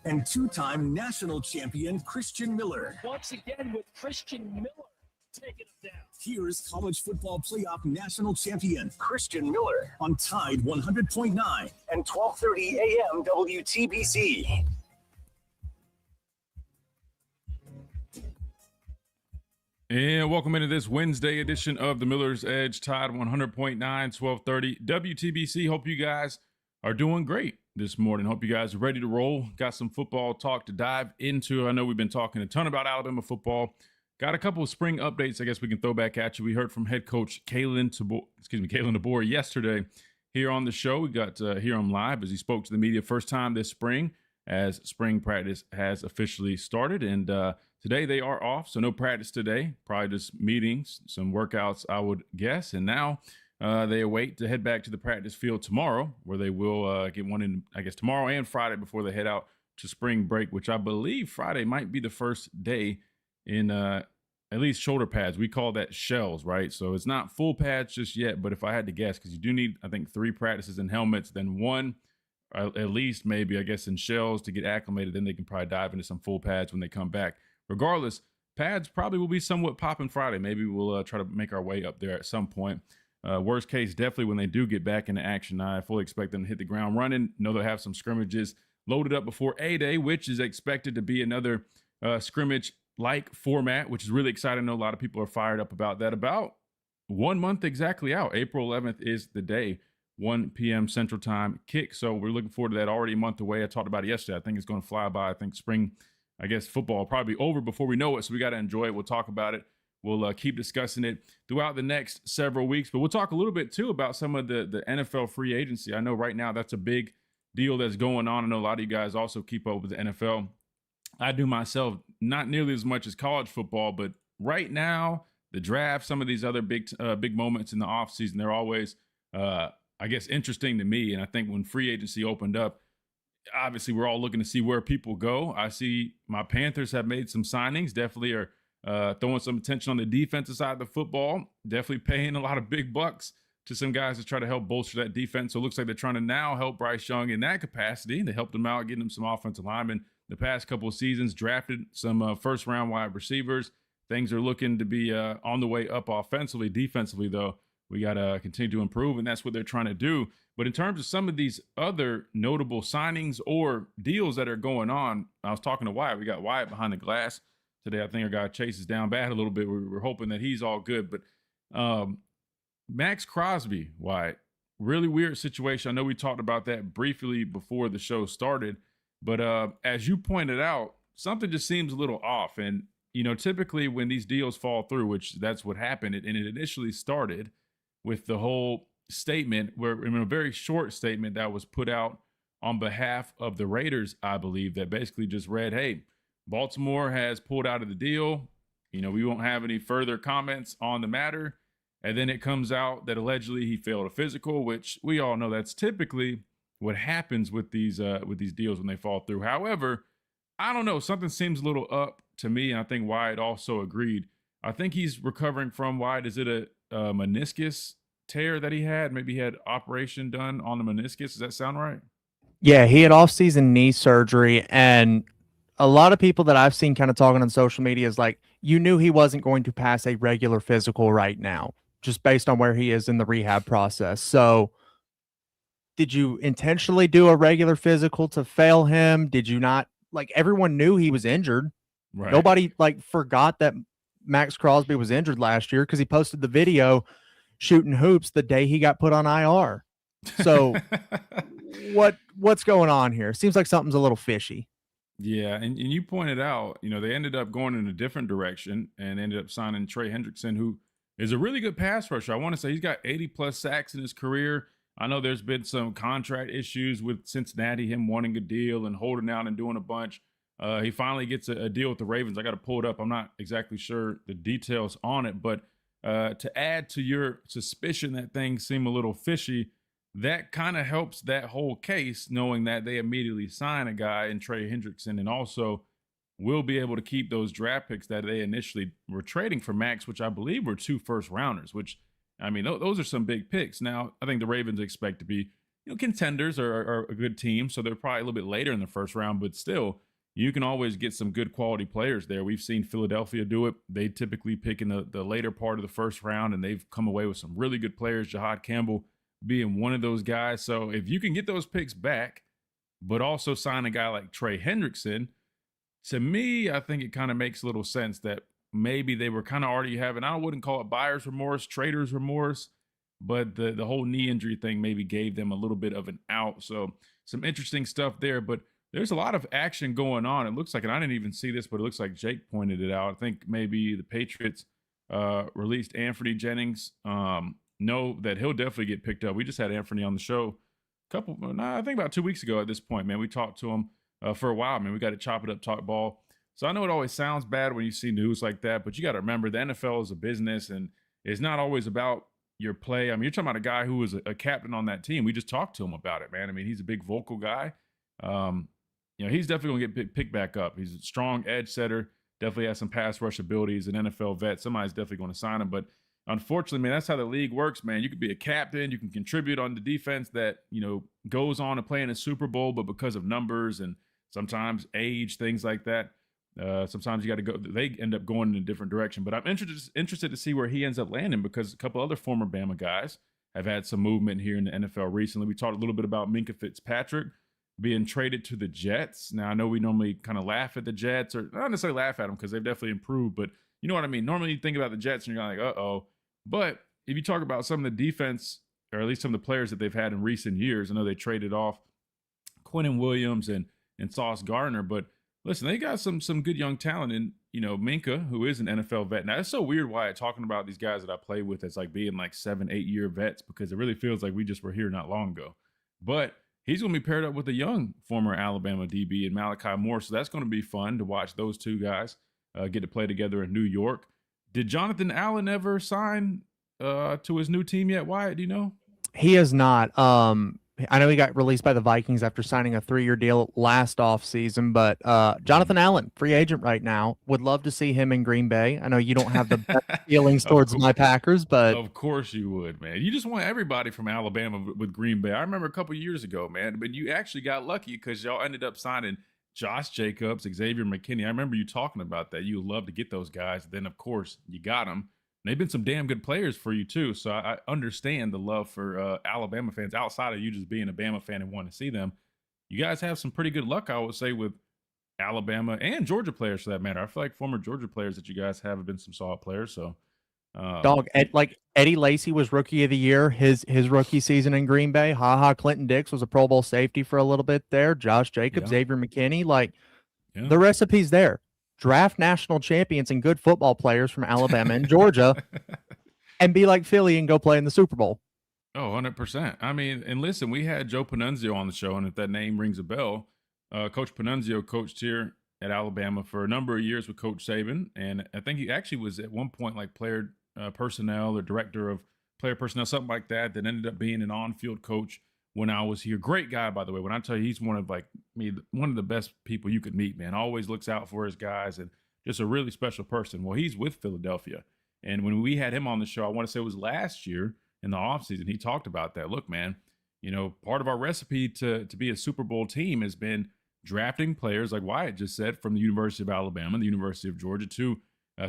and two-time national champion Christian Miller. Once again with Christian Miller taking him down. Here's college football playoff national champion Christian Miller on Tide 100.9 and 12:30 a.m. WTBC. And welcome into this Wednesday edition of the Miller's Edge, Tide 100.9, 12:30 WTBC. Hope you guys are doing great this morning. Hope you guys are ready to roll. Got some football talk to dive into. I know we've been talking a ton about Alabama football. Got a couple of spring updates I guess we can throw back at you. We heard from head coach Kalen DeBoer yesterday here on the show. We got to hear him live as he spoke to the media first time this spring as spring practice has officially started. And today they are off, so no practice today. Probably just meetings, some workouts, I would guess. And now they await to head back to the practice field tomorrow, where they will get one in, I guess, tomorrow and Friday before they head out to spring break, which I believe Friday might be the first day in at least shoulder pads. We call that shells, right? So it's not full pads just yet, but if I had to guess, because you do need, I think, 3 practices in helmets, then 1 at least maybe, I guess, in shells to get acclimated. Then they can probably dive into some full pads when they come back. Regardless, pads probably will be somewhat popping Friday. Maybe we'll try to make our way up there at some point. Worst case, definitely when they do get back into action, I fully expect them to hit the ground running. Know they'll have some scrimmages loaded up before A-Day, which is expected to be another scrimmage-like format, which is really exciting. I know a lot of people are fired up about that. About 1 month exactly out. April 11th is the day, 1 p.m. Central Time kick. So we're looking forward to that. Already a month away. I talked about it yesterday. I think it's going to fly by. I think spring, I guess, football will probably be over before we know it. So we got to enjoy it. We'll talk about it. We'll keep discussing it throughout the next several weeks, but we'll talk a little bit too about some of the NFL free agency. I know right now that's a big deal that's going on. I know a lot of you guys also keep up with the NFL. I do myself, not nearly as much as college football, but right now, the draft, some of these other big moments in the offseason, they're always, I guess, interesting to me. And I think when free agency opened up, obviously we're all looking to see where people go. I see my Panthers have made some signings, definitely are throwing some attention on the defensive side of the football, definitely paying a lot of big bucks to some guys to try to help bolster that defense. So it looks like they're trying to now help Bryce Young in that capacity. They helped him out, getting him some offensive linemen the past couple of seasons, drafted some first-round wide receivers. Things are looking to be on the way up offensively. Defensively, though, we got to continue to improve, and that's what they're trying to do. But in terms of some of these other notable signings or deals that are going on, I was talking to Wyatt. We got Wyatt behind the glass today. I think our guy Chase is down bad a little bit. We're hoping that he's all good. But Max Crosby, Wyatt, really weird situation. I know we talked about that briefly before the show started. But as you pointed out, something just seems a little off. And, you know, typically when these deals fall through, which that's what happened, and it initially started with the whole statement, where in a very short statement that was put out on behalf of the Raiders, I believe, that basically just read, hey, Baltimore has pulled out of the deal. You know, we won't have any further comments on the matter. And then it comes out that allegedly he failed a physical, which we all know that's typically what happens with these deals when they fall through. However, I don't know. Something seems a little up to me. And I think Wyatt also agreed. I think he's recovering from, Wyatt, is it a meniscus tear that he had? Maybe he had operation done on the meniscus. Does that sound right? Yeah, he had off-season knee surgery, and a lot of people that I've seen kind of talking on social media is like, you knew he wasn't going to pass a regular physical right now, just based on where he is in the rehab process. So did you intentionally do a regular physical to fail him? Did you not? Like, everyone knew he was injured. Right. Nobody forgot that Max Crosby was injured last year because he posted the video shooting hoops the day he got put on IR. So what's going on here? Seems like something's a little fishy. Yeah, and you pointed out, you know, they ended up going in a different direction and ended up signing Trey Hendrickson, who is a really good pass rusher. I want to say he's got 80-plus sacks in his career. I know there's been some contract issues with Cincinnati, him wanting a deal and holding out and doing a bunch. He finally gets a deal with the Ravens. I got to pull it up. I'm not exactly sure the details on it, but to add to your suspicion that things seem a little fishy, that kind of helps that whole case, knowing that they immediately sign a guy in Trey Hendrickson and also will be able to keep those draft picks that they initially were trading for Max, which I believe were 2 first-rounders, which, I mean, those are some big picks. Now, I think the Ravens expect to be contenders are a good team, so they're probably a little bit later in the first round, but still, you can always get some good quality players there. We've seen Philadelphia do it. They typically pick in the later part of the first round, and they've come away with some really good players, Jahad Campbell being one of those guys. So if you can get those picks back, but also sign a guy like Trey Hendrickson, to me, I think it kind of makes a little sense that maybe they were kind of already having, I wouldn't call it buyer's remorse, trader's remorse, but the whole knee injury thing maybe gave them a little bit of an out. So some interesting stuff there, but there's a lot of action going on. It looks like, and I didn't even see this, but it looks like Jake pointed it out. I think maybe the Patriots released Anthony Jennings. Know that he'll definitely get picked up. We just had Anthony on the show I think about 2 weeks ago at this point, man. We talked to him for a while, man. We got to chop it up, talk ball. So I know it always sounds bad when you see news like that, but you got to remember the NFL is a business, and it's not always about your play. I mean, you're talking about a guy who was a captain on that team. We just talked to him about it, man. I mean, he's a big vocal guy. He's definitely going to get picked back up. He's a strong edge setter, definitely has some pass rush abilities, an NFL vet. Somebody's definitely going to sign him. But unfortunately, man, that's how the league works, man. You could be a captain, you can contribute on the defense that, goes on to play in a Super Bowl, but because of numbers and sometimes age, things like that, sometimes you got to go. They end up going in a different direction. But I'm interested to see where he ends up landing, because a couple other former Bama guys have had some movement here in the NFL recently. We talked a little bit about Minkah Fitzpatrick being traded to the Jets. Now, I know we normally kind of laugh at the Jets, or not necessarily laugh at them because they've definitely improved, but you know what I mean? Normally you think about the Jets and you're like, uh-oh. But if you talk about some of the defense, or at least some of the players that they've had in recent years, I know they traded off Quinnen Williams and Sauce Gardner, but listen, they got some good young talent in, Minkah, who is an NFL vet. Now, it's so weird, Wyatt, talking about these guys that I play with as like being like 7-8 year vets, because it really feels like we just were here not long ago. But he's going to be paired up with a young former Alabama DB in Malachi Moore, so that's going to be fun to watch those two guys get to play together in New York. Did Jonathan Allen ever sign to his new team yet, Wyatt? Do you know? He is not. I know he got released by the Vikings after signing a 3-year deal last offseason, but Jonathan Allen, free agent right now. Would love to see him in Green Bay. I know you don't have the best feelings towards my Packers, but of course you would, man. You just want everybody from Alabama with Green Bay. I remember a couple years ago, man, but you actually got lucky because y'all ended up signing Josh Jacobs, Xavier McKinney. I remember you talking about that. You would love to get those guys. Then, of course, you got them. They've been some damn good players for you, too. So I understand the love for Alabama fans outside of you just being a Bama fan and wanting to see them. You guys have some pretty good luck, I would say, with Alabama and Georgia players, for that matter. I feel like former Georgia players that you guys have been some solid players. So, Eddie Lacy was Rookie of the Year his rookie season in Green Bay. Clinton Dix was a Pro Bowl safety for a little bit there. Josh Jacobs, Xavier McKinney, the recipe's there. Draft national champions and good football players from Alabama and Georgia and be like Philly and go play in the Super Bowl. Oh, 100%. I mean, and listen, we had Joe Panunzio on the show, and if that name rings a bell, Coach Panunzio coached here at Alabama for a number of years with Coach Saban, and I think he actually was at one point like player personnel or director of player personnel, something like that, that ended up being an on-field coach when I was here. Great guy, by the way. When I tell you, he's one of the best people you could meet, man. Always looks out for his guys and just a really special person. Well, he's with Philadelphia. And when we had him on the show, I want to say it was last year in the offseason, he talked about that. Look, man, part of our recipe to be a Super Bowl team has been drafting players, like Wyatt just said, from the University of Alabama, the University of Georgia, to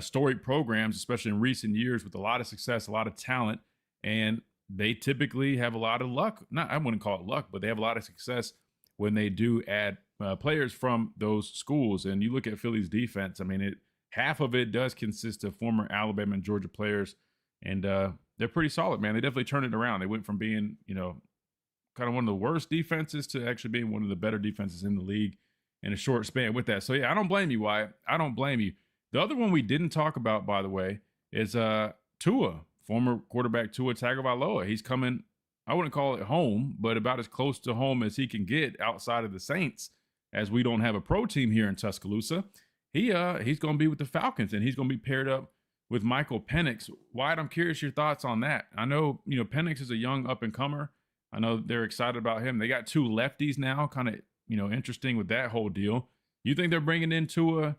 storied programs, especially in recent years, with a lot of success, a lot of talent. And they typically have a lot of luck. I wouldn't call it luck, but they have a lot of success when they do add players from those schools. And you look at Philly's defense, I mean, half of it does consist of former Alabama and Georgia players. And they're pretty solid, man. They definitely turned it around. They went from being, kind of one of the worst defenses to actually being one of the better defenses in the league in a short span with that. So, yeah, I don't blame you, Wyatt. I don't blame you. The other one we didn't talk about, by the way, is Tua. Former quarterback Tua Tagovailoa. He's coming, I wouldn't call it home, but about as close to home as he can get outside of the Saints, as we don't have a pro team here in Tuscaloosa. He's going to be with the Falcons, and he's going to be paired up with Michael Penix. Wyatt, I'm curious your thoughts on that. I know, Penix is a young up-and-comer. I know they're excited about him. They got two lefties now, kind of, interesting with that whole deal. You think they're bringing in Tua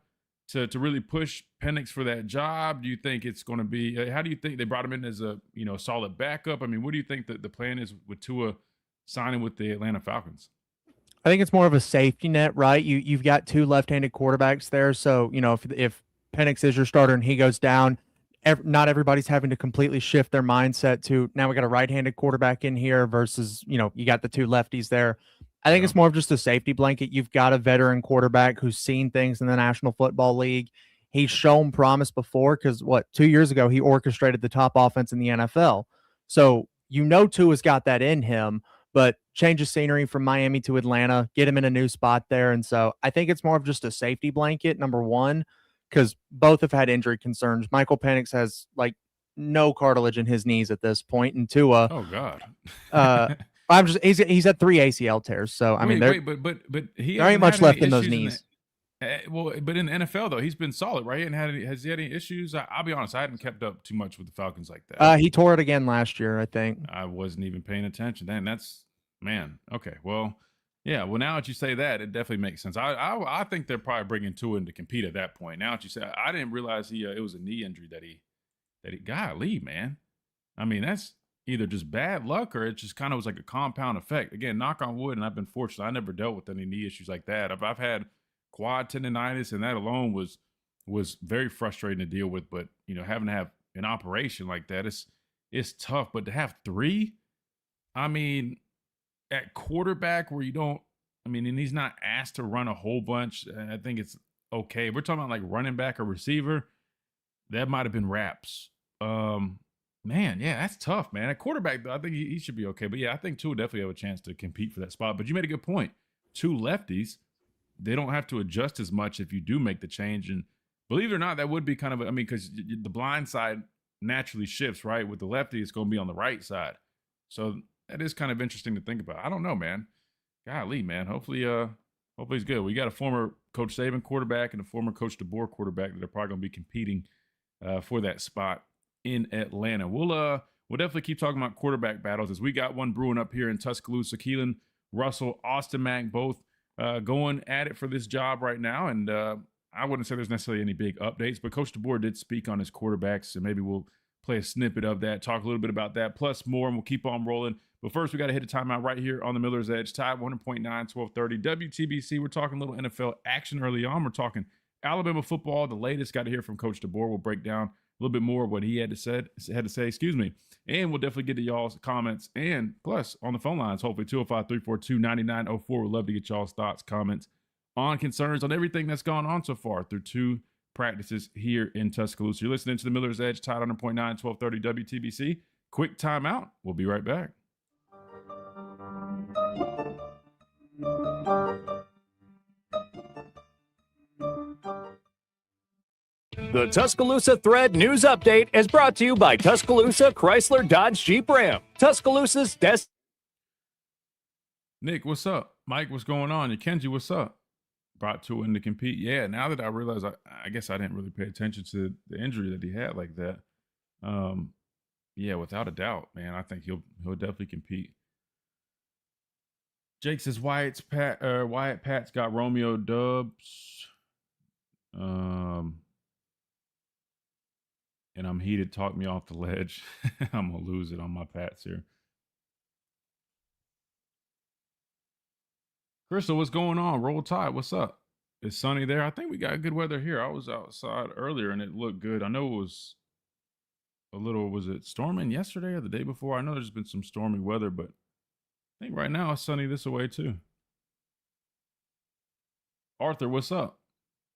to really push Penix for that job? Do you think it's going to be, how do you think they brought him in as a, solid backup? I mean, what do you think that the plan is with Tua signing with the Atlanta Falcons? I think it's more of a safety net, right? You've got two left-handed quarterbacks there, so if Penix is your starter and he goes down, not everybody's having to completely shift their mindset to now we got a right-handed quarterback in here versus you got the two lefties there. I think it's more of just a safety blanket. You've got a veteran quarterback who's seen things in the National Football League. He's shown promise before because 2 years ago he orchestrated the top offense in the NFL. So Tua's got that in him, but change of scenery from Miami to Atlanta, get him in a new spot there. And so I think it's more of just a safety blanket, number one, because both have had injury concerns. Michael Penix has no cartilage in his knees at this point, and Tua. Oh God. He's had 3 ACL tears. So I mean, but he there ain't much left in those knees. But in the NFL though, he's been solid, right? And has he had any issues? I'll be honest, I hadn't kept up too much with the Falcons like that. He tore it again last year, I think. I wasn't even paying attention then. Okay. Well, yeah. Well, now that you say that, it definitely makes sense. I think they're probably bringing Tua in to compete at that point. Now that you say, I didn't realize it was a knee injury that he golly, man. I mean, that's either just bad luck or it just kind of was like a compound effect. Again, knock on wood, and I've been fortunate. I never dealt with any knee issues like that. I've had quad tendonitis, and that alone was very frustrating to deal with. But having to have an operation like that, it's tough. But to have 3, I mean, at quarterback where and he's not asked to run a whole bunch. I think it's okay. If we're talking about like running back or receiver, that might have been raps. Man, yeah, that's tough, man. At quarterback, though, I think he should be okay. But yeah, I think Tua definitely have a chance to compete for that spot. But you made a good point. 2 lefties, they don't have to adjust as much if you do make the change. And believe it or not, that would be kind of, because the blind side naturally shifts, right? With the lefty, it's going to be on the right side. So that is kind of interesting to think about. I don't know, man. Golly, man. Hopefully he's good. We got a former Coach Saban quarterback and a former Coach DeBoer quarterback that are probably going to be competing for that spot in Atlanta. We'll definitely keep talking about quarterback battles as we got one brewing up here in Tuscaloosa. Keelan Russell, Austin Mack, both going at it for this job right now. And I wouldn't say there's necessarily any big updates, but Coach DeBoer did speak on his quarterbacks, and maybe we'll play a snippet of that, talk a little bit about that, plus more, and we'll keep on rolling. But first, we got to hit a timeout right here on the Miller's Edge. Tide 100.9, 1230 WTBC. We're talking a little NFL action early on. We're talking Alabama football, the latest. Got to hear from Coach DeBoer. We'll break down a little bit more of what he had to say, and we'll definitely get to y'all's comments, and plus on the phone lines, hopefully 205-342-9904. We'd love to get y'all's thoughts, comments on concerns on everything that's gone on so far through 2 practices here in Tuscaloosa. You're listening to the Miller's Edge, Tide 100.9, 1230 WTBC. Quick timeout. We'll be right back. The Tuscaloosa Thread News Update is brought to you by Tuscaloosa Chrysler Dodge Jeep Ram. Tuscaloosa's Nick, what's up? Mike, what's going on? Kenji, what's up? Brought Tua in to compete. Yeah, now that I realize, I guess I didn't really pay attention to the injury that he had like that. Yeah, without a doubt, man, I think he'll definitely compete. Jake says Wyatt Pat's got Romeo Dubs. And I'm heated. Talk me off the ledge. I'm gonna lose it on my Pats here. Crystal, what's going on? Roll Tide, what's up? It's sunny there. I think we got good weather here. I was outside earlier and it looked good. I know it was was it storming yesterday or the day before? I know there's been some stormy weather, but I think right now it's sunny this way too. Arthur, what's up?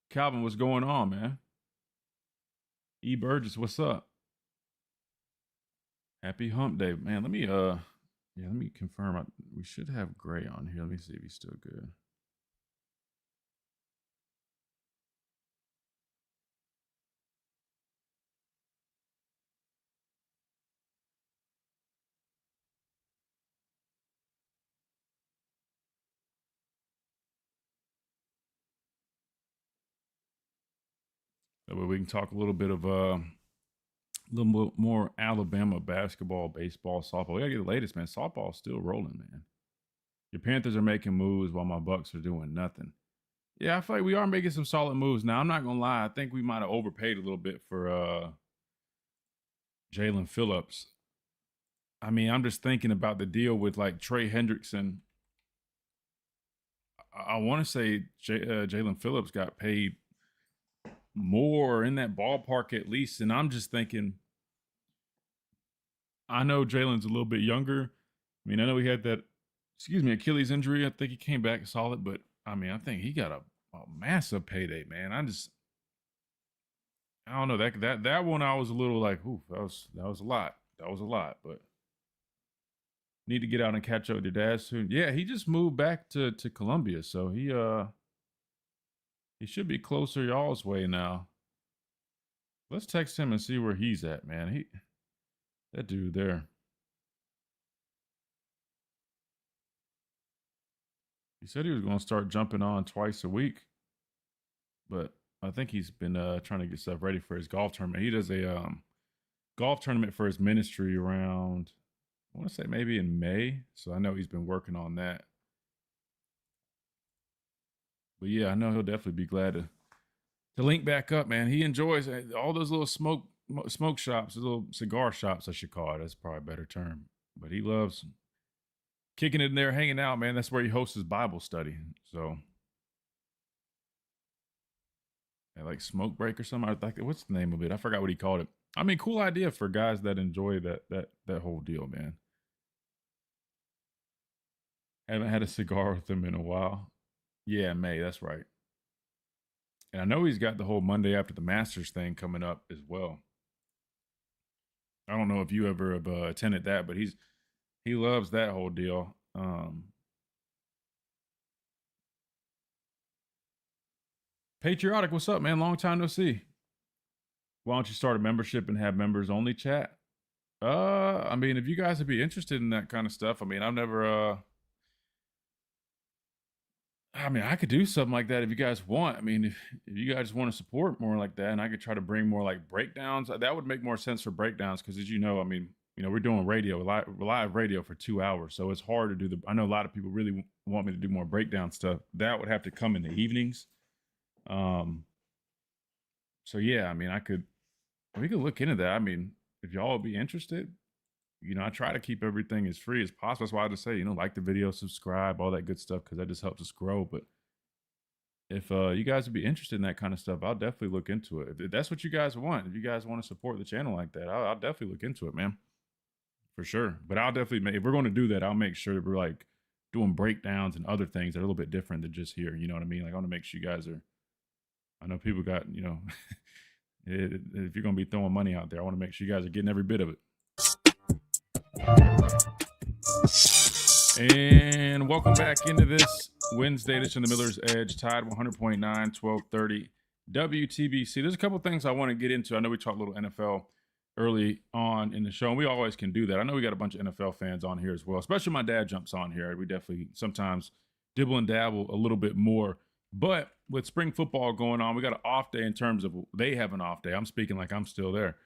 Calvin, what's going on, man? E. Burgess, what's up? Happy hump day. Man, let me confirm. We should have Gray on here. Let me see if he's still good. That way we can talk a little bit of a little more Alabama basketball, baseball, softball. We gotta get the latest, man. Softball's still rolling, man. Your Panthers are making moves while my Bucks are doing nothing. Yeah, I feel like we are making some solid moves. Now, I'm not gonna lie, I think we might have overpaid a little bit for Jalen Phillips. I mean, I'm just thinking about the deal with like Trey Hendrickson. I want to say Jalen Phillips got paid more in that ballpark at least. And I'm just thinking, I know Jalen's a little bit younger. I mean, I know he had that, Achilles injury. I think he came back solid, but I mean, I think he got a massive payday, man. I don't know, that one I was a little like, ooh, that was a lot. That was a lot, but need to get out and catch up with your dad soon. Yeah, he just moved back to Columbia, so he should be closer y'all's way now. Let's text him and see where he's at, man. That dude there. He said he was going to start jumping on twice a week, but I think he's been trying to get stuff ready for his golf tournament. He does a golf tournament for his ministry around, I want to say maybe in May. So I know he's been working on that. But yeah, I know he'll definitely be glad to link back up, man. He enjoys all those little smoke shops, little cigar shops, I should call it. That's probably a better term. But he loves kicking it in there, hanging out, man. That's where he hosts his Bible study. So, like smoke break or something. I think, what's the name of it? I forgot what he called it. I mean, cool idea for guys that enjoy that whole deal, man. Haven't had a cigar with him in a while. Yeah, May, that's right. And I know he's got the whole Monday after the Masters thing coming up as well. I don't know if you ever have attended that, but he loves that whole deal. Patriotic, what's up, man? Long time no see. Why don't you start a membership and have members only chat? I mean, if you guys would be interested in that kind of stuff, I mean, I've never I mean, I could do something like that if you guys want. I mean, if you guys want to support more like that, and I could try to bring more like breakdowns, that would make more sense for breakdowns. Because as you know, I mean, we're doing radio, live radio for 2 hours, so it's hard to do I know a lot of people really want me to do more breakdown stuff. That would have to come in the evenings. So yeah, I mean, we could look into that. I mean, if y'all would be interested, I try to keep everything as free as possible. That's why I just say, like the video, subscribe, all that good stuff, because that just helps us grow. But if you guys would be interested in that kind of stuff, I'll definitely look into it. If that's what you guys want, if you guys want to support the channel like that, I'll definitely look into it, man. For sure. But I'll definitely if we're going to do that, I'll make sure that we're like doing breakdowns and other things that are a little bit different than just here. You know what I mean? Like, I want to make sure you guys are, I know people got, if you're going to be throwing money out there, I want to make sure you guys are getting every bit of it. And welcome back into this Wednesday edition of the Miller's Edge, Tide 100.9, 1230 WTBC. There's a couple things I want to get into. I know we talked a little NFL early on in the show, and we always can do that. I know we got a bunch of NFL fans on here as well, especially my dad jumps on here. We definitely sometimes dibble and dabble a little bit more. But with spring football going on, we got an off day in terms of they have an off day. I'm speaking like I'm still there.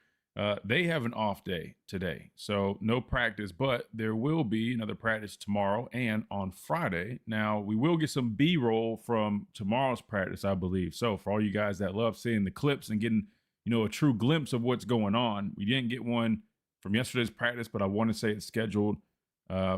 They have an off day today, so no practice, but there will be another practice tomorrow and on Friday. Now, we will get some B-roll from tomorrow's practice, I believe. So for all you guys that love seeing the clips and getting, a true glimpse of what's going on, we didn't get one from yesterday's practice, but I want to say it's scheduled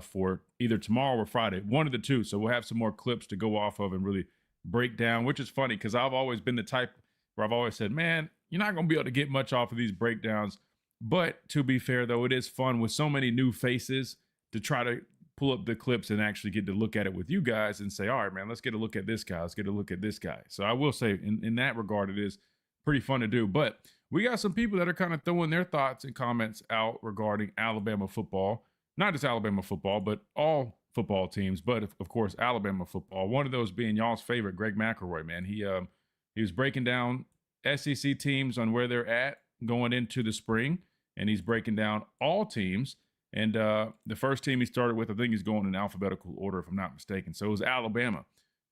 for either tomorrow or Friday, one of the two. So we'll have some more clips to go off of and really break down, which is funny because I've always been the type where I've always said, man, you're not going to be able to get much off of these breakdowns. But to be fair, though, it is fun with so many new faces to try to pull up the clips and actually get to look at it with you guys and say, all right, man, let's get a look at this guy. Let's get a look at this guy. So I will say in that regard, it is pretty fun to do. But we got some people that are kind of throwing their thoughts and comments out regarding Alabama football. Not just Alabama football, but all football teams. But, of course, Alabama football. One of those being y'all's favorite, Greg McElroy, man. He was breaking down SEC teams on where they're at going into the spring, and he's breaking down all teams. And the first team he started with, I think he's going in alphabetical order, if I'm not mistaken. So it was Alabama.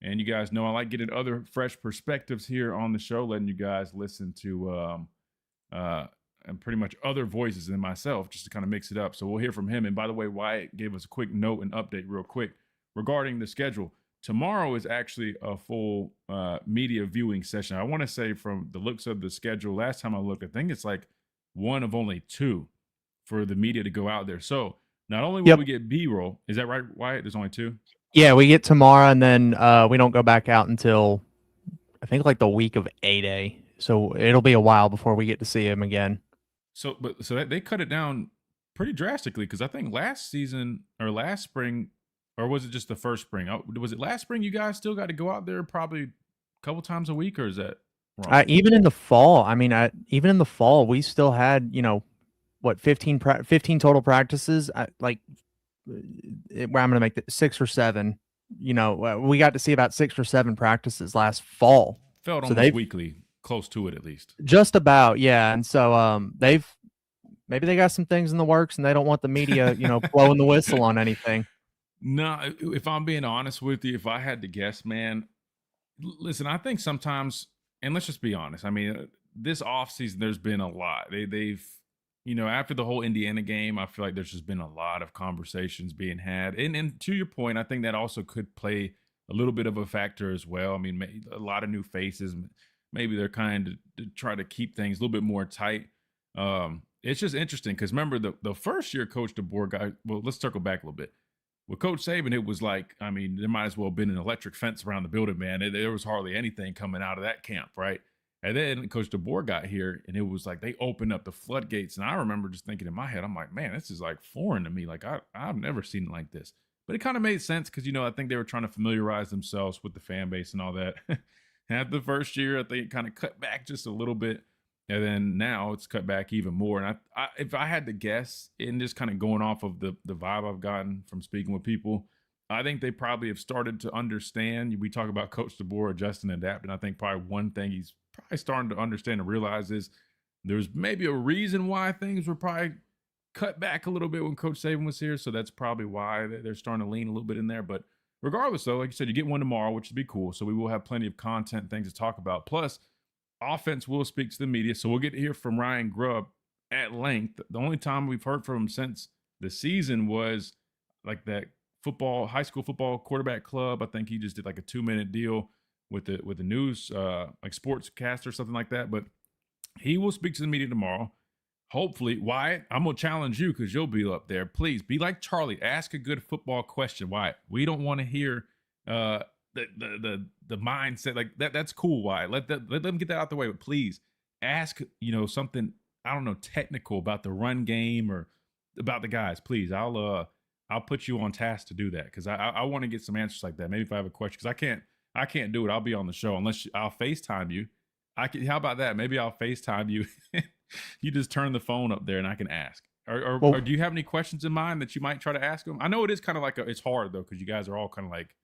And you guys know I like getting other fresh perspectives here on the show, letting you guys listen to and pretty much other voices than myself, just to kind of mix it up. So we'll hear from him. And by the way, Wyatt gave us a quick note and update real quick regarding the schedule. Tomorrow is actually a full media viewing session. I want to say from the looks of the schedule, last time I looked, I think it's like one of only two for the media to go out there. So Not only will we get B-roll, is that right, Wyatt? There's only 2? Yeah, we get tomorrow, and then we don't go back out until I think like the week of 8A. So it'll be a while before we get to see him again. So they cut it down pretty drastically, because I think last season or last spring, or was it just the first spring? Was it last spring you guys still got to go out there probably a couple times a week, or is that wrong? Even in the fall, even in the fall, we still had, 15 total practices. I'm going to make it 6 or 7. We got to see about 6 or 7 practices last fall. Felt almost weekly, close to it at least. Just about, yeah. And so maybe they got some things in the works, and they don't want the media, blowing the whistle on anything. No, if I'm being honest with you, if I had to guess, man, listen, I think sometimes, and let's just be honest, this offseason, there's been a lot. They've after the whole Indiana game, I feel like there's just been a lot of conversations being had. And to your point, I think that also could play a little bit of a factor as well. A lot of new faces. Maybe they're kind to try to keep things a little bit more tight. It's just interesting because remember the first year Coach DeBoer got, well, let's circle back a little bit. With Coach Saban, it was like, there might as well have been an electric fence around the building, man. There was hardly anything coming out of that camp, right? And then Coach DeBoer got here, and it was like they opened up the floodgates. And I remember just thinking in my head, I'm like, man, this is like foreign to me. Like, I've never seen it like this. But it kind of made sense because, I think they were trying to familiarize themselves with the fan base and all that. After the first year, I think it kind of cut back just a little bit. And then now it's cut back even more. And if I had to guess, and just kind of going off of the vibe I've gotten from speaking with people, I think they probably have started to understand. We talk about Coach DeBoer adjusting and adapting. I think probably one thing he's probably starting to understand and realize is there's maybe a reason why things were probably cut back a little bit when Coach Saban was here. So that's probably why they're starting to lean a little bit in there. But regardless, though, like you said, you get one tomorrow, which would be cool. So we will have plenty of content, things to talk about. Plus, offense will speak to the media. So we'll get to hear from Ryan Grubb at length. The only time we've heard from him since the season was like that high school football quarterback club. I think he just did like a 2-minute deal with the news, like sportscast or something like that. But he will speak to the media tomorrow. Hopefully, Wyatt, I'm going to challenge you because you'll be up there. Please be like Charlie. Ask a good football question, Wyatt. We don't want to hear the mindset like that. That's cool, Wyatt. Let them get that out the way. But please ask, something, I don't know, technical about the run game or about the guys. Please, I'll put you on task to do that because I want to get some answers like that. Maybe if I have a question, because I can't do it. I'll be on the show unless I'll FaceTime you. How about that? Maybe I'll FaceTime you. You just turn the phone up there and I can ask. Or do you have any questions in mind that you might try to ask them? I know it is kind of like it's hard though because you guys are all kind of like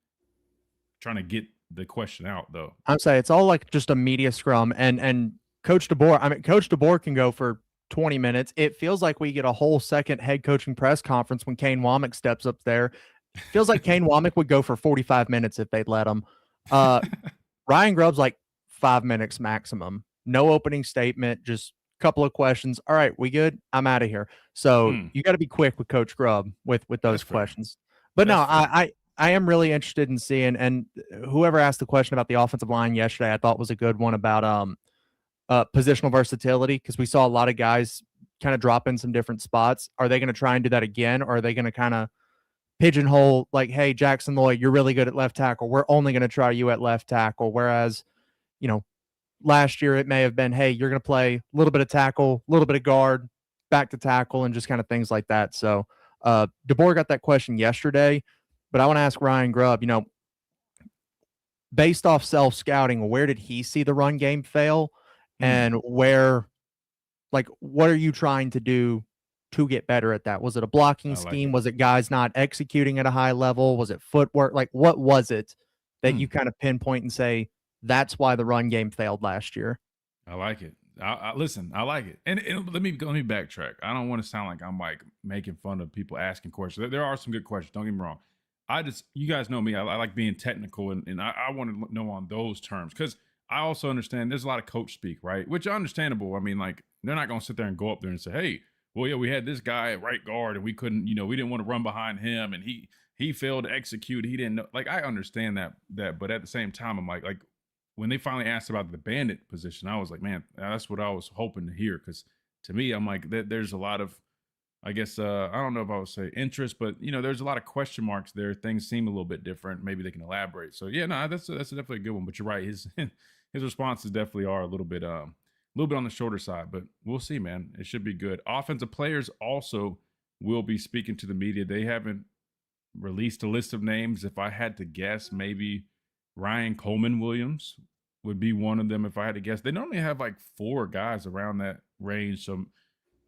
trying to get the question out though. I'm saying it's all like just a media scrum and Coach DeBoer. Coach DeBoer can go for 20 minutes. It feels like we get a whole second head coaching press conference when Kane Womack steps up there. It feels like Kane Womack would go for 45 minutes if they'd let him. Ryan Grubb's like 5 minutes maximum. No opening statement, just a couple of questions. All right, we good? I'm out of here. So you got to be quick with Coach Grubb with those questions. But I am really interested in seeing, and whoever asked the question about the offensive line yesterday, I thought was a good one about positional versatility, because we saw a lot of guys kind of drop in some different spots. Are they going to try and do that again, or are they going to kind of pigeonhole like, hey, Jackson Lloyd, you're really good at left tackle, we're only going to try you at left tackle? Whereas, last year it may have been, hey, you're going to play a little bit of tackle, a little bit of guard, back to tackle, and just kind of things like that. So DeBoer got that question yesterday, but I want to ask Ryan Grubb, based off self-scouting, where did he see the run game fail? And what are you trying to do to get better at that? Was it a blocking scheme? Was it guys not executing at a high level? Was it footwork? Like, what was it that you kind of pinpoint and say, that's why the run game failed last year? I like it. Listen, I like it. And let me backtrack. I don't want to sound like I'm like making fun of people asking questions. There are some good questions. Don't get me wrong. You guys know me. I like being technical, and I want to know on those terms, because I also understand there's a lot of coach speak, right? Which is understandable. Like, they're not going to sit there and go up there and say, hey, well, yeah, we had this guy at right guard and we couldn't, we didn't want to run behind him and he failed to execute. He didn't know. Like, I understand that, but at the same time, I'm like when they finally asked about the bandit position, I was like, man, that's what I was hoping to hear. Because to me, I'm like, there's a lot of I guess I don't know if I would say interest, but there's a lot of question marks there. Things seem a little bit different. Maybe they can elaborate. So yeah, no, that's definitely a good one. But you're right. His responses definitely are a little bit on the shorter side. But we'll see, man. It should be good. Offensive players also will be speaking to the media. They haven't released a list of names. If I had to guess, maybe Ryan Coleman Williams would be one of them. If I had to guess, they normally have like 4 guys around that range. So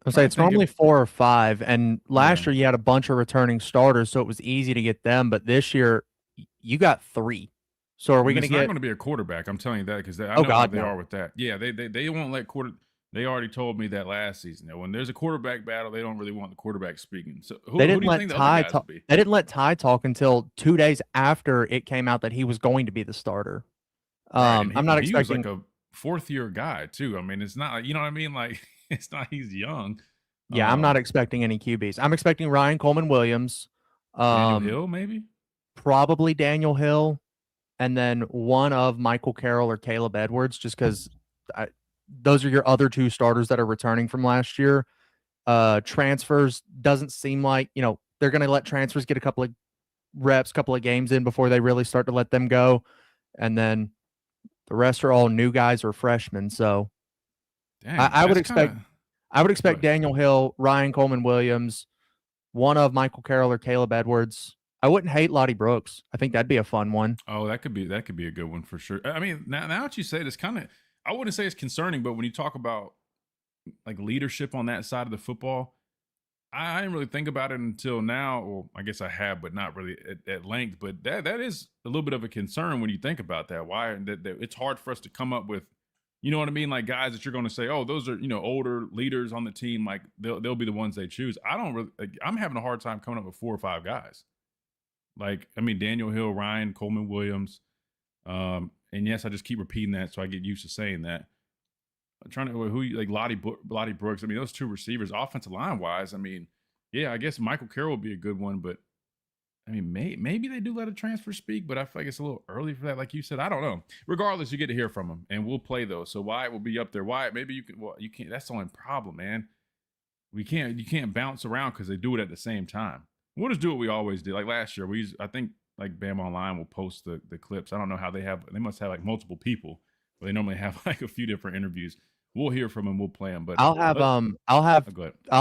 I'll say it's normally 4 or 5, and last year you had a bunch of returning starters, so it was easy to get them. But this year, you got 3. So are we going to get? It's not going to be a quarterback. I'm telling you that because I know how they are with that. Yeah, they won't let They already told me that last season. That when there's a quarterback battle, they don't really want the quarterback speaking. So who do you think the other guys will be? They didn't let Ty talk until 2 days after it came out that he was going to be the starter. Right, I'm not expecting. He was like a 4th-year guy too. I mean, it's not. You know what I mean? Like it's not. He's young. Yeah, I'm not expecting any QBs. I'm expecting Ryan Coleman Williams. Daniel Hill, maybe. Probably Daniel Hill, and then one of Michael Carroll or Caleb Edwards, just because those are your other 2 starters that are returning from last year. Transfers doesn't seem like they're going to let transfers get a couple of reps, couple of games in before they really start to let them go, and then the rest are all new guys or freshmen. So dang, I would expect Daniel Hill, Ryan Coleman Williams, one of Michael Carroll or Caleb Edwards. I wouldn't hate Lottie Brooks. I think that'd be a fun one. Oh, that could be a good one for sure. I mean, now that you say it, it's kind of, I wouldn't say it's concerning, but when you talk about like leadership on that side of the football, I didn't really think about it until now. Well, I guess I have, but not really at length. But that is a little bit of a concern when you think about that. Why that it's hard for us to come up with, you know what I mean? Like guys that you're going to say, oh, those are older leaders on the team. Like they'll be the ones they choose. I'm having a hard time coming up with 4 or 5 guys. Like I mean, Daniel Hill, Ryan Coleman Williams, and yes, I just keep repeating that so I get used to saying that. I'm trying to Lottie Brooks. I mean, those 2 receivers, offensive line wise. I mean, yeah, I guess Michael Carroll would be a good one, but I mean, maybe they do let a transfer speak, but I feel like it's a little early for that. Like you said, I don't know. Regardless, you get to hear from them, and we'll play those. So Wyatt will be up there. Wyatt, maybe you can. Well, you can't. That's the only problem, man. You can't bounce around because they do it at the same time. We'll just do what we always did. Like last year, I think like Bam Online will post the clips. I don't know how they must have like multiple people. But they normally have like a few different interviews. We'll hear from them. We'll play them. But I'll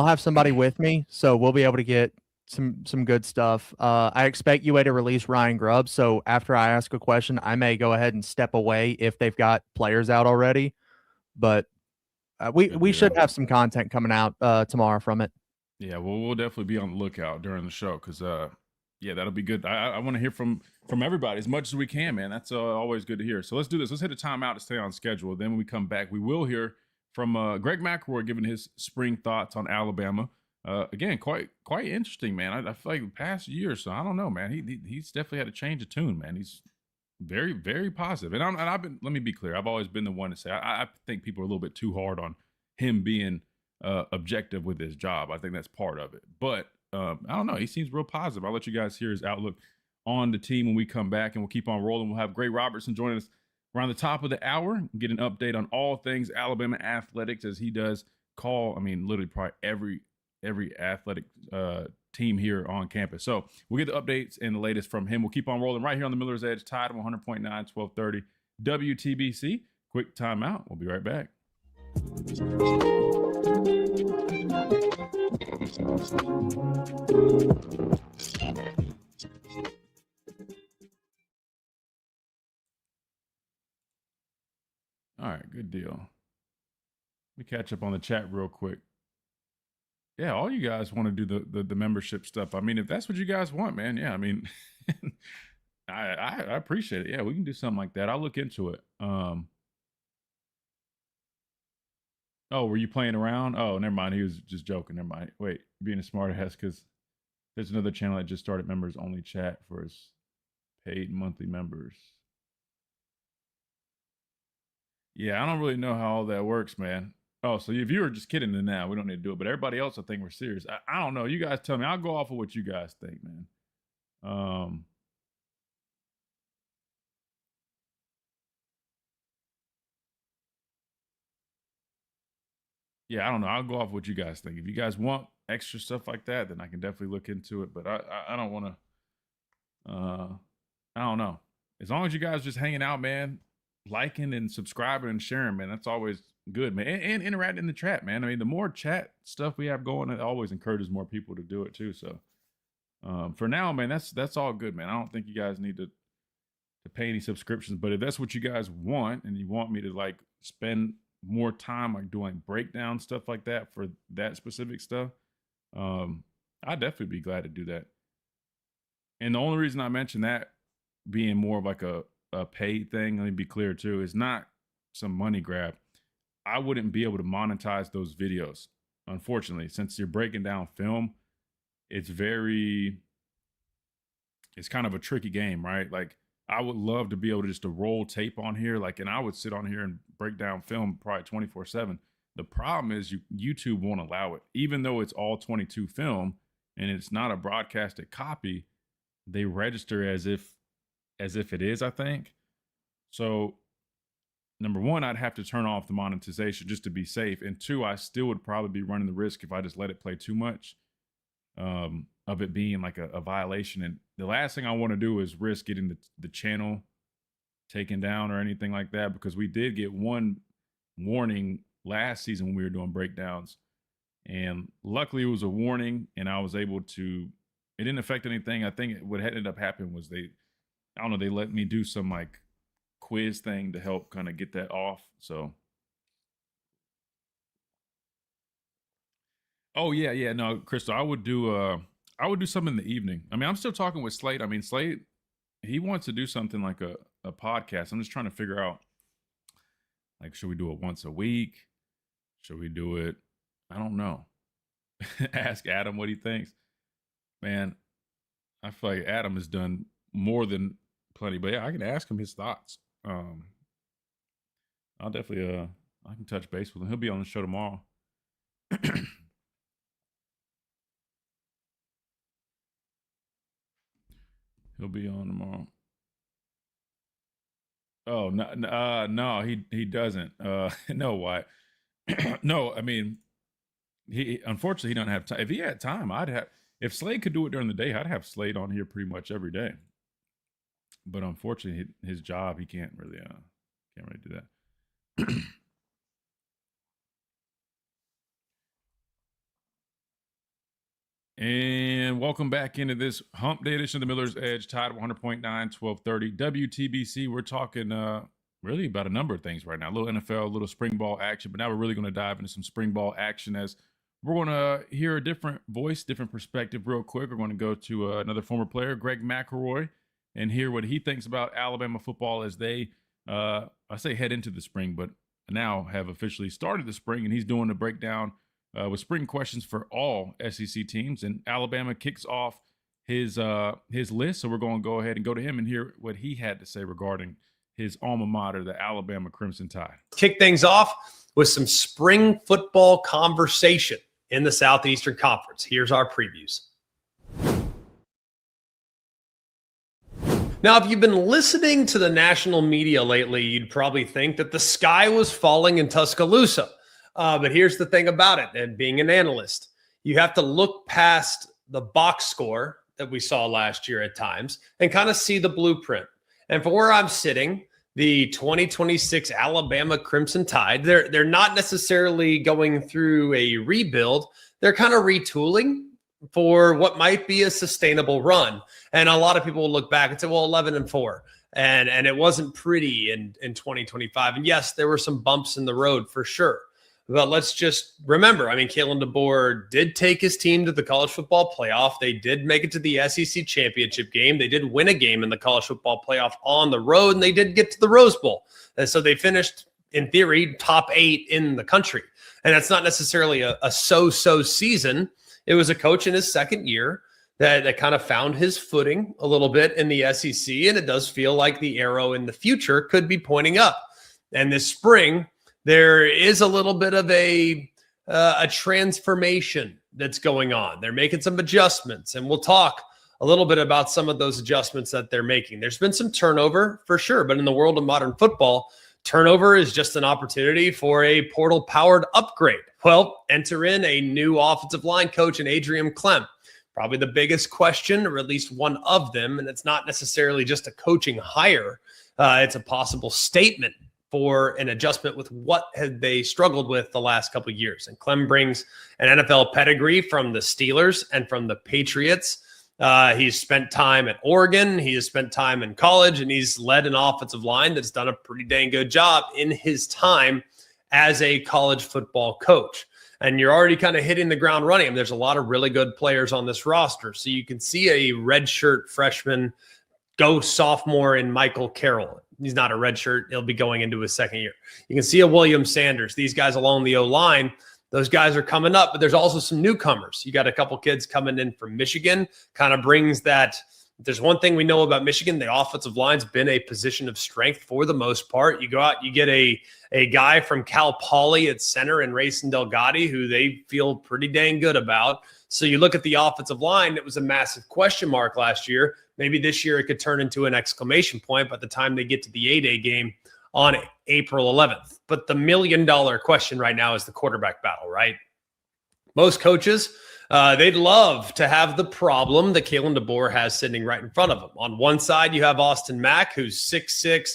have somebody with me, so we'll be able to get some good stuff. I expect UA to release Ryan Grubb, so after I ask a question, I may go ahead and step away if they've got players out already. But we should have some content coming out tomorrow from it. Yeah, well, we'll definitely be on the lookout during the show because yeah, that'll be good. I want to hear from everybody as much as we can, man. That's always good to hear. So let's do this. Let's hit a timeout to stay on schedule. Then when we come back, we will hear from Greg McElroy giving his spring thoughts on Alabama. Again, quite interesting, man. I feel like the past year or so, I don't know, man. He's definitely had a change of tune, man. He's very, very positive. And I've been. Let me be clear. I've always been the one to say I think people are a little bit too hard on him being objective with his job. I think that's part of it. But I don't know. He seems real positive. I'll let you guys hear his outlook on the team when we come back, and we'll keep on rolling. We'll have Gray Robertson joining us around the top of the hour, get an update on all things Alabama athletics as he does call, I mean, literally probably every athletic team here on campus. So we'll get the updates and the latest from him. We'll keep on rolling right here on the Miller's Edge, Tide 100.9, 1230 WTBC. Quick timeout. We'll be right back. All right, good deal. Let me catch up on the chat real quick. Yeah, all you guys want to do the membership stuff. I mean, if that's what you guys want, man, yeah, I mean, I appreciate it. Yeah, we can do something like that. I'll look into it. Oh, were you playing around? Oh, never mind. He was just joking. Never mind. Wait, being a smart ass because there's another channel that just started members only chat for his paid monthly members. Yeah, I don't really know how all that works, man. Oh, so if you were just kidding, then now we don't need to do it. But everybody else, I think we're serious. I don't know. You guys tell me. I'll go off of what you guys think, man. Yeah, I don't know. I'll go off what you guys think. If you guys want extra stuff like that, then I can definitely look into it. But I don't want to. I don't know. As long as you guys just hanging out, man, liking and subscribing and sharing, man, that's always good, man. And interacting in the chat, man. I mean, the more chat stuff we have going, it always encourages more people to do it too. So for now, man, that's all good, man. I don't think you guys need to pay any subscriptions, but if that's what you guys want and you want me to like spend more time like doing breakdown stuff like that for that specific stuff, I'd definitely be glad to do that. And the only reason I mentioned that being more of like a paid thing, let me be clear too, is not some money grab. I wouldn't be able to monetize those videos, unfortunately, since you're breaking down film. It's kind of a tricky game, right? Like I would love to be able to just to roll tape on here, like, and I would sit on here and break down film probably 24/7. The problem is YouTube won't allow it, even though it's all 22 film and it's not a broadcasted copy. They register as if it is, I think. So number one, I'd have to turn off the monetization just to be safe. And two, I still would probably be running the risk if I just let it play too much of it being like a violation. And the last thing I want to do is risk getting the channel taken down or anything like that, because we did get one warning last season when we were doing breakdowns. And luckily it was a warning and I was able to, it didn't affect anything. I think what ended up happening was they let me do some like quiz thing to help kind of get that off. So, oh yeah, no, Crystal, I would do something in the evening. I mean, I'm still talking with Slade. I mean, Slade, he wants to do something like a podcast. I'm just trying to figure out, like, should we do it once a week? Should we do it? I don't know. Ask Adam what he thinks. Man, I feel like Adam has done more than plenty, but yeah, I can ask him his thoughts. I'll definitely I can touch base with him. He'll be on the show tomorrow. He'll be on tomorrow. Oh no, he doesn't. No, why? No, I mean, he unfortunately he doesn't have time. If he had time, if Slade could do it during the day, I'd have Slade on here pretty much every day. But unfortunately, his job, he can't really do that. And welcome back into this Hump Day edition of the Miller's Edge, Tide 100.9, 1230 WTBC. We're talking really about a number of things right now. A little NFL, a little spring ball action, but now we're really going to dive into some spring ball action as we're going to hear a different voice, different perspective real quick. We're going to go to another former player, Greg McElroy, and hear what he thinks about Alabama football as they, I say head into the spring, but now have officially started the spring, and he's doing a breakdown with spring questions for all SEC teams. And Alabama kicks off his list, so we're going to go ahead and go to him and hear what he had to say regarding his alma mater, the Alabama Crimson Tide. Kick things off with some spring football conversation in the Southeastern Conference. Here's our previews. Now, if you've been listening to the national media lately, you'd probably think that the sky was falling in Tuscaloosa. But here's the thing about it, and being an analyst, you have to look past the box score that we saw last year at times and kind of see the blueprint. And from where I'm sitting, the 2026 Alabama Crimson Tide, they're not necessarily going through a rebuild. They're kind of retooling for what might be a sustainable run. And a lot of people will look back and say, well, 11-4. And it wasn't pretty in 2025. And yes, there were some bumps in the road for sure. But let's just remember, I mean, Kalen DeBoer did take his team to the college football playoff. They did make it to the SEC championship game. They did win a game in the college football playoff on the road, and they did get to the Rose Bowl. And so they finished, in theory, top 8 in the country. And that's not necessarily a so-so season. It was a coach in his second year that kind of found his footing a little bit in the SEC, and it does feel like the arrow in the future could be pointing up. And this spring, there is a little bit of a transformation that's going on. They're making some adjustments, and we'll talk a little bit about some of those adjustments that they're making. There's been some turnover for sure, but in the world of modern football, Turnover is just an opportunity for a portal-powered upgrade. Well, enter in a new offensive line coach in Adrian Clem. Probably the biggest question, or at least one of them, and it's not necessarily just a coaching hire. It's a possible statement for an adjustment with what had they struggled with the last couple of years. And Clem brings an NFL pedigree from the Steelers and from the Patriots. He's spent time at Oregon. He has spent time in college, and he's led an offensive line that's done a pretty dang good job in his time as a college football coach. And you're already kind of hitting the ground running. I mean, there's a lot of really good players on this roster. So you can see a redshirt freshman go sophomore in Michael Carroll. He's not a redshirt. He'll be going into his second year. You can see a William Sanders. These guys along the O-line, those guys are coming up, but there's also some newcomers. You got a couple kids coming in from Michigan, kind of brings that. There's one thing we know about Michigan. The offensive line's been a position of strength for the most part. You go out, you get a guy from Cal Poly at center and Racing Delgatti, who they feel pretty dang good about. So you look at the offensive line, it was a massive question mark last year. Maybe this year it could turn into an exclamation point by the time they get to the A-Day game on April 11th. But the $1 million question right now is the quarterback battle, right? Most coaches, they'd love to have the problem that Kalen DeBoer has sitting right in front of him. On one side, you have Austin Mack, who's 6'6",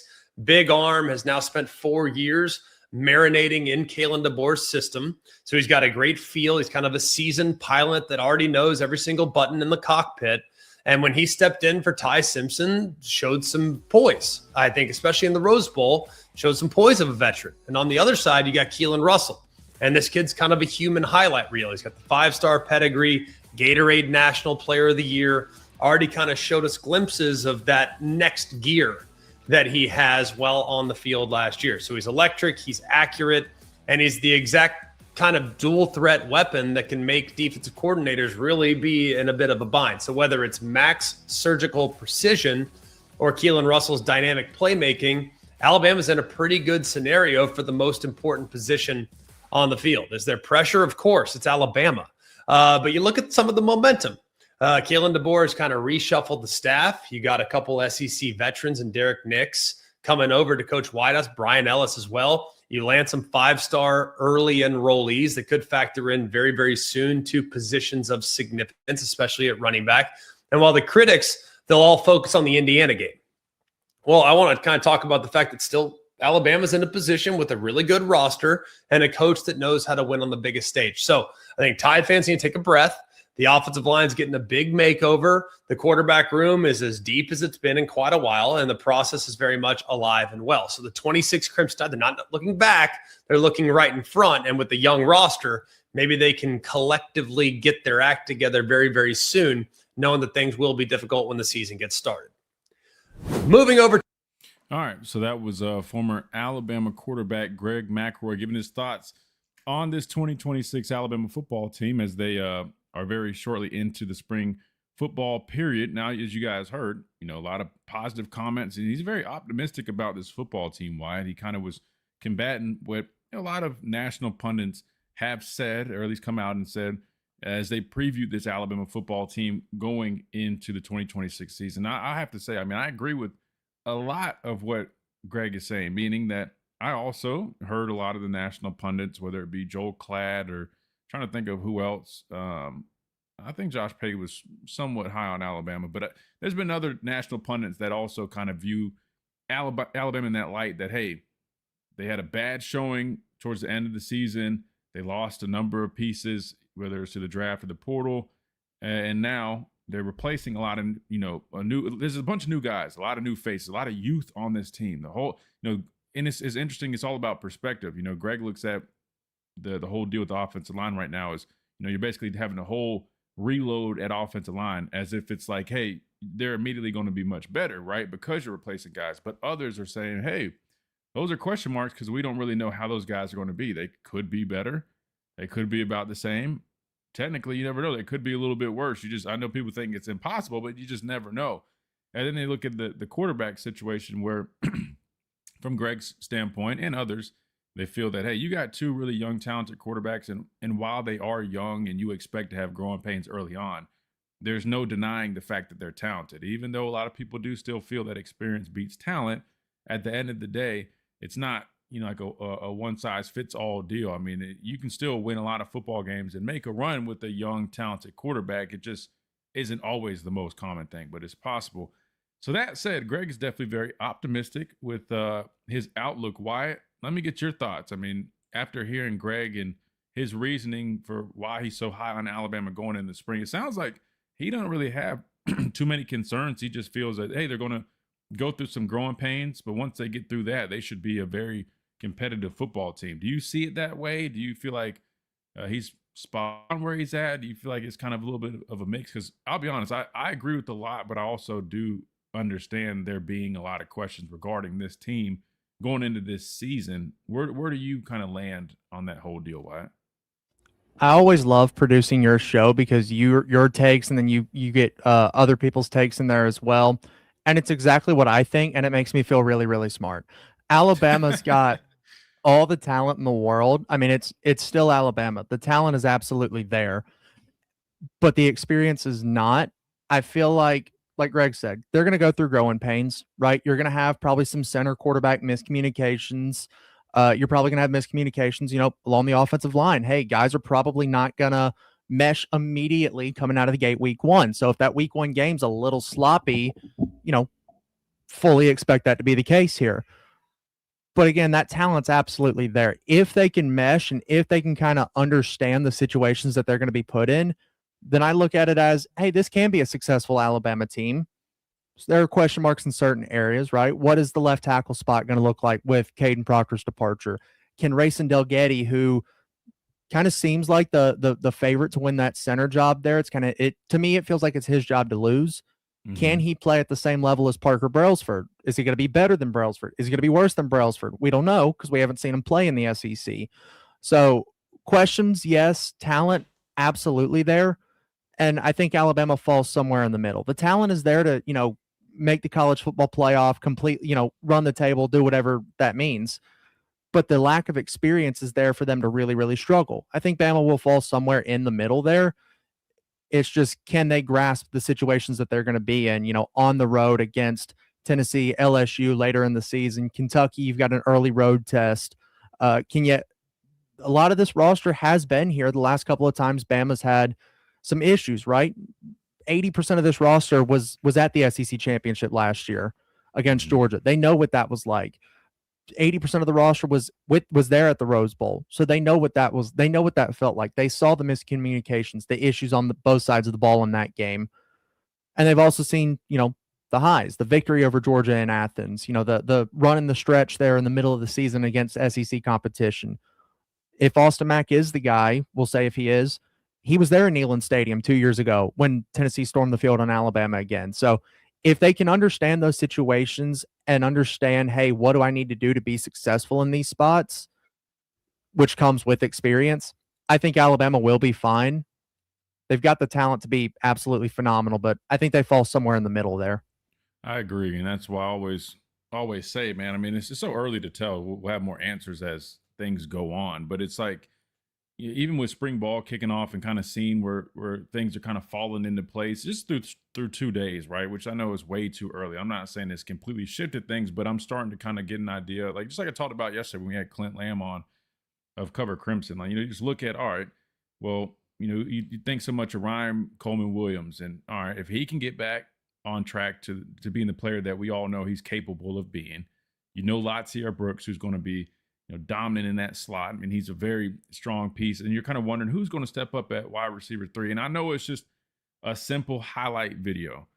big arm, has now spent 4 years marinating in Kalen DeBoer's system. So he's got a great feel. He's kind of a seasoned pilot that already knows every single button in the cockpit. And when he stepped in for Ty Simpson, showed some poise, I think, especially in the Rose Bowl, showed some poise of a veteran. And on the other side, you got Keelan Russell. And this kid's kind of a human highlight reel. He's got the 5-star pedigree, Gatorade National Player of the Year, already kind of showed us glimpses of that next gear that he has while on the field last year. So he's electric, he's accurate, and he's the exact kind of dual threat weapon that can make defensive coordinators really be in a bit of a bind. So whether it's Max surgical precision or Keelan Russell's dynamic playmaking, Alabama's in a pretty good scenario for the most important position on the field. Is there pressure? Of course, it's Alabama. But you look at some of the momentum. Kalen DeBoer has kind of reshuffled the staff. You got a couple SEC veterans and Derek Nix coming over to Coach Whitehouse, Brian Ellis as well. You land some 5-star early enrollees that could factor in very, very soon to positions of significance, especially at running back. And while the critics, they'll all focus on the Indiana game. Well, I want to kind of talk about the fact that still Alabama's in a position with a really good roster and a coach that knows how to win on the biggest stage. So I think Tide fans need to take a breath. The offensive line's getting a big makeover. The quarterback room is as deep as it's been in quite a while, and the process is very much alive and well. So the 26 Crimson Tide, they're not looking back. They're looking right in front. And with the young roster, maybe they can collectively get their act together very, very soon, knowing that things will be difficult when the season gets started. Moving over. All right, so that was former Alabama quarterback Greg McElroy giving his thoughts on this 2026 Alabama football team as they are very shortly into the spring football period. Now, as you guys heard, a lot of positive comments, and he's very optimistic about this football team. Wyatt, he kind of was combating what a lot of national pundits have said, or at least come out and said, as they previewed this Alabama football team going into the 2026 season. I have to say, I agree with a lot of what Greg is saying, meaning that I also heard a lot of the national pundits, whether it be Joel Klatt or trying to think of who else. I think Josh Pate was somewhat high on Alabama, but there's been other national pundits that also kind of view Alabama in that light that, hey, they had a bad showing towards the end of the season. They lost a number of pieces, whether it's to the draft or the portal, and now they're replacing a lot of, there's a bunch of new guys, a lot of new faces, a lot of youth on this team. The whole, and it's interesting. It's all about perspective. Greg looks at the whole deal with the offensive line right now is, you're basically having a whole reload at offensive line as if it's like, hey, they're immediately going to be much better, right? Because you're replacing guys. But others are saying, hey, those are question marks because we don't really know how those guys are going to be. They could be better. They could be about the same. Technically, you never know. They could be a little bit worse. I know people think it's impossible, but you just never know. And then they look at the quarterback situation where, from Greg's standpoint and others, they feel that, hey, you got two really young, talented quarterbacks, and while they are young and you expect to have growing pains early on, there's no denying the fact that they're talented. Even though a lot of people do still feel that experience beats talent, at the end of the day, it's not, like a one size fits all deal. I mean, you can still win a lot of football games and make a run with a young, talented quarterback. It just isn't always the most common thing, but it's possible. So that said, Greg is definitely very optimistic with his outlook. Wyatt, let me get your thoughts. I mean, after hearing Greg and his reasoning for why he's so high on Alabama going in the spring, it sounds like he don't really have too many concerns. He just feels that, hey, they're going to go through some growing pains, but once they get through that, they should be a very competitive football team. Do you see it that way? Do you feel like he's spot on where he's at? Do you feel like it's kind of a little bit of a mix? Because I'll be honest, I agree with a lot, but I also do understand there being a lot of questions regarding this team going into this season. Where do you kind of land on that whole deal, Wyatt? I always love producing your show because your takes, and then you get other people's takes in there as well. And it's exactly what I think, and it makes me feel really, really smart. Alabama's got all the talent in the world. I mean, it's still Alabama. The talent is absolutely there, but the experience is not. I feel like Greg said, they're going to go through growing pains, right? You're going to have probably some center quarterback miscommunications. You're probably going to have miscommunications, along the offensive line. Hey, guys are probably not going to mesh immediately coming out of the gate week 1. So if that week 1 game's a little sloppy, fully expect that to be the case here. But again, that talent's absolutely there. If they can mesh and if they can kind of understand the situations that they're going to be put in, then I look at it as, hey, this can be a successful Alabama team. So there are question marks in certain areas, right? What is the left tackle spot going to look like with Caden Proctor's departure? Can Rayson Delgatti, who kind of seems like the favorite to win that center job there, to me, it feels like it's his job to lose. Mm-hmm. Can he play at the same level as Parker Brailsford? Is he going to be better than Brailsford? Is he going to be worse than Brailsford? We don't know because we haven't seen him play in the SEC. So questions, yes. Talent, absolutely there. And I think Alabama falls somewhere in the middle. The talent is there to, make the college football playoff, completely, run the table, do whatever that means. But the lack of experience is there for them to really, really struggle. I think Bama will fall somewhere in the middle there. It's just, can they grasp the situations that they're going to be in, on the road against Tennessee, LSU later in the season, Kentucky, you've got an early road test. A lot of this roster has been here the last couple of times Bama's had some issues, right? 80% of this roster was at the SEC championship last year against Georgia. They know what that was like. 80% of the roster was there at the Rose Bowl. So they know what that was. They know what that felt like. They saw the miscommunications, the issues on both sides of the ball in that game. And they've also seen, the highs, the victory over Georgia in Athens, the run in the stretch there in the middle of the season against SEC competition. If Austin Mack is the guy, we'll say if he is, he was there in Neyland Stadium 2 years ago when Tennessee stormed the field on Alabama again. So if they can understand those situations and understand, hey, what do I need to do to be successful in these spots, which comes with experience, I think Alabama will be fine. They've got the talent to be absolutely phenomenal, but I think they fall somewhere in the middle there. I agree, and that's why I always say, man, I mean, it's just so early to tell. We'll have more answers as things go on, but it's like, even with spring ball kicking off and kind of seeing where things are kind of falling into place just through 2 days, right? Which I know is way too early. I'm not saying it's completely shifted things, but I'm starting to kind of get an idea, just like I talked about yesterday when we had Clint Lamb on of Cover Crimson. You just look at, all right, well, you think so much of Ryan Coleman Williams, and all right, if he can get back on track to being the player that we all know he's capable of being, Latsier Brooks, who's going to be dominant in that slot. I mean, he's a very strong piece, and you're kind of wondering who's going to step up at wide receiver 3. And I know it's just a simple highlight video,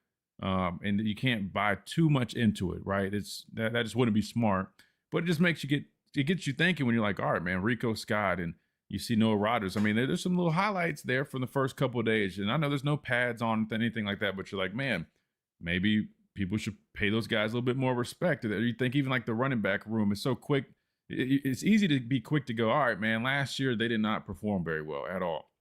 and you can't buy too much into it, right? That just wouldn't be smart, but it just gets you thinking when you're like, all right, man, Rico Scott, and you see Noah Rodgers. I mean, there's some little highlights there from the first couple of days, and I know there's no pads on anything like that, but you're like, man, maybe people should pay those guys a little bit more respect. You think even like the running back room is so quick. It's easy to be quick to go, all right, man, last year they did not perform very well at all.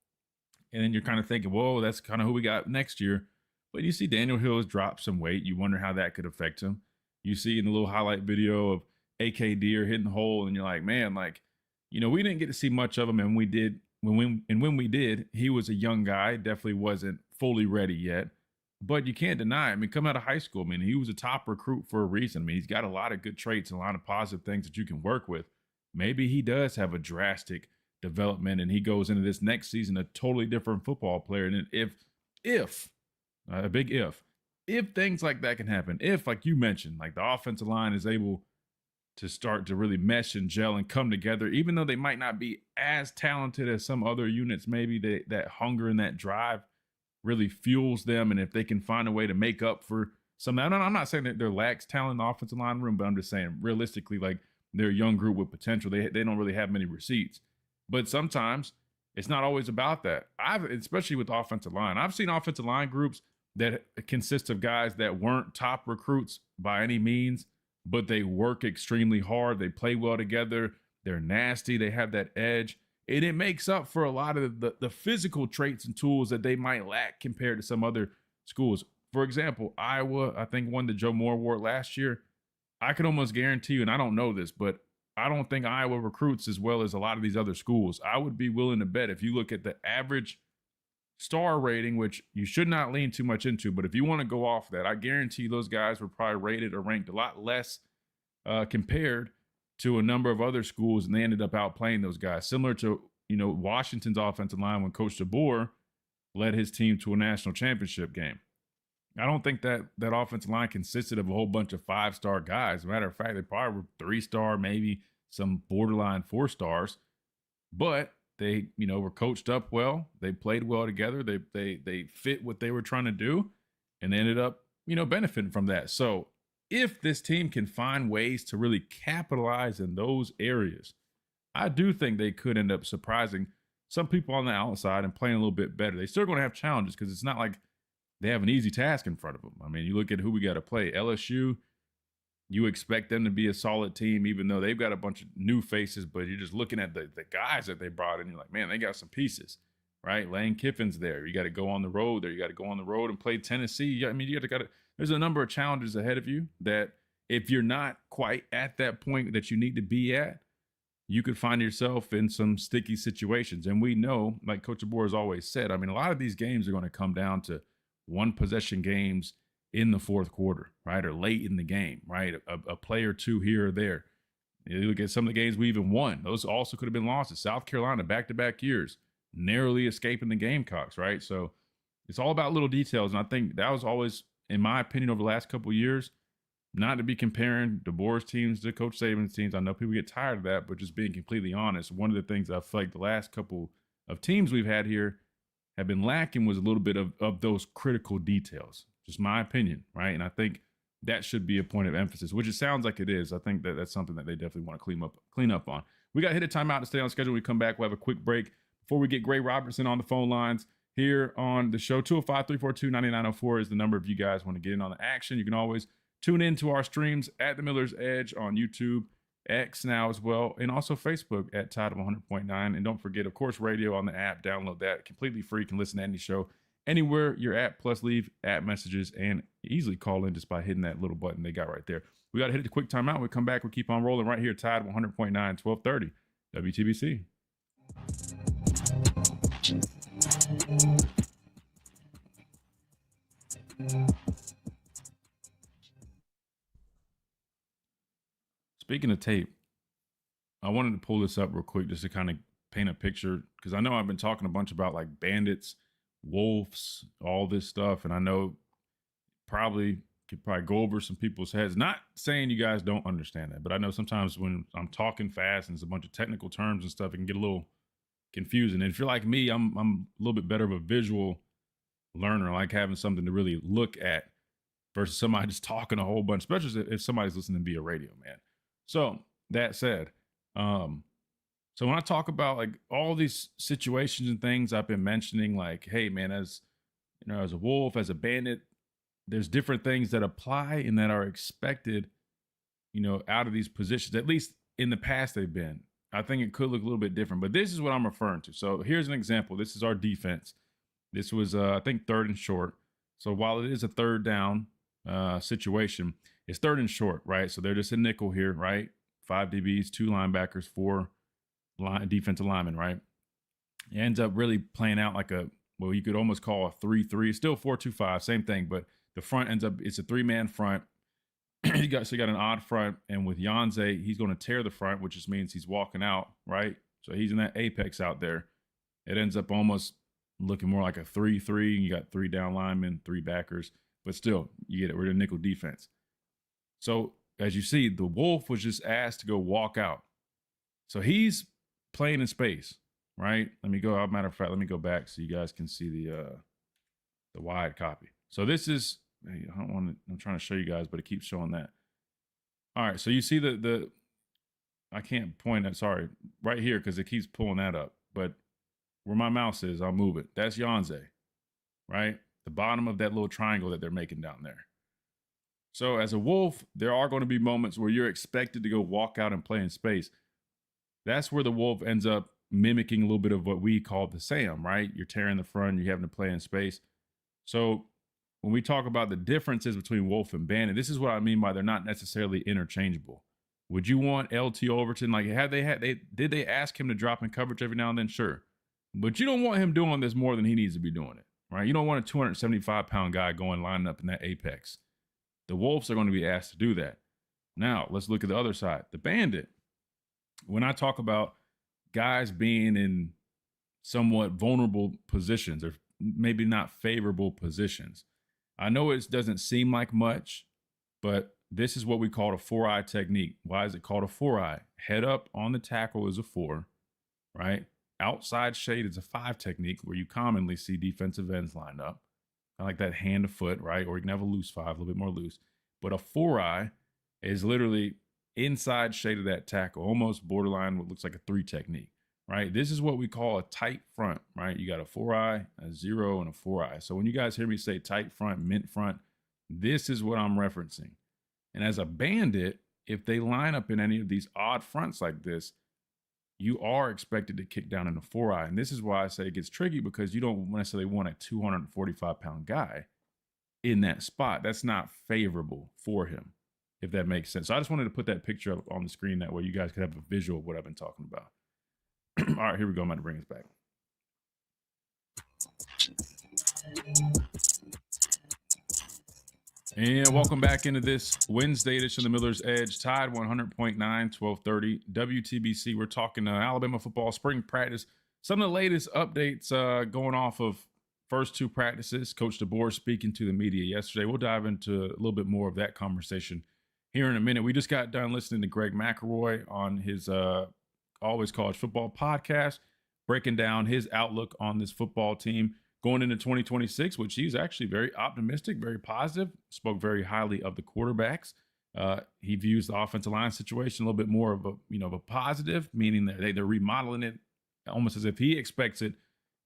And then you're kind of thinking, whoa, that's kind of who we got next year. But you see Daniel Hill has dropped some weight. You wonder how that could affect him. You see in the little highlight video of A.K. Deer hitting the hole, and you're like, man, we didn't get to see much of him. And when we did, he was a young guy, definitely wasn't fully ready yet. but you can't deny it. I mean, coming out of high school, I mean, he was a top recruit for a reason. I mean, he's got a lot of good traits and a lot of positive things that you can work with. Maybe he does have a drastic development and he goes into this next season a totally different football player. And if a big if things like that can happen, if, like you mentioned, like the offensive line is able to start to really mesh and gel and come together, even though they might not be as talented as some other units, maybe that hunger and that drive really fuels them. And if they can find a way to make up for some, I'm not saying that there lacks talent in the offensive line room, but I'm just saying realistically, like they're a young group with potential. They don't really have many receipts, but sometimes it's not always about that. Especially with the offensive line, I've seen offensive line groups that consist of guys that weren't top recruits by any means, but they work extremely hard. They play well together. They're nasty. They have that edge. And it makes up for a lot of the physical traits and tools that they might lack compared to some other schools. For example, Iowa, I think, won the Joe Moore Award last year. I can almost guarantee you, and I don't know this, but I don't think Iowa recruits as well as a lot of these other schools. I would be willing to bet if you look at the average star rating, which you should not lean too much into, but if you want to go off that, I guarantee those guys were probably rated or ranked a lot less compared to a number of other schools, and they ended up outplaying those guys. Similar to, Washington's offensive line when Coach DeBoer led his team to a national championship game. I don't think that offensive line consisted of a whole bunch of 5-star guys. As a matter of fact, they probably were 3-star, maybe some borderline 4 stars, but they, were coached up well. They played well together. They fit what they were trying to do, and they ended up, benefiting from that. So if this team can find ways to really capitalize in those areas, I do think they could end up surprising some people on the outside and playing a little bit better. They're still going to have challenges because it's not like they have an easy task in front of them. I mean, you look at who we got to play. LSU, you expect them to be a solid team, even though they've got a bunch of new faces, but you're just looking at the guys that they brought in. You're like, man, they got some pieces, right? Lane Kiffin's there. You got to go on the road there. You got to go on the road and play Tennessee. I mean, there's a number of challenges ahead of you that if you're not quite at that point that you need to be at, you could find yourself in some sticky situations. And we know, like Coach DeBoer has always said, I mean, a lot of these games are going to come down to one possession games in the fourth quarter, right? Or late in the game, right? A play or two here or there. You look at some of the games we even won. Those also could have been losses. South Carolina, back-to-back years, narrowly escaping the Gamecocks, right? So it's all about little details. And I think that was always, in my opinion, over the last couple of years, not to be comparing DeBoer's teams to Coach Saban's teams. I know people get tired of that, but just being completely honest, one of the things I feel like the last couple of teams we've had here have been lacking was a little bit of those critical details. Just my opinion, right? And I think that should be a point of emphasis, which it sounds like it is. I think that's something that they definitely want to clean up on. We got to hit a timeout to stay on schedule. When we come back, we'll have a quick break before we get Gray Robertson on the phone lines here on the show. 205-342-9904 is the number if you guys want to get in on the action. You can always tune in to our streams at the Miller's Edge on YouTube, X now as well, and also Facebook at Tide of 100.9. And don't forget, of course, radio on the app. Download that. Completely free. You can listen to any show anywhere you're at, plus leave app messages and easily call in just by hitting that little button they got right there. We got to hit the quick timeout. We come back. We keep on rolling right here. Tide 100.9, 1230 WTBC. Speaking of tape, I wanted to pull this up real quick just to kind of paint a picture, because I know I've been talking a bunch about like bandits, wolves, all this stuff, and I know could probably go over some people's heads. Not saying you guys don't understand that, but I know sometimes when I'm talking fast and there's a bunch of technical terms and stuff, it can get a little confusing. And if you're like me, I'm a little bit better of a visual learner. I like having something to really look at versus somebody just talking a whole bunch, especially if somebody's listening via radio, man. So that said, so when I talk about like all these situations and things I've been mentioning, like, hey man, as a wolf, as a bandit, there's different things that apply and that are expected, out of these positions. At least in the past they've been. I think it could look a little bit different, but this is what I'm referring to. So here's an example. This is our defense. This was, I think, 3rd and short. So while it is a 3rd down situation, it's 3rd and short, right? So they're just a nickel here, right? 5 DBs, 2 linebackers, 4 defensive linemen, right? It ends up really playing out like a well, you could almost call a 3-3. It's still 4-2-5, same thing, but the front ends up, it's a 3-man front. you got an odd front, and with Yanze, he's going to tear the front, which just means he's walking out, right? So he's in that apex out there. It ends up almost looking more like a 3-3. You got 3 down linemen, 3 backers, but still, you get it. We're in nickel defense. So as you see, the Wolf was just asked to go walk out. So he's playing in space, right? Let me go. As a matter of fact, let me go back so you guys can see the wide copy. So this is, I'm trying to show you guys, but it keeps showing that. All right, so you see the I can't point at, sorry, right here because it keeps pulling that up. But where my mouse is, I'll move it. That's Yanze, right? The bottom of that little triangle that they're making down there. So as a Wolf, there are going to be moments where you're expected to go walk out and play in space. That's where the Wolf ends up mimicking a little bit of what we call the Sam, right? You're tearing the front, you're having to play in space. So when we talk about the differences between Wolf and Bandit, this is what I mean by they're not necessarily interchangeable. Would you want LT Overton? Like, did they ask him to drop in coverage every now and then? Sure. But you don't want him doing this more than he needs to be doing it, right? You don't want a 275-pound guy going lining up in that apex. The Wolves are going to be asked to do that. Now, let's look at the other side. The Bandit. When I talk about guys being in somewhat vulnerable positions or maybe not favorable positions, I know it doesn't seem like much, but this is what we call a 4-eye technique. Why is it called a 4-eye? Head up on the tackle is a 4, right? Outside shade is a 5 technique where you commonly see defensive ends line up. I like that hand to foot, right? Or you can have a loose 5, a little bit more loose. But a 4-eye is literally inside shade of that tackle, almost borderline what looks like a 3 technique, right? This is what we call a tight front, right? You got a 4-eye, a 0, and a 4-eye. So when you guys hear me say tight front, mint front, this is what I'm referencing. And as a Bandit, if they line up in any of these odd fronts like this, you are expected to kick down in the 4-eye. And this is why I say it gets tricky, because you don't necessarily want a 245-pound guy in that spot. That's not favorable for him, if that makes sense. So I just wanted to put that picture up on the screen. That way you guys could have a visual of what I've been talking about. All right, here we go. I'm going to bring us back. And welcome back into this Wednesday edition of the Miller's Edge. Tide 100.9, 1230 WTBC. We're talking Alabama football spring practice. Some of the latest updates going off of first 2 practices. Coach DeBoer speaking to the media yesterday. We'll dive into a little bit more of that conversation here in a minute. We just got done listening to Greg McElroy on his Always College Football podcast, breaking down his outlook on this football team going into 2026, which he's actually very optimistic, very positive, spoke very highly of the quarterbacks. He views the offensive line situation a little bit more of a positive, meaning that they're remodeling it almost as if he expects it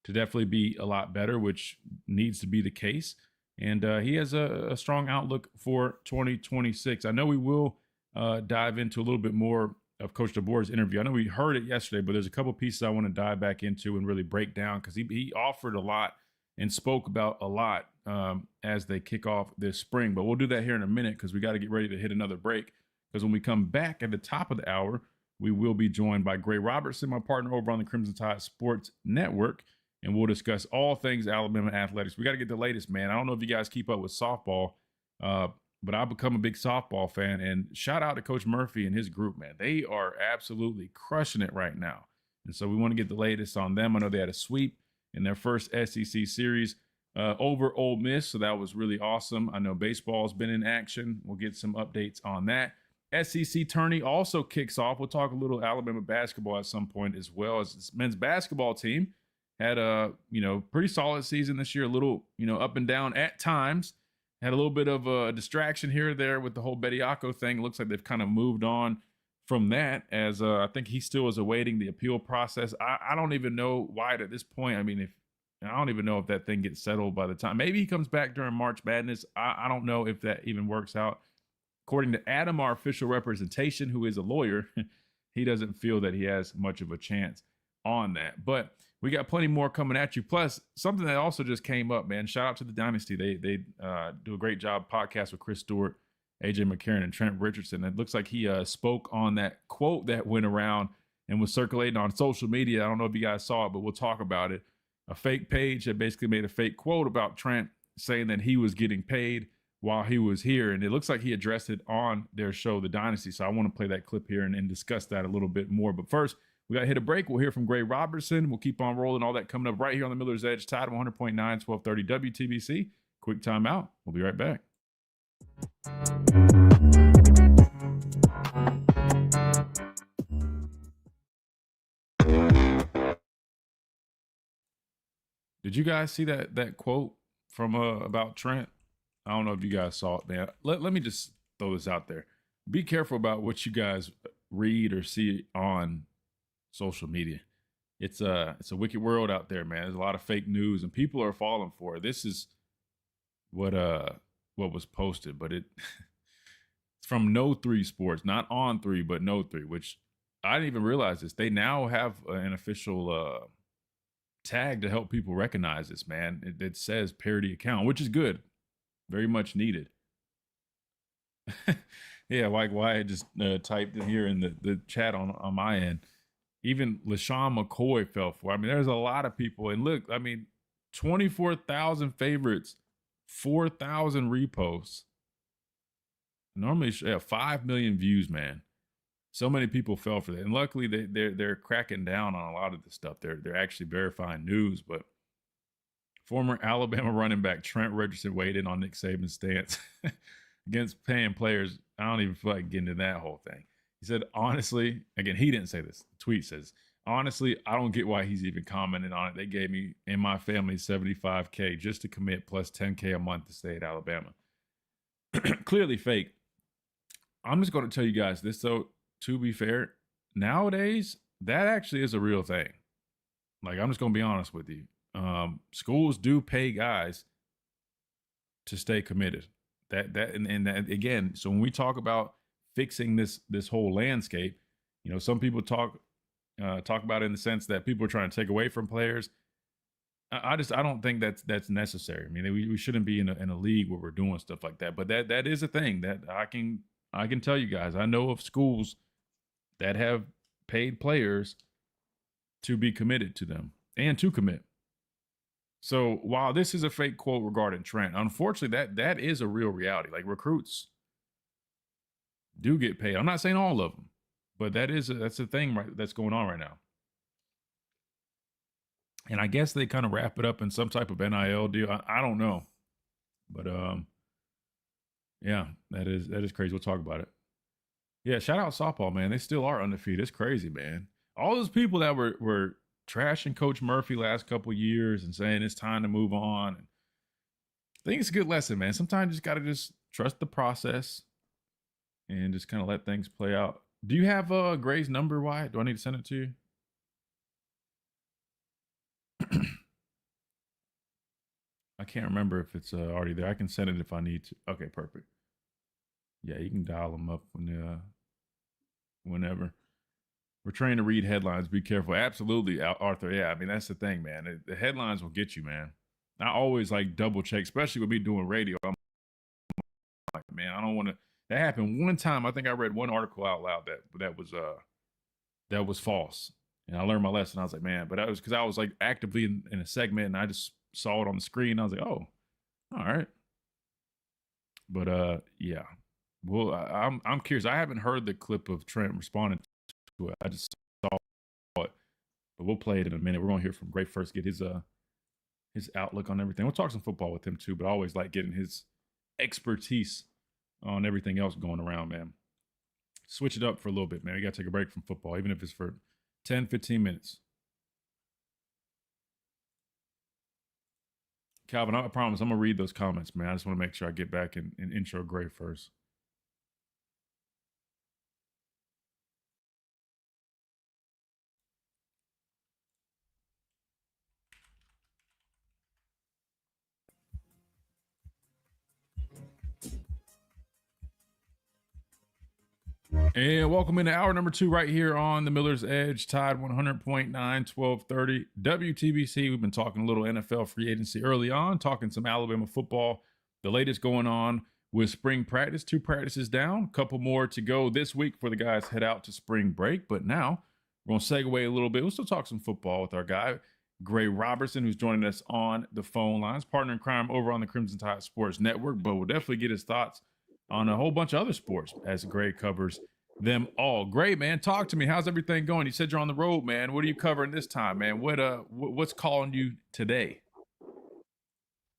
to definitely be a lot better, which needs to be the case. And he has a strong outlook for 2026. I know we will dive into a little bit more of Coach DeBoer's interview. I know we heard it yesterday, but there's a couple pieces I want to dive back into and really break down, because he offered a lot and spoke about a lot as they kick off this spring. But we'll do that here in a minute, because we got to get ready to hit another break. Because when we come back at the top of the hour, we will be joined by Gray Robertson, my partner over on the Crimson Tide Sports Network, and we'll discuss all things Alabama athletics. We got to get the latest, man. I don't know if you guys keep up with softball, but I've become a big softball fan. And shout out to Coach Murphy and his group, man. They are absolutely crushing it right now. And so we want to get the latest on them. I know they had a sweep in their first SEC series over Ole Miss, so that was really awesome. I know baseball's been in action. We'll get some updates on that. SEC tourney also kicks off. We'll talk a little Alabama basketball at some point, as well as this men's basketball team had a pretty solid season this year. A little up and down at times. Had a little bit of a distraction here or there with the whole Bediako thing. It looks like they've kind of moved on from that, as I think he still is awaiting the appeal process. I don't even know why at this point. I mean, I don't even know if that thing gets settled by the time. Maybe he comes back during March Madness. I don't know if that even works out. According to Adam, our official representation, who is a lawyer, he doesn't feel that he has much of a chance on that. But we got plenty more coming at you. Plus, something that also just came up, man. Shout out to the Dynasty. They do a great job podcast with Chris Stewart, AJ McCarron, and Trent Richardson. It looks like he spoke on that quote that went around and was circulating on social media. I don't know if you guys saw it, but we'll talk about it. a fake page that basically made a fake quote about Trent saying that he was getting paid while he was here. And it looks like he addressed it on their show, The Dynasty. So I want to play that clip here and discuss that a little bit more. But first, we got to hit a break. We'll hear from Gray Robertson. We'll keep on rolling. All that coming up right here on the Miller's Edge, Tide 100.9, 1230 WTBC. Quick timeout. We'll be right back. Did you guys see that quote from about Trent? I don't know if you guys saw it, man. Let me just throw this out there. Be careful about what you guys read or see on social media. It's a wicked world out there, man. There's a lot of fake news and people are falling for it. This is what was posted, but it's from No 3 Sports, not On 3, but No 3, which I didn't even realize this. They now have an official tag to help people recognize this, man. It says parody account, which is good. Very much needed. Yeah, like why I just typed in here in the chat on my end. Even LaShawn McCoy fell for it. I mean, there's a lot of people. And look, I mean, 24,000 favorites, 4,000 reposts. Normally, 5 million views, man. So many people fell for that. And luckily, they're cracking down on a lot of this stuff. They're actually verifying news. But former Alabama running back Trent Richardson weighed in on Nick Saban's stance against paying players. I don't even feel like getting into that whole thing. He said, honestly, again, he didn't say this. The tweet says, honestly, I don't get why he's even commenting on it. They gave me and my family $75K just to commit plus $10K a month to stay at Alabama. Clearly fake. I'm just going to tell you guys this, though, to be fair, nowadays, that actually is a real thing. Like, I'm just going to be honest with you. Schools do pay guys to stay committed. That again, so when we talk about fixing this whole landscape, you know, some people talk about it in the sense that people are trying to take away from players. I don't think that's necessary. I mean, we shouldn't be in a league where we're doing stuff like that. But that is a thing that I can tell you guys. I know of schools that have paid players to be committed to them and to commit. So while this is a fake quote regarding Trent, unfortunately, that is a real reality. Like, recruits do get paid. I'm not saying all of them, but that's a thing that's going on right now. And I guess they kind of wrap it up in some type of NIL deal. I don't know, but yeah, that is crazy. We'll talk about it. Yeah, shout out softball, man. They still are undefeated. It's crazy, man. All those people that were trashing Coach Murphy last couple years and saying it's time to move on. I think it's a good lesson, man. Sometimes you just got to just trust the process and just kind of let things play out. Do you have Gray's number, Wyatt? Do I need to send it to you? I can't remember if it's already there. I can send it if I need to. Okay, perfect. Yeah, you can dial them up whenever. We're trained to read headlines. Be careful. Absolutely, Arthur. Yeah, I mean, that's the thing, man. The headlines will get you, man. I always like double check, especially with me doing radio. I'm like, man, I don't want to. That happened one time. I think I read one article out loud that was false, and I learned my lesson. I was like, man, but that was because I was like actively in a segment, and I just saw it on the screen. I was like, oh, all right. But yeah. Well, I'm curious. I haven't heard the clip of Trent responding to it. I just saw it, but we'll play it in a minute. We're gonna hear from Gray first, get his outlook on everything. We'll talk some football with him too, but I always like getting his expertise on everything else going around, man. Switch it up for a little bit, man. We gotta take a break from football, even if it's for 10, 15 minutes. Calvin, I promise I'm gonna read those comments, man. I just want to make sure I get back and intro Gray first. And welcome into hour number 2 right here on the Miller's Edge, Tide 100.9, 1230 WTBC. We've been talking a little NFL free agency early on, talking some Alabama football. The latest going on with spring practice, 2 practices down, a couple more to go this week before the guys head out to spring break. But now we're going to segue a little bit. We'll still talk some football with our guy. Gray Robertson, who's joining us on the phone lines, partner in crime over on the Crimson Tide Sports Network, but we'll definitely get his thoughts on a whole bunch of other sports as Gray covers them all. Gray, man, talk to me. How's everything going? You said you're on the road, man. What are you covering this time, man? What's calling you today?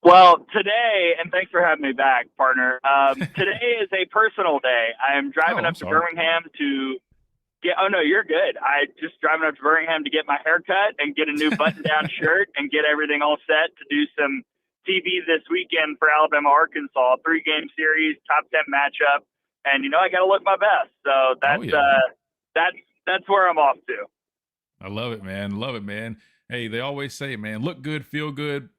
Well, today, and thanks for having me back, partner. Today is a personal day. I am driving up to Birmingham to get. Oh no, you're good. I just driving up to Birmingham to get my haircut and get a new button-down shirt and get everything all set to do some TV this weekend for Alabama Arkansas, 3-game series, top 10 matchup, and I got to look my best. So that's where I'm off to. I love it, man. Love it, man. Hey, they always say, man, look good, feel good,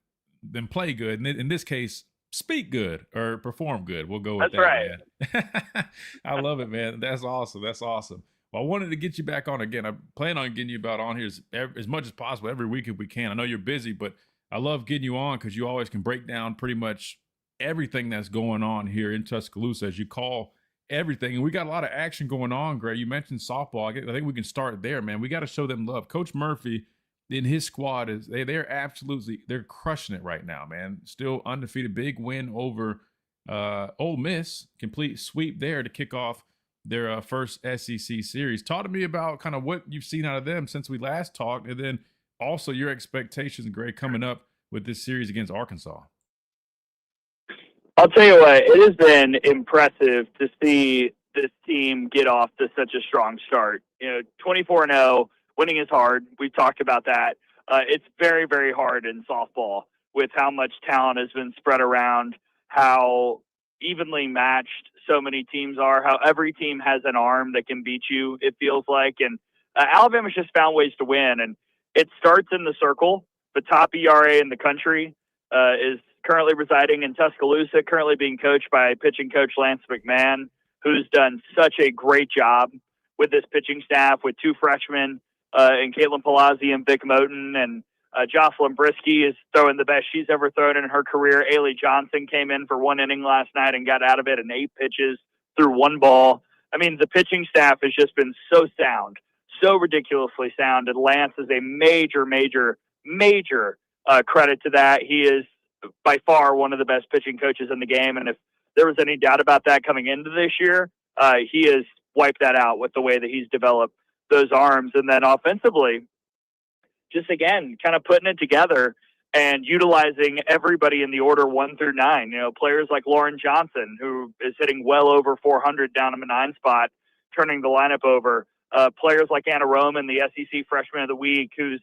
then play good. And in this case, speak good or perform good. We'll go with that, right. Man. I love it, man. That's awesome. That's awesome. Well, I wanted to get you back on again. I plan on getting you on here as much as possible every week if we can. I know you're busy, but I love getting you on because you always can break down pretty much everything that's going on here in Tuscaloosa as you call everything. And we got a lot of action going on, Gray. You mentioned softball. I think we can start there, man. We got to show them love. Coach Murphy in his squad they're crushing it right now, man. Still undefeated, big win over Ole Miss, complete sweep there to kick off their first SEC series. Talk to me about kind of what you've seen out of them since we last talked, and then also your expectations, Gray, coming up with this series against Arkansas. I'll tell you what, it has been impressive to see this team get off to such a strong start. 24-0. Winning is hard. We've talked about that. It's very, very hard in softball with how much talent has been spread around, how evenly matched so many teams are, how every team has an arm that can beat you, it feels like. And Alabama's just found ways to win. And it starts in the circle. The top ERA in the country is currently residing in Tuscaloosa, currently being coached by pitching coach Lance McMahon, who's done such a great job with this pitching staff with 2 freshmen, and Caitlin Palazzi and Vic Moten, and Jocelyn Brisky is throwing the best she's ever thrown in her career. Ailey Johnson came in for 1 inning last night and got out of it in 8 pitches through 1 ball. I mean, the pitching staff has just been so sound, so ridiculously sound, and Lance is a major, major, major credit to that. He is by far one of the best pitching coaches in the game, and if there was any doubt about that coming into this year, he has wiped that out with the way that he's developed those arms. And then offensively, just again, kind of putting it together and utilizing everybody in the order 1 through 9. Players like Lauren Johnson, who is hitting well over 400 down in the 9 spot, turning the lineup over. Players like Anna Roman, the SEC Freshman of the Week, who's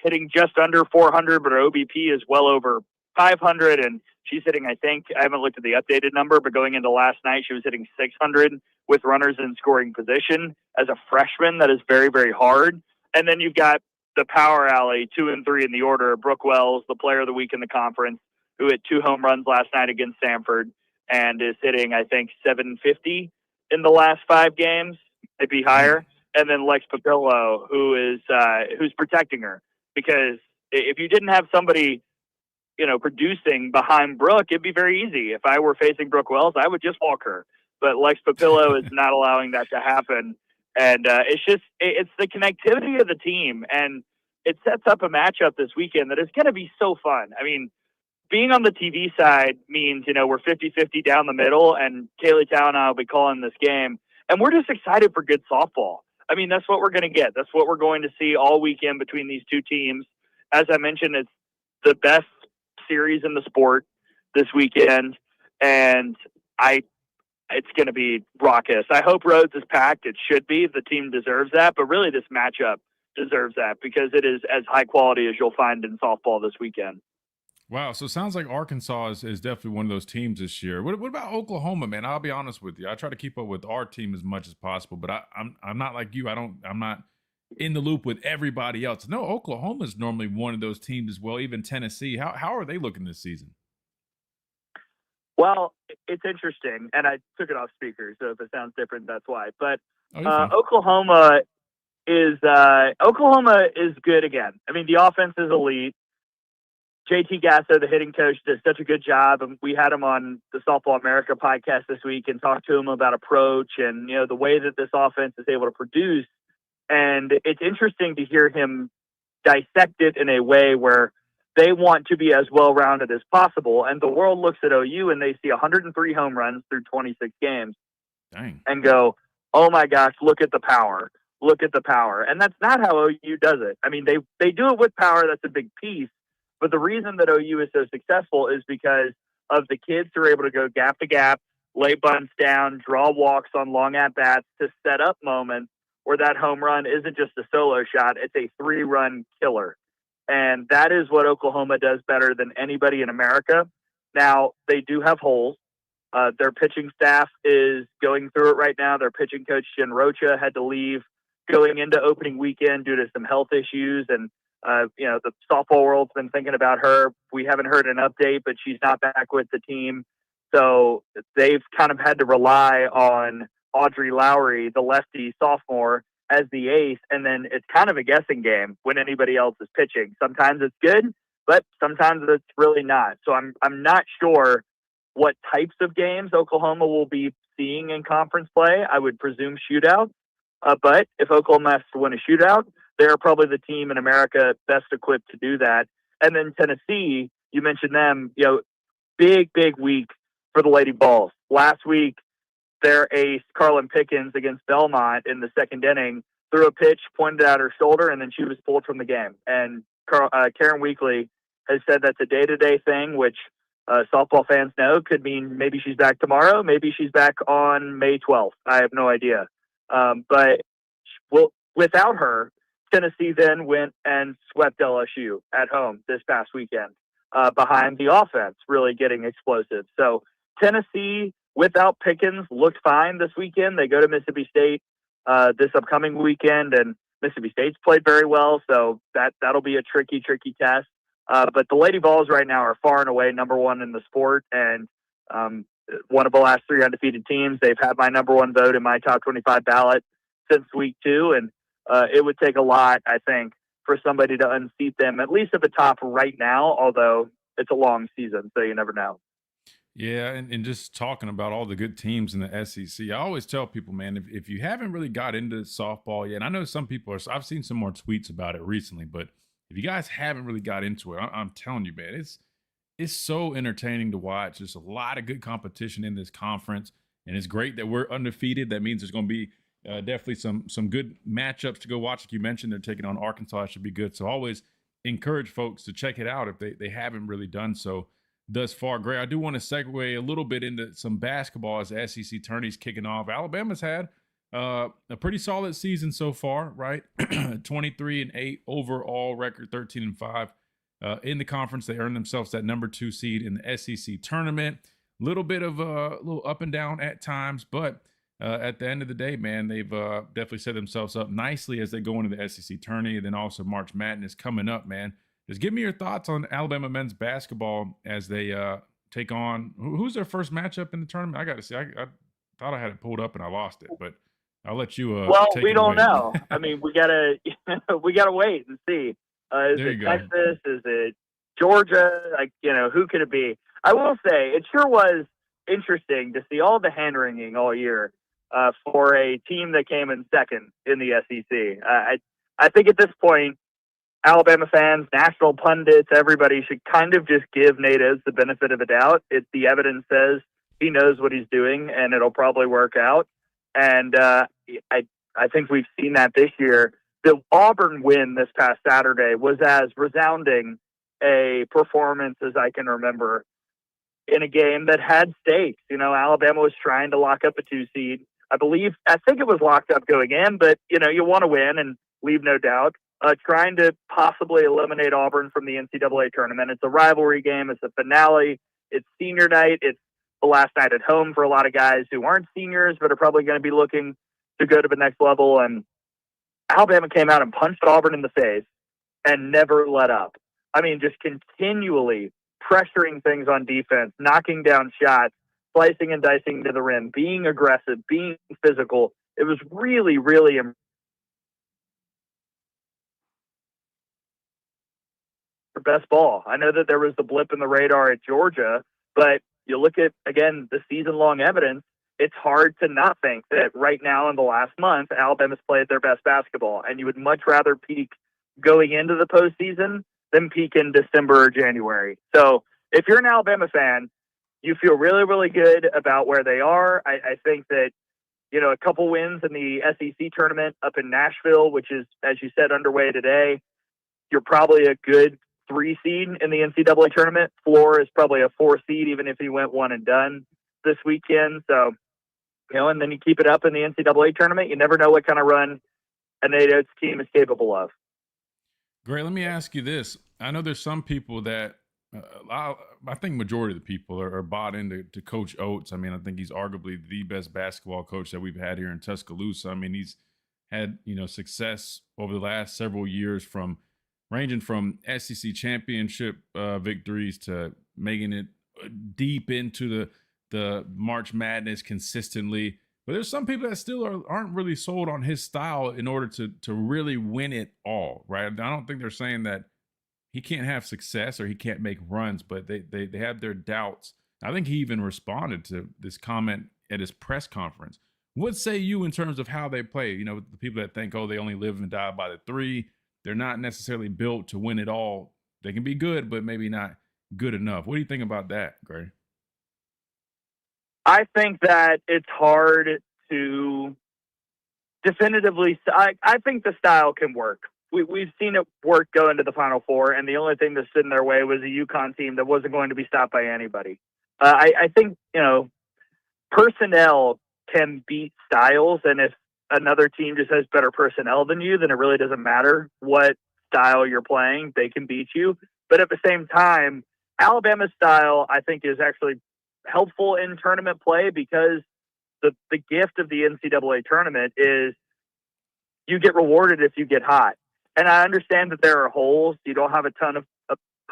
hitting just under 400, but her OBP is well over 500, and she's hitting, I haven't looked at the updated number, but going into last night, she was hitting 600 with runners in scoring position as a freshman. That is very, very hard. And then you've got the power alley 2 and 3 in the order. Brooke Wells, the player of the week in the conference, who hit 2 home runs last night against Stanford and is hitting, I think, 750 in the last 5 games, maybe higher. And then Lex Papillo, who's protecting her, because if you didn't have somebody, producing behind Brooke, it'd be very easy. If I were facing Brooke Wells, I would just walk her. But Lex Papillo is not allowing that to happen. And it's the connectivity of the team. And it sets up a matchup this weekend that is going to be so fun. I mean, being on the TV side means, we're 50-50 down the middle, and Kaylee Tao and I will be calling this game. And we're just excited for good softball. I mean, that's what we're going to get. That's what we're going to see all weekend between these 2 teams. As I mentioned, it's the best series in the sport this weekend, and it's going to be raucous. I hope Rhodes is packed. It should be. The team deserves that, but really this matchup deserves that because it is as high quality as you'll find in softball this weekend. Wow, so it sounds like Arkansas is definitely one of those teams this year. What about Oklahoma, man? I'll be honest with you. I try to keep up with our team as much as possible, but I'm not like you. I'm not in the loop with everybody else. No, Oklahoma is normally one of those teams as well, even Tennessee. How are they looking this season? Well, it's interesting, and I took it off speaker, so if it sounds different, that's why. But Oklahoma is good again. I mean, the offense is elite. JT Gasso, the hitting coach, does such a good job, and we had him on the Softball America podcast this week and talked to him about approach and the way that this offense is able to produce. And it's interesting to hear him dissect it in a way where they want to be as well-rounded as possible. And the world looks at OU and they see 103 home runs through 26 games. Dang. And go, oh my gosh, look at the power. Look at the power. And that's not how OU does it. I mean, they do it with power. That's a big piece. But the reason that OU is so successful is because of the kids who are able to go gap to gap, lay bunts down, draw walks on long at-bats to set up moments where that home run isn't just a solo shot. It's a 3-run killer. And that is what Oklahoma does better than anybody in America. Now, they do have holes. Their pitching staff is going through it right now. Their pitching coach, Jen Rocha, had to leave going into opening weekend due to some health issues. And, the softball world's been thinking about her. We haven't heard an update, but she's not back with the team. So they've kind of had to rely on Audrey Lowry, the lefty sophomore, as the ace. And then it's kind of a guessing game when anybody else is pitching. Sometimes it's good, but sometimes it's really not. So I'm not sure what types of games Oklahoma will be seeing in conference play. I would presume shootouts. But if Oklahoma has to win a shootout, they're probably the team in America best equipped to do that. And then Tennessee, you mentioned them, big week for the Lady Vols. Last week, their ace, Carlin Pickens, against Belmont in the second inning, threw a pitch, pointed at her shoulder, and then she was pulled from the game. And Karen Weekly has said that's a day-to-day thing, which softball fans know could mean maybe she's back tomorrow, maybe she's back on May 12th. I have no idea. But without her, Tennessee then went and swept LSU at home this past weekend behind the offense really getting explosive. So Tennessee, without Pickens, looked fine this weekend. They go to Mississippi State this upcoming weekend, and Mississippi State's played very well, so that'll be a tricky test. But the Lady Vols right now are far and away number one in the sport, and one of the last 3 undefeated teams. They've had my number one vote in my top 25 ballot since week 2, and it would take a lot, I think, for somebody to unseat them, at least at the top right now, although it's a long season, so you never know. Yeah, and just talking about all the good teams in the SEC, I always tell people, man, if you haven't really got into softball yet, and I know some people I've seen some more tweets about it recently, but if you guys haven't really got into it, I'm telling you, man, it's so entertaining to watch. There's a lot of good competition in this conference, and it's great that we're undefeated. That means there's going to be definitely some good matchups to go watch. Like you mentioned, they're taking on Arkansas. It should be good. So always encourage folks to check it out if they haven't really done so thus far. Gray, I do want to segue a little bit into some basketball as the SEC tourney's kicking off. Alabama's had a pretty solid season so far, right? 23-8 overall record, 13-5 in the conference. They earned themselves that number 2 seed in the SEC tournament. Little bit of a little up and down at times, but at the end of the day, man, they've definitely set themselves up nicely as they go into the SEC tourney. And then also March Madness coming up, man. Just give me your thoughts on Alabama men's basketball as they take on who's their first matchup in the tournament. I got to see. I thought I had it pulled up and I lost it, but I'll let you. Well, take we it don't away. know. I mean, we gotta wait and see. Is There it you go. Texas? Is it Georgia? Who could it be? I will say it sure was interesting to see all the hand wringing all year for a team that came in second in the SEC. I think at this point, Alabama fans, national pundits, everybody should kind of just give Nate Oates the benefit of the doubt. The evidence says he knows what he's doing, and it'll probably work out. And I think we've seen that this year. The Auburn win this past Saturday was as resounding a performance as I can remember in a game that had stakes. Alabama was trying to lock up a 2 seed. I think it was locked up going in, but you want to win and leave no doubt. Trying to possibly eliminate Auburn from the NCAA tournament. It's a rivalry game. It's a finale. It's senior night. It's the last night at home for a lot of guys who aren't seniors, but are probably going to be looking to go to the next level. And Alabama came out and punched Auburn in the face and never let up. I mean, just continually pressuring things on defense, knocking down shots, slicing and dicing to the rim, being aggressive, being physical. It was really, really best ball. I know that there was the blip in the radar at Georgia, but you look at, again, the season-long evidence, it's hard to not think that right now in the last month, Alabama's played their best basketball, and you would much rather peak going into the postseason than peak in December or January. So if you're an Alabama fan, you feel really, really good about where they are. I think that, a couple wins in the SEC tournament up in Nashville, which is, as you said, underway today, you're probably a good 3 seed in the NCAA tournament. Floor is probably a 4 seed, even if you went one and done this weekend. So, and then you keep it up in the NCAA tournament. You never know what kind of run a NATO's team is capable of. Great. Let me ask you this. I know there's some people that I think majority of the people are bought into Coach Oates. I mean, I think he's arguably the best basketball coach that we've had here in Tuscaloosa. I mean, he's had, success over the last several years ranging from SEC championship victories to making it deep into the March Madness consistently. But there's some people that still aren't really sold on his style in order to really win it all, right? I don't think they're saying that he can't have success or he can't make runs, but they have their doubts. I think he even responded to this comment at his press conference. What say you in terms of how they play? The people that think, they only live and die by the 3. They're not necessarily built to win it all. They can be good, but maybe not good enough. What do you think about that, Gray? I think that it's hard to definitively. I think the style can work. We've seen it work go into the Final Four, and the only thing that stood in their way was a UConn team that wasn't going to be stopped by anybody. I think, personnel can beat styles, and if another team just has better personnel than you, then it really doesn't matter what style you're playing. They can beat you. But at the same time, Alabama's style, I think, is actually helpful in tournament play because the gift of the NCAA tournament is you get rewarded if you get hot. And I understand that there are holes. You don't have a ton of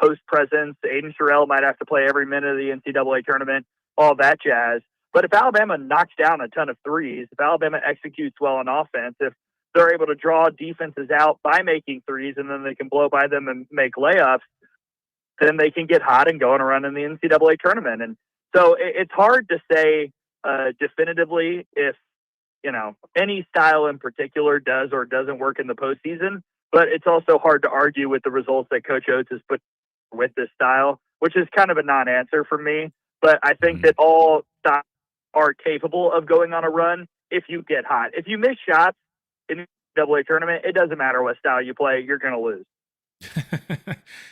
post presence. Aiden Sherrill might have to play every minute of the NCAA tournament, all that jazz. But if Alabama knocks down a ton of threes, if Alabama executes well on offense, if they're able to draw defenses out by making threes and then they can blow by them and make layups, then they can get hot and go on a run in the NCAA tournament. And so it's hard to say definitively if, any style in particular does or doesn't work in the postseason. But it's also hard to argue with the results that Coach Oates has put with this style, which is kind of a non-answer for me. But I think that all styles are capable of going on a run if you get hot. If you miss shots in the NCAA tournament, it doesn't matter what style you play, you're going to lose.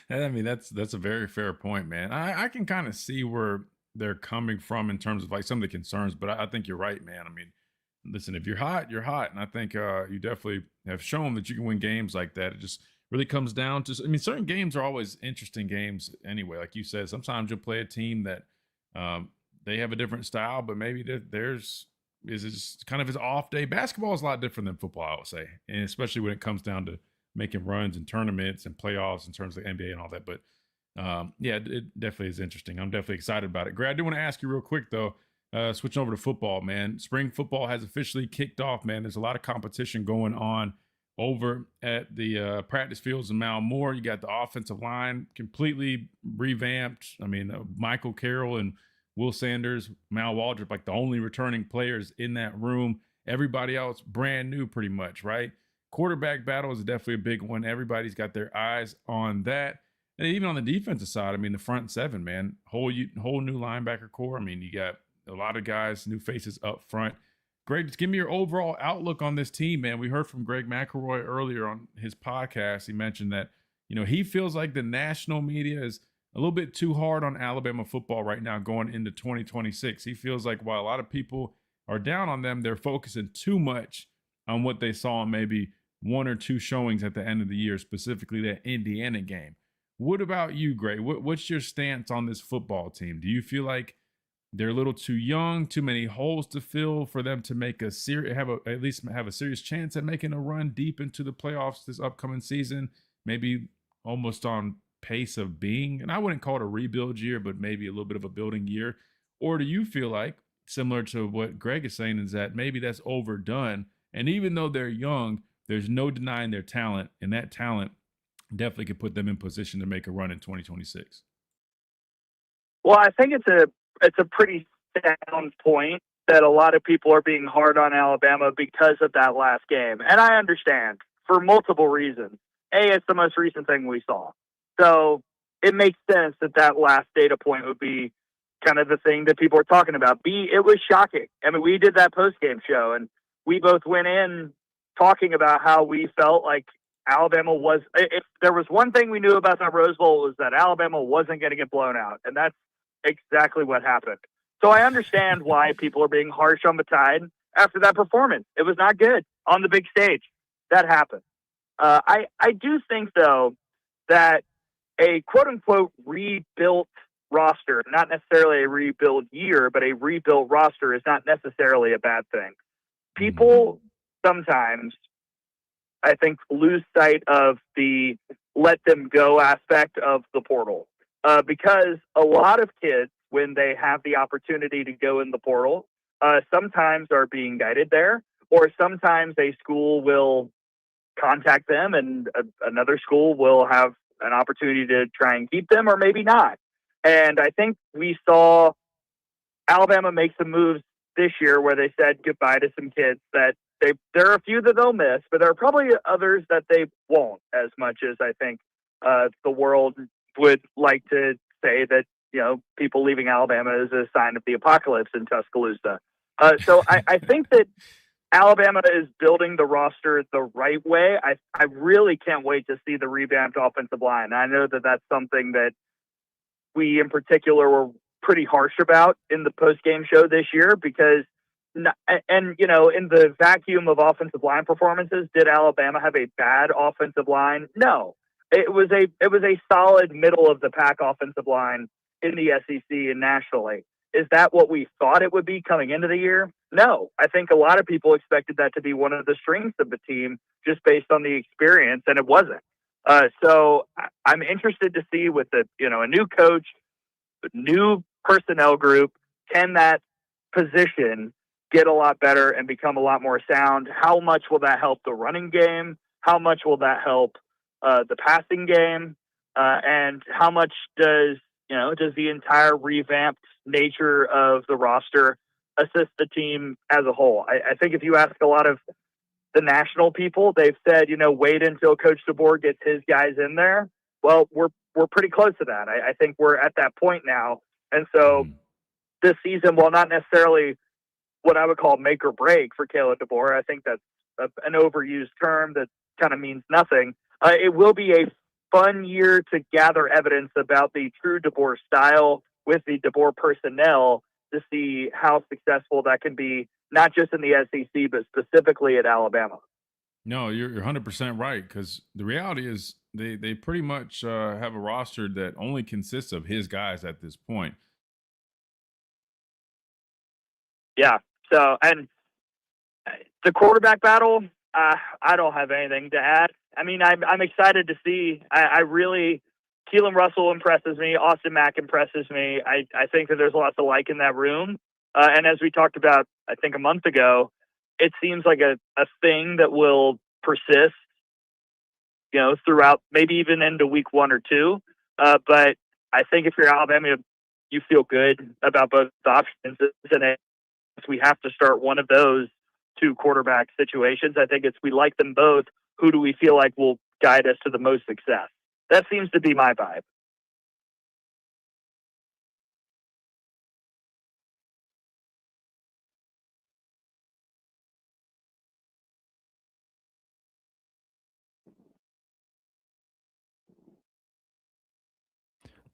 I mean, that's a very fair point, man. I can kind of see where they're coming from in terms of like some of the concerns, but I think you're right, man. I mean, listen, if you're hot, you're hot. And I think you definitely have shown that you can win games like that. It just really comes down to, certain games are always interesting games anyway. Like you said, sometimes you'll play a team that they have a different style, but maybe theirs is kind of his off day. Basketball is a lot different than football, I would say. And especially when it comes down to making runs and tournaments and playoffs in terms of NBA and all that. But it definitely is interesting. I'm definitely excited about it. Greg, I do want to ask you real quick though, switching over to football, man. Spring football has officially kicked off, man. There's a lot of competition going on over at the practice fields in Mount Moore. You got the offensive line completely revamped. Michael Carroll and Will Sanders, Mal Waldrop, like the only returning players in that room. Everybody else brand new pretty much, right? Quarterback battle is definitely a big one. Everybody's got their eyes on that. And even on the defensive side, the front seven, man, whole new linebacker core. You got a lot of guys, new faces up front. Greg, just give me your overall outlook on this team, man. We heard from Greg McElroy earlier on his podcast. He mentioned that, he feels like the national media is a little bit too hard on Alabama football right now going into 2026. He feels like while a lot of people are down on them, they're focusing too much on what they saw in maybe 1 or 2 showings at the end of the year, specifically that Indiana game. What about you, Gray? What's your stance on this football team? Do you feel like they're a little too young, too many holes to fill for them to make at least have a serious chance at making a run deep into the playoffs this upcoming season? Maybe almost on pace of being, and I wouldn't call it a rebuild year, but maybe a little bit of a building year? Or do you feel like, similar to what Greg is saying, is that maybe that's overdone, and even though they're young, there's no denying their talent, and that talent definitely could put them in position to make a run in 2026? Well, I think it's a pretty sound point that a lot of people are being hard on Alabama because of that last game. And I understand for multiple reasons. it's the most recent thing we saw. So it makes sense that last data point would be kind of the thing that people are talking about. B, it was shocking. I mean, we did that post-game show, and we both went in talking about how we felt like Alabama was – if there was one thing we knew about that Rose Bowl, it was that Alabama wasn't going to get blown out, and that's exactly what happened. So I understand why people are being harsh on the Tide after that performance. It was not good on the big stage. That happened. I do think, though, that a quote-unquote rebuilt roster, not necessarily a rebuild year, but a rebuilt roster is not necessarily a bad thing. People sometimes, I think, lose sight of the let them go aspect of the portal. Because a lot of kids, when they have the opportunity to go in the portal, sometimes are being guided there, or sometimes a school will contact them and another school will have an opportunity to try and keep them, or maybe not. And I think we saw Alabama make some moves this year where they said goodbye to some kids that there are a few that they'll miss, but there are probably others that they won't as much as I think the world would like to say that, you know, people leaving Alabama is a sign of the apocalypse in Tuscaloosa. So I think that Alabama is building the roster the right way. I really can't wait to see the revamped offensive line. I know that that's something that we in particular were pretty harsh about in the post-game show this year because, and you know, in the vacuum of offensive line performances, did Alabama have a bad offensive line? No. It was a solid middle of the pack offensive line in the SEC and nationally. Is that what we thought it would be coming into the year? No. I think a lot of people expected that to be one of the strengths of the team just based on the experience, and it wasn't. So I'm interested to see with a new coach, new personnel group, can that position get a lot better and become a lot more sound? How much will that help the running game? How much will that help the passing game? And how much does the entire revamped nature of the roster assist the team as a whole? I think if you ask a lot of the national people, they've said, wait until Coach DeBoer gets his guys in there. Well, we're pretty close to that. I think we're at that point now. And so this season, while not necessarily what I would call make or break for Caleb DeBoer, I think that's an overused term that kind of means nothing. It will be a fun year to gather evidence about the true DeBoer style with the DeBoer personnel to see how successful that can be, not just in the SEC, but specifically at Alabama. No, you're 100% right, because the reality is they pretty much have a roster that only consists of his guys at this point. Yeah. So, and the quarterback battle, I don't have anything to add. I mean, I'm excited to see. I really, Keelan Russell impresses me. Austin Mack impresses me. I think that there's lots of like in that room. And as we talked about, I think a month ago, it seems like a thing that will persist, throughout maybe even into week 1 or 2. But I think if you're Alabama, you feel good about both options. And we have to start one of those 2 quarterback situations. I think we like them both. Who do we feel like will guide us to the most success? That seems to be my vibe.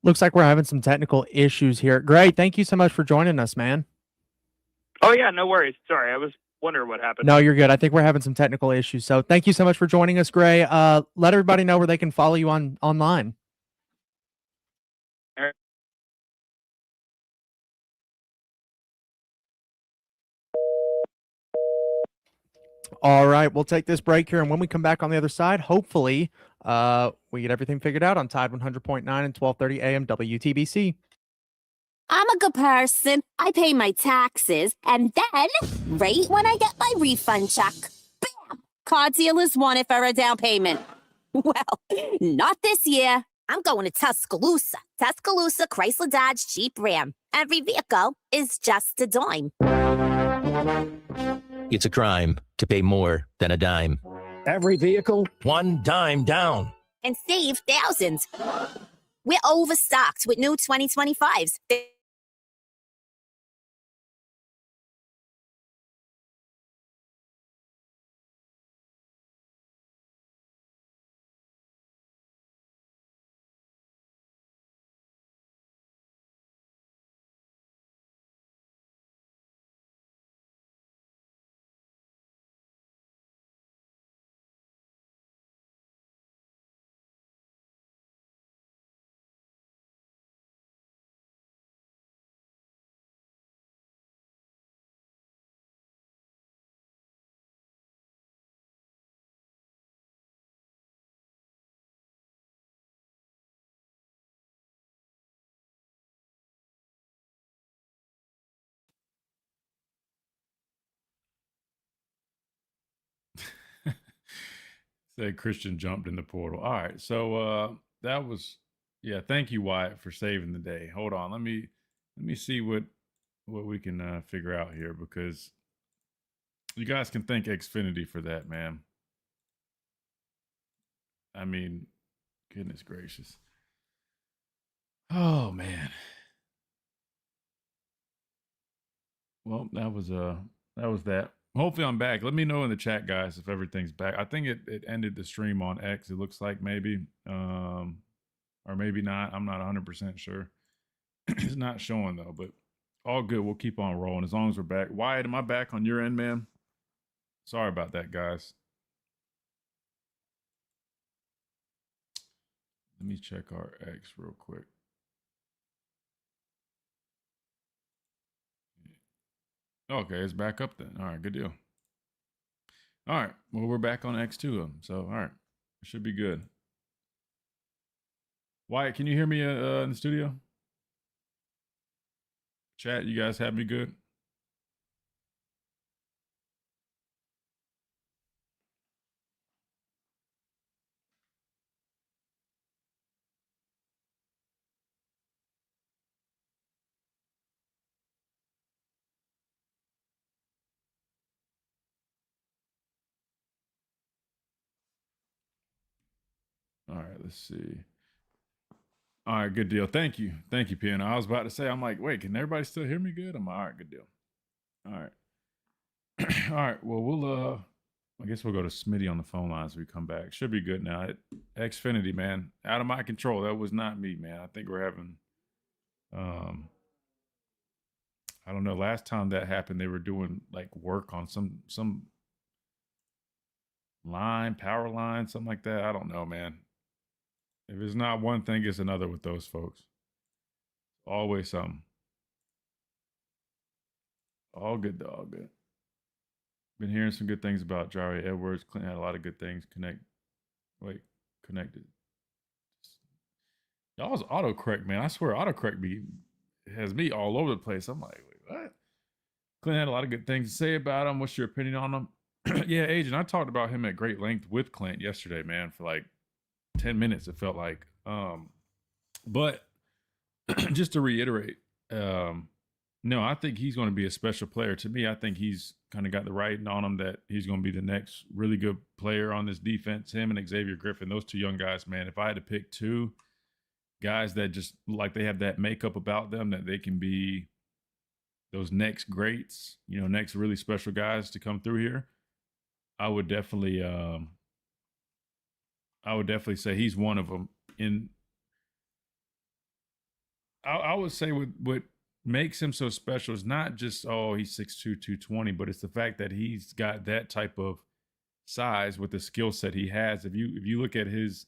Looks like we're having some technical issues here. Gray, thank you so much for joining us, man. Oh, yeah, no worries. Sorry, I was wondering what happened. No, you're good. I think we're having some technical issues. So thank you so much for joining us, Gray. Let everybody know where they can follow you online. All right. All right, we'll take this break here, and when we come back on the other side, hopefully we get everything figured out on Tide 100.9 and 12:30 a.m. WTBC. I'm a good person. I pay my taxes, and then, right when I get my refund check, bam! Car dealers want it for a down payment. Well, not this year. I'm going to Tuscaloosa. Tuscaloosa Chrysler Dodge Jeep Ram. Every vehicle is just a dime. It's a crime to pay more than a dime. Every vehicle, one dime down. And save thousands. We're overstocked with new 2025s. Said Christian jumped in the portal. All right. So that was thank you, Wyatt, for saving the day. Hold on. Let me see what we can figure out here, because you guys can thank Xfinity for that, man. I mean, goodness gracious. Oh man. Well, that was that. Hopefully I'm back. Let me know in the chat, guys, if everything's back. I think it ended the stream on X. It looks like maybe, or maybe not. I'm not 100% sure. It's not showing though, but all good. We'll keep on rolling as long as we're back. Wyatt, am I back on your end, man? Sorry about that, guys. Let me check our X real quick. Okay, it's back up then. All right, good deal. All right, well, we're back on X2. So, all right, it should be good. Wyatt, can you hear me in the studio? Chat, you guys have me good? All right, let's see. All right, good deal. Thank you, Piano. I was about to say, I'm like, wait, can everybody still hear me good? I'm like, all right, good deal. All right, all right. Well, we'll I guess we'll go to Smitty on the phone line as we come back. Should be good now. Xfinity, man, out of my control. That was not me, man. I think we're having, I don't know. Last time that happened, they were doing like work on some line, power line, something like that. I don't know, man. If it's not one thing, it's another with those folks. Always something. All good, though. All good. Been hearing some good things about Jari Edwards. Clinton had a lot of good things. Connected. Y'all's autocorrect, man. I swear, autocorrect has me all over the place. I'm like, wait, what? Clinton had a lot of good things to say about him. What's your opinion on him? Yeah, Agent, I talked about him at great length with Clint yesterday, man, for like 10 minutes, it felt like. But just to reiterate, no, I think he's going to be a special player. To me, I think he's kind of got the writing on him that he's going to be the next really good player on this defense. Him and Xavier Griffin, those two young guys, man. If I had to pick two guys that just like they have that makeup about them, that they can be those next greats, you know, next really special guys to come through here, I would definitely say he's one of them. I would say what makes him so special is not just, oh, he's 6'2", 220, but it's the fact that he's got that type of size with the skill set he has. If you look at his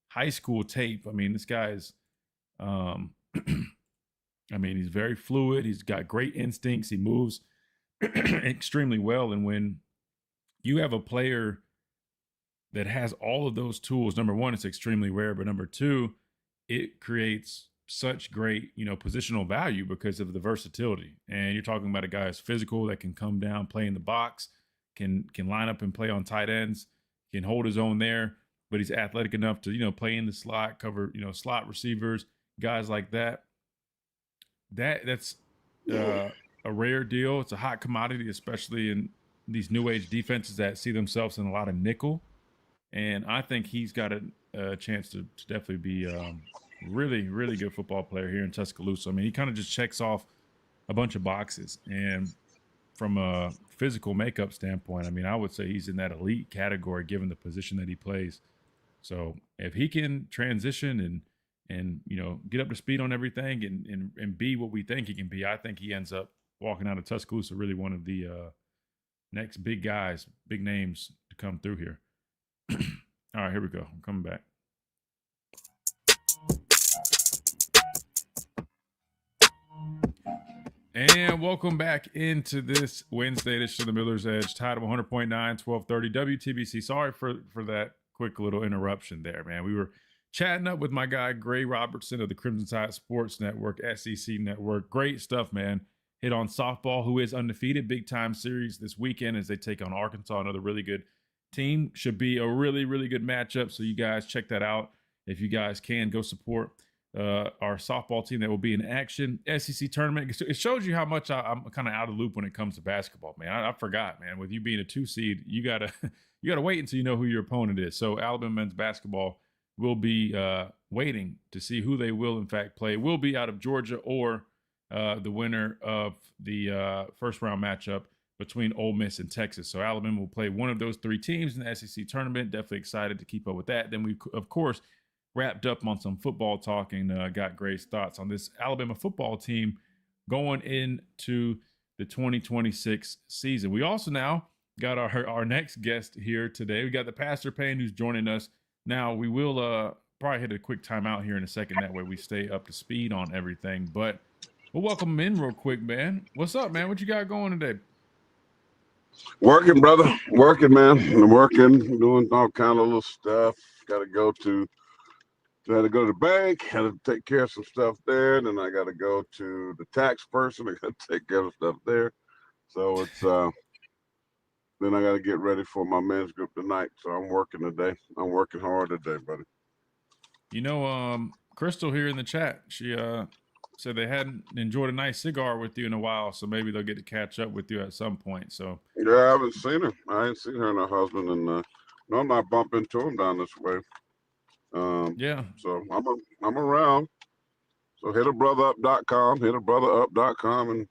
high school tape, I mean, this guy is, I mean, he's very fluid. He's got great instincts. He moves extremely well. And when you have a player that has all of those tools, number one, it's extremely rare, but number two, it creates such great, you know, positional value because of the versatility. And you're talking about a guy who's physical, that can come down, play in the box, can line up and play on tight ends, can hold his own there, but he's athletic enough to, you know, play in the slot, cover, you know, slot receivers, guys like that. That's a rare deal. It's a hot commodity, especially in these new age defenses that see themselves in a lot of nickel. And I think he's got a chance to definitely be really, really good football player here in Tuscaloosa. I mean, he kind of just checks off a bunch of boxes. And from a physical makeup standpoint, I mean, I would say he's in that elite category given the position that he plays. So if he can transition and get up to speed on everything and be what we think he can be, I think he ends up walking out of Tuscaloosa really one of the next big guys, big names to come through here. All right, here we go. I'm coming back. And welcome back into this Wednesday edition of the Miller's Edge, tied of 100.9, 1230 WTBC. Sorry for that quick little interruption there, man. We were chatting up with my guy, Gray Robertson of the Crimson Tide Sports Network, SEC Network. Great stuff, man. Hit on softball, who is undefeated. Big time series this weekend as they take on Arkansas, another really good team. Should be a really, really good matchup. So you guys check that out. If you guys can, go support our softball team that will be in action. SEC tournament. It shows you how much I'm kind of out of loop when it comes to basketball, man. I forgot, man. With you being a 2 seed, you gotta wait until you know who your opponent is. So Alabama men's basketball will be waiting to see who they will in fact play. Will be out of Georgia or the winner of the first round matchup between Ole Miss and Texas. So Alabama will play one of those 3 teams in the SEC tournament. Definitely excited to keep up with that. Then we, of course, wrapped up on some football talk and got Gray's thoughts on this Alabama football team going into the 2026 season. We also now got our next guest here today. We got the Pastor Payne who's joining us. Now, we will probably hit a quick timeout here in a second. That way we stay up to speed on everything. But we'll welcome him in real quick, man. What's up, man? What you got going today? Working, brother. Working, man. Working, doing all kind of little stuff. Got to go to the bank. Had to take care of some stuff there. And then I got to go to the tax person. I got to take care of stuff there. So it's then I got to get ready for my men's group tonight. So I'm working today. I'm working hard today, buddy. Crystal here in the chat, she said they hadn't enjoyed a nice cigar with you in a while, so maybe they'll get to catch up with you at some point. So yeah, I haven't seen her. I ain't seen her and her husband, and no, I'm not bumping into them down this way. Yeah. So I'm around. So hitterbrother.com, and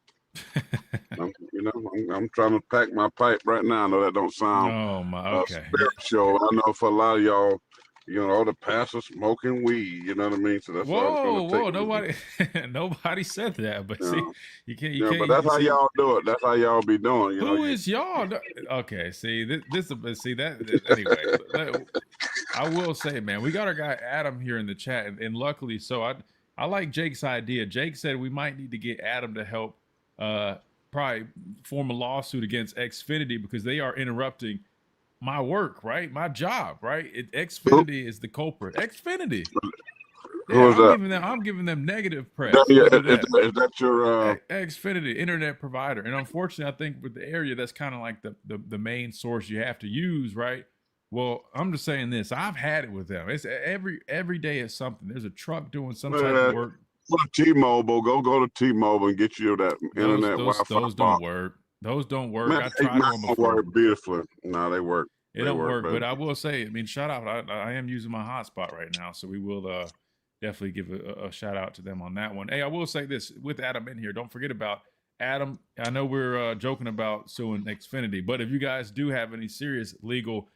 I'm trying to pack my pipe right now. I know that don't sound spiritual. I know for a lot of y'all, the pastors smoking weed. You know what I mean? So that's whoa! Nobody said that. But see, you can't. But that's how y'all do it. That's how y'all be doing. Who is y'all? Okay, see anyway. I will say, man, we got our guy Adam here in the chat, and luckily, so I like Jake's idea. Jake said we might need to get Adam to help probably form a lawsuit against Xfinity because they are interrupting my work, right? My job, right? Xfinity is the culprit. Xfinity. Yeah, I'm giving them negative press. Is that your Xfinity internet provider? And unfortunately, I think with the area, that's kind of like the main source you have to use, right? Well, I'm just saying this. I've had it with them. It's every day is something. There's a truck doing some type of work. Go to T-Mobile. Go to T-Mobile and get you that internet Wi-Fi. Those don't work. Those don't work. Man, I tried them before. Work beautifully. No, they work. It don't work, but I will say, I mean, shout out. I am using my hotspot right now, so we will definitely give a shout out to them on that one. Hey, I will say this with Adam in here. Don't forget about Adam. I know we're joking about suing Xfinity, but if you guys do have any serious legal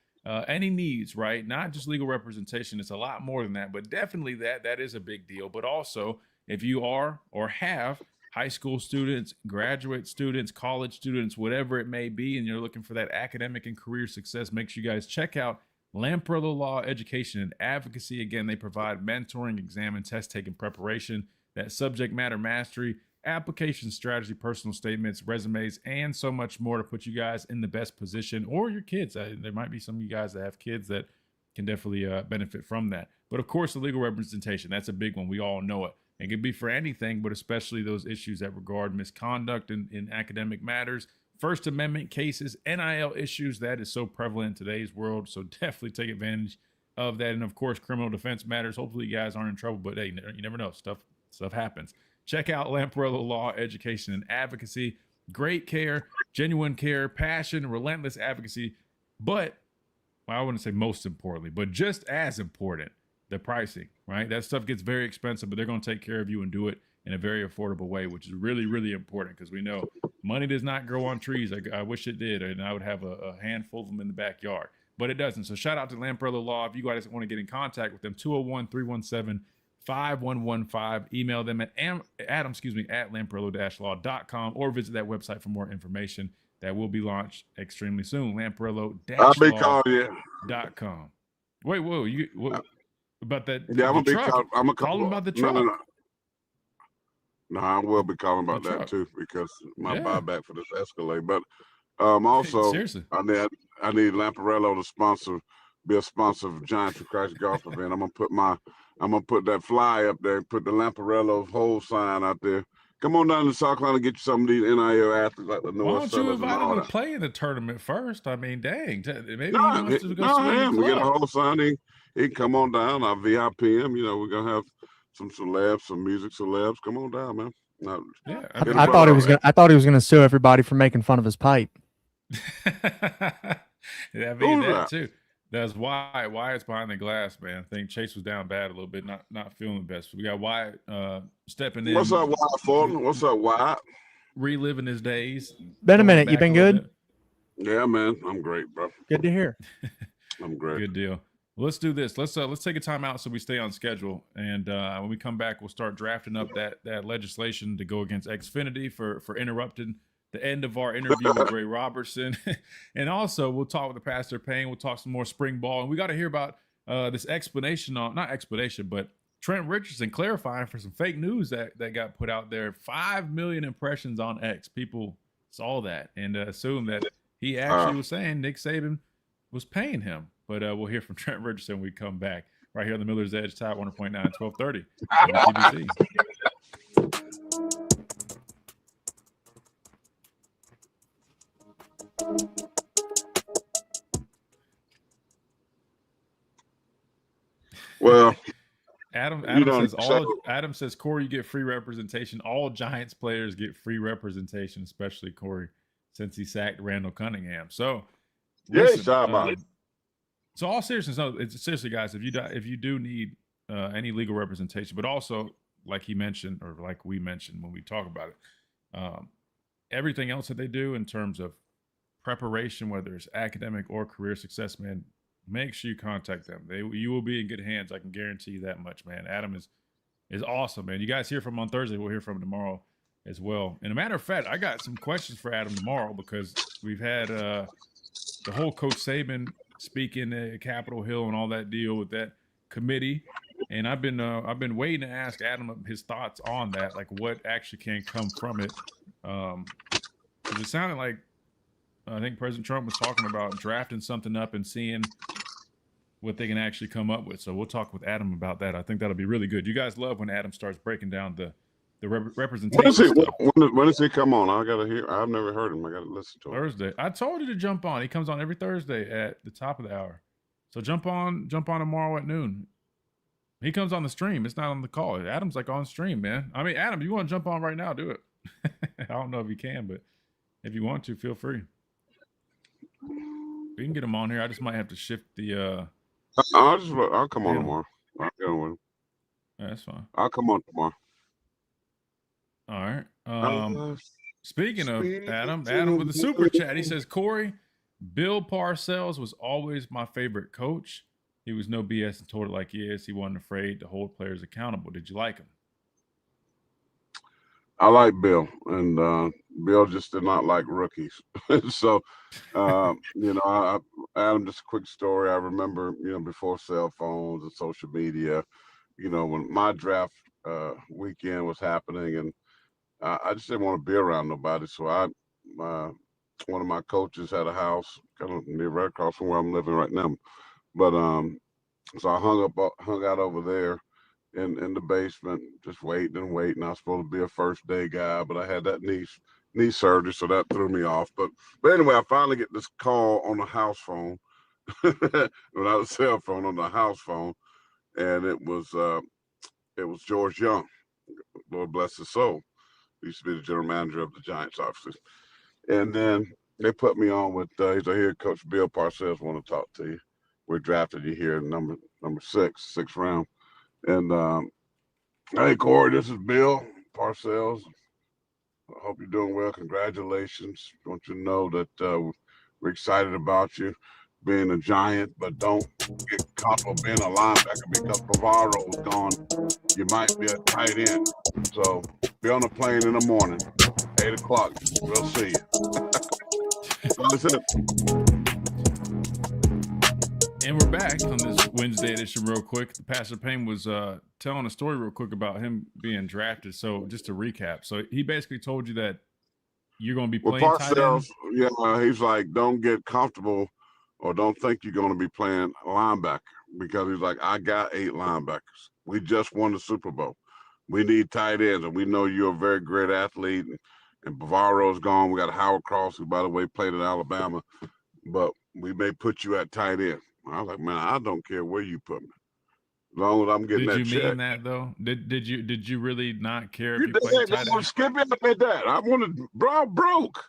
any needs, right? Not just legal representation. It's a lot more than that, but definitely that is a big deal. But also, if you are or have high school students, graduate students, college students, whatever it may be, and you're looking for that academic and career success, make sure you guys check out Lamprilla Law Education and Advocacy. Again, they provide mentoring, exam and test taking preparation, that subject matter mastery, application strategy, personal statements, resumes, and so much more to put you guys in the best position, or your kids. There might be some of you guys that have kids that can definitely benefit from that. But of course, the legal representation, that's a big one. We all know it. It could be for anything, but especially those issues that regard misconduct in academic matters, First Amendment cases, NIL issues. That is so prevalent in today's world. So definitely take advantage of that. And of course, criminal defense matters. Hopefully you guys aren't in trouble, but hey, you never know. Stuff happens. Check out Lamprilla Law Education and Advocacy. Great care, genuine care, passion, relentless advocacy. But I wouldn't say most importantly, but just as important, the pricing, right? That stuff gets very expensive, but they're going to take care of you and do it in a very affordable way, which is really, really important because we know money does not grow on trees. I wish it did, and I would have a handful of them in the backyard, but it doesn't. So shout out to Lamparello Law. If you guys want to get in contact with them, 201-317-5115. Email them at lamparello-law.com or visit that website for more information. That will be launched extremely soon. Lamparello-law.com. Wait, whoa, about that? Yeah, I'm gonna call him about the truck. No, I will be calling about that too because my buyback for this Escalade. But also, seriously, I need Lamparello to be a sponsor of Giants for Christ golf event. I'm gonna put that fly up there, put the Lamparello whole sign out there. Come on down to South Carolina and get you some of these NIL athletes like the North. Why don't you invite him to play in the tournament first? I mean, dang, maybe he wants to go we get a whole sign. He can come on down. I'll VIP him. You know, we're gonna have some celebs, some music celebs. Come on down, man. No, I thought he was gonna sue everybody for making fun of his pipe. That too. That's Wyatt's behind the glass, man. I think Chase was down bad a little bit, not feeling the best. We got Wyatt stepping in. What's up, Wyatt Fulton? What's up, Wyatt? Reliving his days. Been a minute. You been good? Yeah, man. I'm great, bro. Good to hear. I'm great. Good deal. Well, let's do this. Let's take a time out so we stay on schedule. And when we come back, we'll start drafting up that legislation to go against Xfinity for interrupting the end of our interview with Gray Robertson. And also we'll talk with the Pastor Payne. We'll talk some more spring ball. And we got to hear about this not explanation, but Trent Richardson clarifying for some fake news that got put out there. 5 million impressions on X. People saw that and assumed that he actually was saying Nick Saban was paying him. But we'll hear from Trent Richardson when we come back right here on the Miller's Edge, Tide 100.9, 1230 TBC. Well, Adam says, Corey, you get free representation. All Giants players get free representation, especially Corey, since he sacked Randall Cunningham. So, listen, so all seriousness, seriously, guys, if you do need any legal representation, but also like he mentioned, or like we mentioned when we talk about it, everything else that they do in terms of preparation, whether it's academic or career success, man, make sure you contact them. You will be in good hands. I can guarantee you that much, man. Adam is awesome, man. You guys hear from him on Thursday. We'll hear from him tomorrow as well. And a matter of fact, I got some questions for Adam tomorrow because we've had the whole Coach Saban speaking at Capitol Hill and all that deal with that committee. And I've been waiting to ask Adam his thoughts on that, like what actually can come from it. Because it sounded like I think President Trump was talking about drafting something up and seeing what they can actually come up with. So we'll talk with Adam about that. I think that'll be really good. You guys love when Adam starts breaking down the representation. When does he come on? I gotta hear. I've never heard him. I gotta listen to him. Thursday. I told you to jump on. He comes on every Thursday at the top of the hour. So jump on tomorrow at noon. He comes on the stream. It's not on the call. Adam's like on stream, man. I mean, Adam, you want to jump on right now? Do it. I don't know if you can, but if you want to, feel free. We can get him on here. I just might have to shift the. I'll come on tomorrow. I'll get on with him. Yeah, that's fine. I'll come on tomorrow. All right. Speaking of Adam with the super chat, he says, Corey, Bill Parcells was always my favorite coach. He was no BS and told it like he is. He wasn't afraid to hold players accountable. Did you like him? I like Bill, and Bill just did not like rookies. So, Adam, just a quick story. I remember, before cell phones and social media, when my draft weekend was happening, and I just didn't want to be around nobody. So one of my coaches had a house kind of near right across from where I'm living right now. But so I hung out over there in the basement, just waiting. I was supposed to be a first day guy, but I had that knee surgery, so that threw me off. But anyway, I finally get this call on the house phone, without a cell phone, on the house phone, and it was George Young, Lord bless his soul. He used to be the general manager of the Giants, obviously. And then they put me on with he's like, here, Coach Bill Parcells want to talk to you. we drafted you here number sixth round. And hey, Corey, this is Bill Parcells. I hope you're doing well. Congratulations. Want you to know that we're excited about you being a Giant, but don't get comfortable being a linebacker because Pavaro's gone. You might be a tight end. So be on the plane in the morning, 8 o'clock. We'll see you. So that's it. And we're back on this Wednesday edition real quick. Pastor Payne was telling a story real quick about him being drafted. So just to recap. So he basically told you that you're going to be playing tight end? Yeah, he's like, don't get comfortable or don't think you're going to be playing linebacker because he's like, I got 8 linebackers. We just won the Super Bowl. We need tight ends, and we know you're a very great athlete. And Bavaro's gone. We got Howard Cross, who, by the way, played at Alabama. But we may put you at tight end. I was like, man, I don't care where you put me. As long as I'm getting that check. Did you mean that, though? Did you really not care if you played tight end? Skip it at that. I wanted, bro, broke.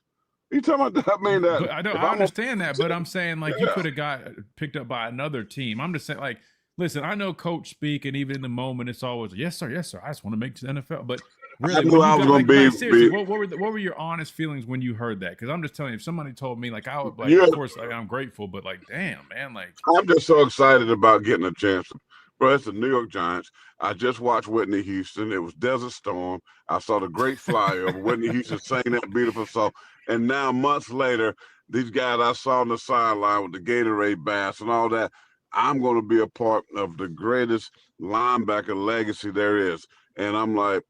You talking about that? I mean that. But I understand that, but I'm saying like you could have got picked up by another team. I'm just saying like, listen, I know coach speak, and even in the moment, it's always yes, sir. I just want to make the NFL. But really, I knew I was going to be. Seriously, what were your honest feelings when you heard that? Because I'm just telling you, if somebody told me, like, I would, like, of course, like, I'm grateful, but like, damn, man, like, I'm just so excited about getting a chance. Bro, it's the New York Giants. I just watched Whitney Houston. It was Desert Storm. I saw the great flyover. Whitney Houston sang that beautiful song. And now, months later, these guys I saw on the sideline with the Gatorade bass and all that, I'm going to be a part of the greatest linebacker legacy there is. And I'm like,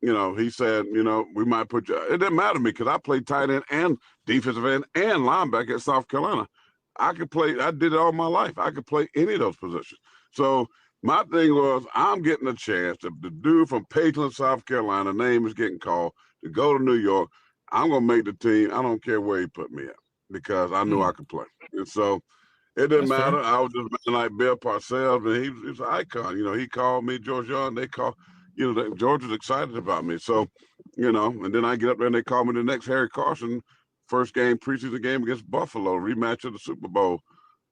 you know, he said, you know, we might put you. It didn't matter to me because I played tight end and defensive end and linebacker at South Carolina. I could play. I did it all my life. I could play any of those positions. So my thing was, I'm getting a chance. The dude from Pageland, South Carolina, name is getting called to go to New York. I'm going to make the team. I don't care where he put me at because I knew I could play. And so it didn't matter. Fair. I was just like Bill Parcells, and he was an icon. You know, he called me, George Young. They called, you know, George was excited about me. So, you know, and then I get up there and they call me the next Harry Carson, first game, preseason game against Buffalo, rematch of the Super Bowl.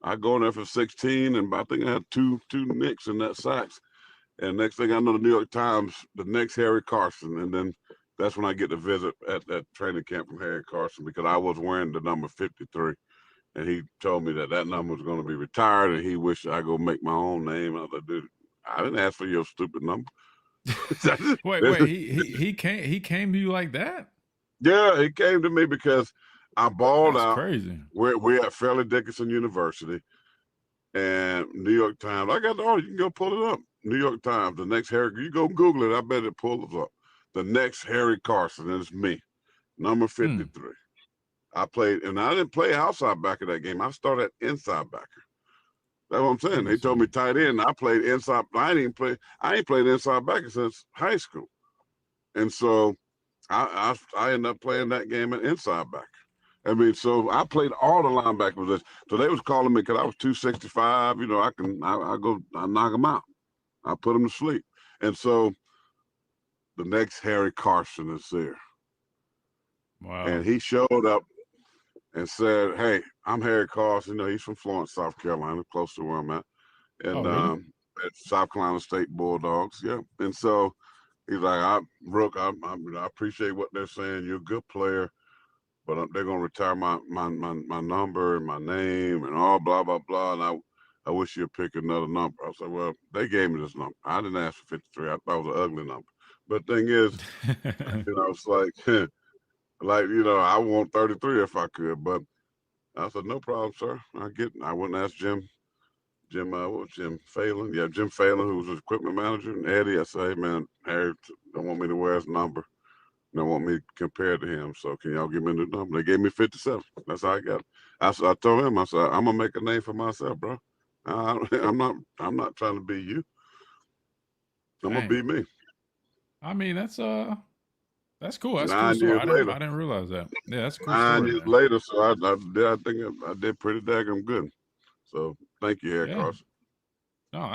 I go in there for 16, and I think I had two nicks in that sacks. And next thing I know, the New York Times, the next Harry Carson. And then that's when I get to visit at that training camp from Harry Carson because I was wearing the number 53. And he told me that number was going to be retired, and he wished I go make my own name. I was like, dude, I didn't ask for your stupid number. wait, he came to you like that? Yeah, he came to me because I balled out. Crazy. We're at Fairleigh Dickinson University, and New York Times. I got the order. You can go pull it up. New York Times. The next Harry. You go Google it. I bet it pulls up. The next Harry Carson. And it's me, number 53. I played, and I didn't play outside backer that game. I started at inside backer. That's what I'm saying. They told me tight end. I played inside. I ain't played inside backer since high school, and so I ended up playing that game at inside backer. I mean, so I played all the linebacker positions. So they was calling me because I was 265. You know, I knock them out. I put them to sleep. And so the next Harry Carson is there. Wow. And he showed up and said, hey, I'm Harry Carson. You know, he's from Florence, South Carolina, close to where I'm at. And really? At South Carolina State Bulldogs. Yeah. And so he's like, Brooke, I appreciate what they're saying. You're a good player. But they're gonna retire my number and my name and all blah blah blah. And I wish you'd pick another number. I said, well, they gave me this number. I didn't ask for 53. I thought it was an ugly number. But the thing is, you know, it's like, you know, I want 33 if I could. But I said, no problem, sir. I wouldn't ask Jim Phelan? Yeah, Jim Phelan, who was his equipment manager, and Eddie. I said, hey man, Harry don't want me to wear his number. Don't want me compared to him, so can y'all give me a new number? They gave me 57. That's how I got it. I told him, I said, I'm gonna make a name for myself, bro. I'm not trying to be you. I'm gonna be me. I mean, that's cool. That's cool. I didn't realize that. Yeah, that's cool. 9 years later, so I think I did pretty daggone good. So thank you, Harry Carson. No,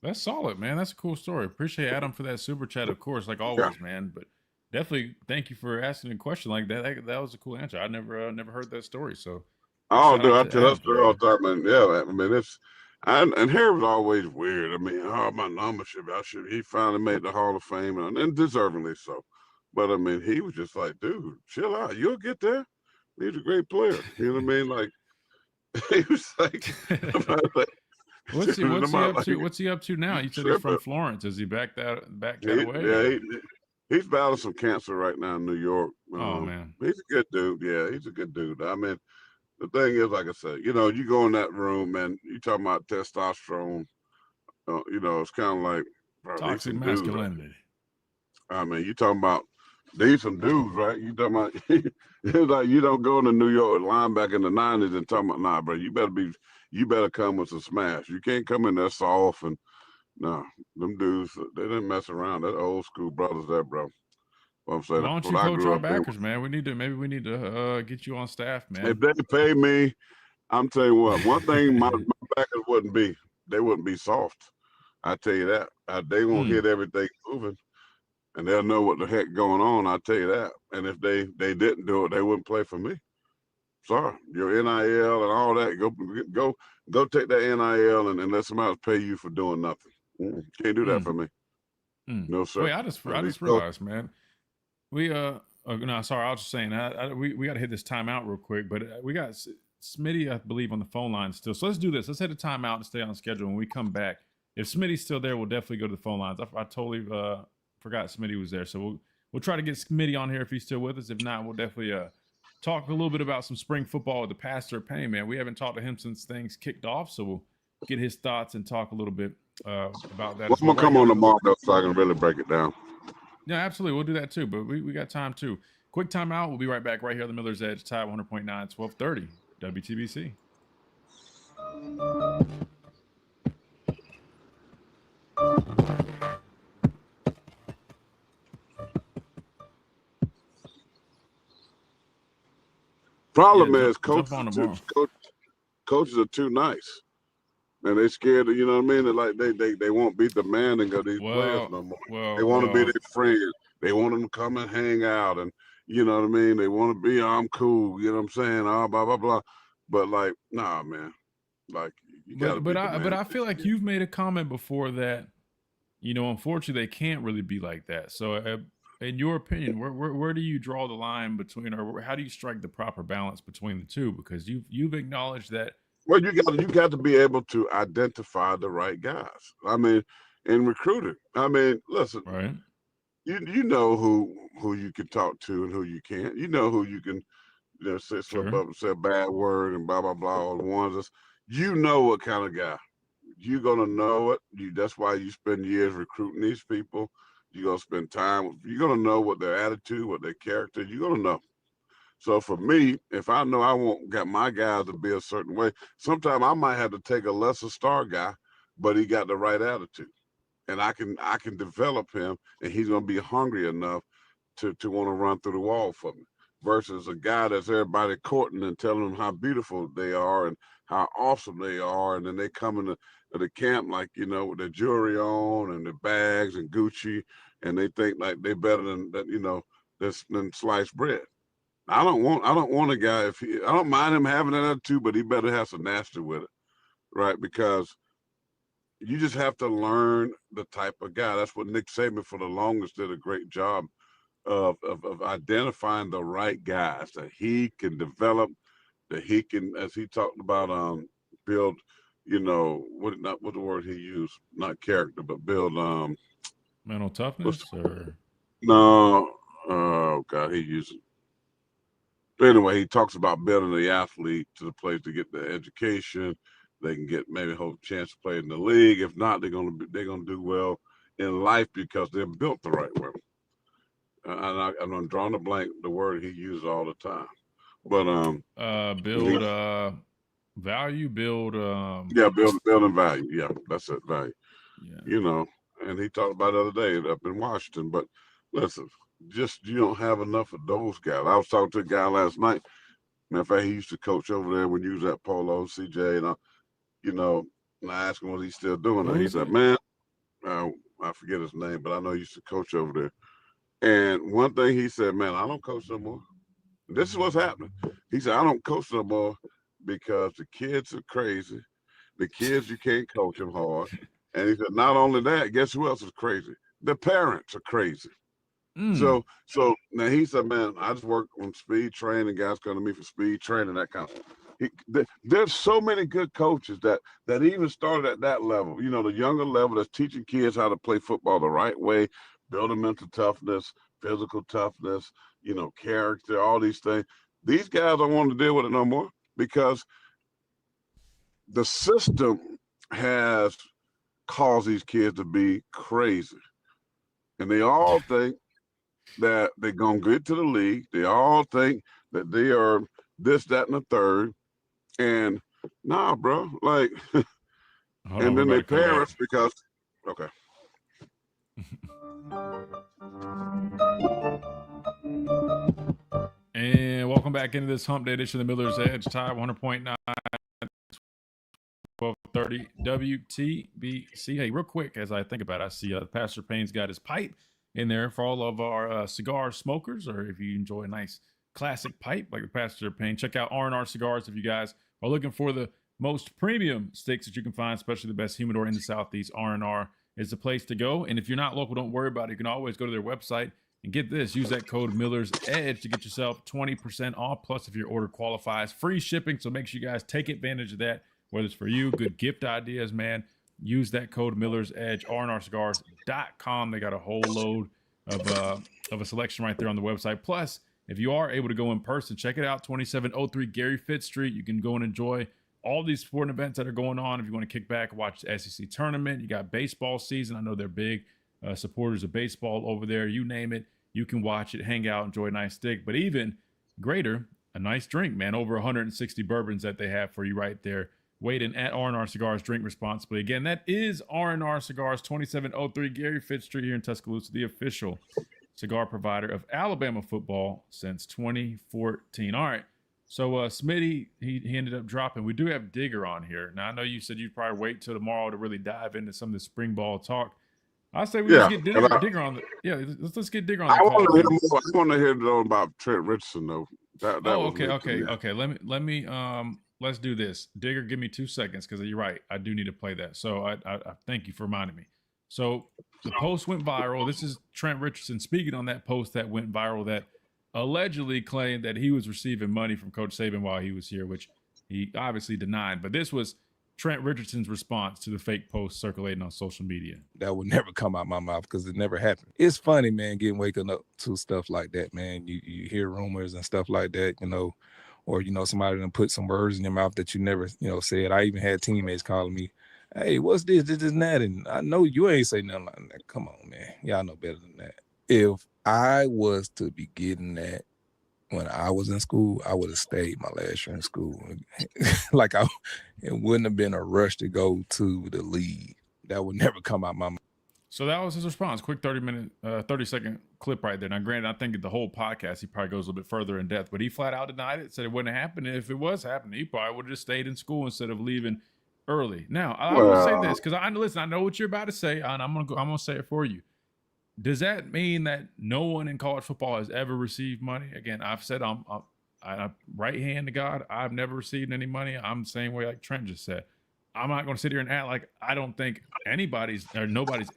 that's solid, man. That's a cool story. Appreciate Adam for that super chat, of course, like always, man. But definitely thank you for asking a question like that. That was a cool answer. I never heard that story. So Oh, Shout dude, out I to tell us Asbury. all the time, man. Yeah, I mean, and Harry was always weird. I mean, oh, my number he finally made the Hall of Fame, and deservingly so. But I mean, he was just like, dude, chill out. You'll get there. He's a great player. You know what I mean? Like, he was like, What's he up to now? You said he's from Florence. Is he back that away? Yeah, he's battling some cancer right now in New York. Oh man, he's a good dude. Yeah, he's a good dude. I mean, the thing is, like I said, you know, you go in that room and you talking about testosterone. You know, it's kind of like toxic masculinity. Dudes, right? I mean, you talking about decent dudes, right? You talking about it's like you don't go into New York linebacker in the '90s and talking about, nah, bro, you better come with some smash. You can't come in there soft and no, them dudes, they didn't mess around. That old school brothers there, bro. What I'm saying, Why don't you coach our backers, man? Maybe we need to get you on staff, man. If they pay me, I'm telling you what, one thing my backers they wouldn't be soft. I tell you that. They won't hit everything moving, and they'll know what the heck going on. I tell you that. And if they didn't do it, they wouldn't play for me. Sorry, your NIL and all that. Go take that NIL and let somebody else pay you for doing nothing. Can't do that for me. No, sir. Wait, I just realized, man. We no, sorry, I was just saying we got to hit this timeout real quick, but we got Smitty, I believe, on the phone line still. So let's do this. Let's hit a timeout and stay on schedule. When we come back, if Smitty's still there, we'll definitely go to the phone lines. I totally forgot Smitty was there, so we'll try to get Smitty on here if he's still with us. If not, we'll definitely talk a little bit about some spring football with the Pastor Payne, man. We haven't talked to him since things kicked off, so we'll get his thoughts and talk a little bit about that. Well, I'm gonna come on tomorrow though, so I can really break it down. Yeah, absolutely. We'll do that too, but we got time too. Quick timeout. We'll be right back right here on the Miller's Edge, Tide 100.9, 1230, WTBC. Problem is, coaches are too nice, and they scared of, you know what I mean? They're like they won't beat the man and go these players no more. They want to be their friends. They want them to come and hang out, and you know what I mean. They want to be, I'm cool. You know what I'm saying? Blah blah blah. But like, nah, man. Like, you gotta. But I feel like you've made a comment before that, you know, unfortunately, they can't really be like that. So, in your opinion, where do you draw the line between, or how do you strike the proper balance between the two? Because you've acknowledged that. Well, you got to be able to identify the right guys. I mean, in recruiting, I mean, listen, right? You know who you can talk to and who you can't. You know who you can, you know, slip up and say a bad word and blah blah blah. All the ones you know what kind of guy. You're gonna know it. That's why you spend years recruiting these people. You're gonna spend time. You're gonna know what their attitude, what their character. You're gonna know. So for me, if I know I won't get my guys to be a certain way, sometimes I might have to take a lesser star guy, but he got the right attitude, and I can develop him, and he's gonna be hungry enough to want to run through the wall for me. Versus a guy that's everybody courting and telling them how beautiful they are and how awesome they are, and then they come into the camp like, you know, with their jewelry on and their bags and Gucci, and they think like they better than that, you know, than sliced bread. I don't want a guy, I don't mind him having that attitude, but he better have some nasty with it, right? Because you just have to learn the type of guy. That's what Nick Saban for the longest did a great job of identifying the right guys that he can develop, that he can, as he talked about, build, you know, what the word he used, not character, but build mental toughness or no, oh God, he used it. But anyway, he talks about building the athlete to the place to get the education. They can get maybe a chance to play in the league. If not, they're gonna do well in life because they're built the right way. And I'm drawing a blank the word he uses all the time. But build value, building value. Yeah, that's it, value. Yeah. You know, and he talked about the other day up in Washington. But listen, just you don't have enough of those guys. I was talking to a guy last night. Matter of fact, he used to coach over there when you was at Polo, CJ, and you know, and I asked him what he's still doing. And he said, man, I forget his name, but I know he used to coach over there. And one thing he said, man, I don't coach no more. This is what's happening. He said, I don't coach no more because the kids are crazy. The kids, you can't coach them hard. And he said, not only that, guess who else is crazy? The parents are crazy. So now he said, man, I just work on speed training. Guys come to me for speed training, that kind of stuff. There's so many good coaches that even started at that level, you know, the younger level that's teaching kids how to play football the right way, building mental toughness, physical toughness, you know, character, all these things. These guys don't want to deal with it no more because the system has caused these kids to be crazy. And they all think that they're going to get to the league. They all think that they are this, that, and the third. And nah, bro, like, and then their parents because, okay. And welcome back into this Hump Day edition of the Miller's Edge, Tide 100.9, 1230 WTBC. Hey, real quick, as I think about it, I see Pastor Payne's got his pipe in there for all of our cigar smokers, or if you enjoy a nice classic pipe like the Pastor Payne, check out R&R Cigars if you guys are looking for the most premium sticks that you can find, especially the best humidor in the Southeast. R&R is the place to go. And if you're not local, don't worry about it. You can always go to their website and get this. Use that code Miller's Edge to get yourself 20% off. Plus, if your order qualifies, free shipping. So make sure you guys take advantage of that, whether it's for you, good gift ideas, man. Use that code Miller's Edge, rnrcigars.com. They got a whole load of a selection right there on the website. Plus, if you are able to go in person, check it out, 2703 Gary Fitz Street. You can go and enjoy all these sporting events that are going on. If you want to kick back, watch the SEC tournament. You got baseball season. I know they're big supporters of baseball over there. You name it, you can watch it, hang out, enjoy a nice stick. But even greater, a nice drink, man. Over 160 bourbons that they have for you right there. Waiting at R&R Cigars. Drink responsibly. Again, that is R&R Cigars, 2703 Gary Fitz Street here in Tuscaloosa, the official cigar provider of Alabama football since 2014. All right. So Smitty, he ended up dropping. We do have Digger on here. Now, I know you said you'd probably wait till tomorrow to really dive into some of the spring ball talk. I say we just get Digger on the let's get Digger on the call. I want to hear though about Trent Richardson though. Okay. Let me let's do this. Digger, give me 2 seconds because you're right. I do need to play that. So I thank you for reminding me. So the post went viral. This is Trent Richardson speaking on that post that went viral that allegedly claimed that he was receiving money from Coach Saban while he was here, which he obviously denied. But this was Trent Richardson's response to the fake post circulating on social media. That would never come out my mouth because it never happened. It's funny, man, waking up to stuff like that, man. You hear rumors and stuff like that, you know, or, you know, somebody done put some words in your mouth that you never, you know, said. I even had teammates calling me, hey, what's this, and that? And I know you ain't say nothing like that. Come on, man. Y'all know better than that. If I was to be getting that when I was in school, I would have stayed my last year in school. It wouldn't have been a rush to go to the league. That would never come out my mouth. So that was his response. Quick 30-second clip right there. Now, granted, I think the whole podcast, he probably goes a little bit further in depth, but he flat out denied it, said it wouldn't happen. And if it was happening, he probably would have just stayed in school instead of leaving early. Now, I will say this because I know what you're about to say, and I'm gonna say it for you. Does that mean that no one in college football has ever received money? Again, I've said I'm right hand to God. I've never received any money. I'm the same way like Trent just said. I'm not going to sit here and act like I don't think nobody's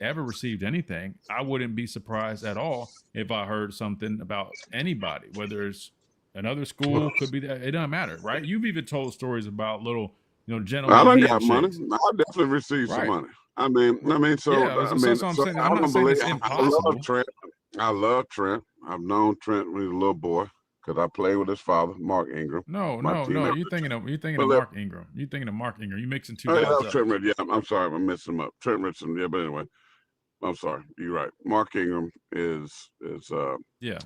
ever received anything. I wouldn't be surprised at all if I heard something about anybody, whether it's another school, could be that. It doesn't matter, right? You've even told stories about little, gentlemen. I don't got money. I definitely received some money. I mean, so I'm saying. I'm not saying it's impossible. I love Trent. I've known Trent when he was a little boy because I played with his father, Mark Ingram. No. You're thinking of Mark Ingram. You're thinking of Mark Ingram. You're mixing two guys up. Trent, yeah, I'm sorry, I'm mixing him up. Trent Richardson. Yeah, but anyway, I'm sorry. You're right. Mark Ingram is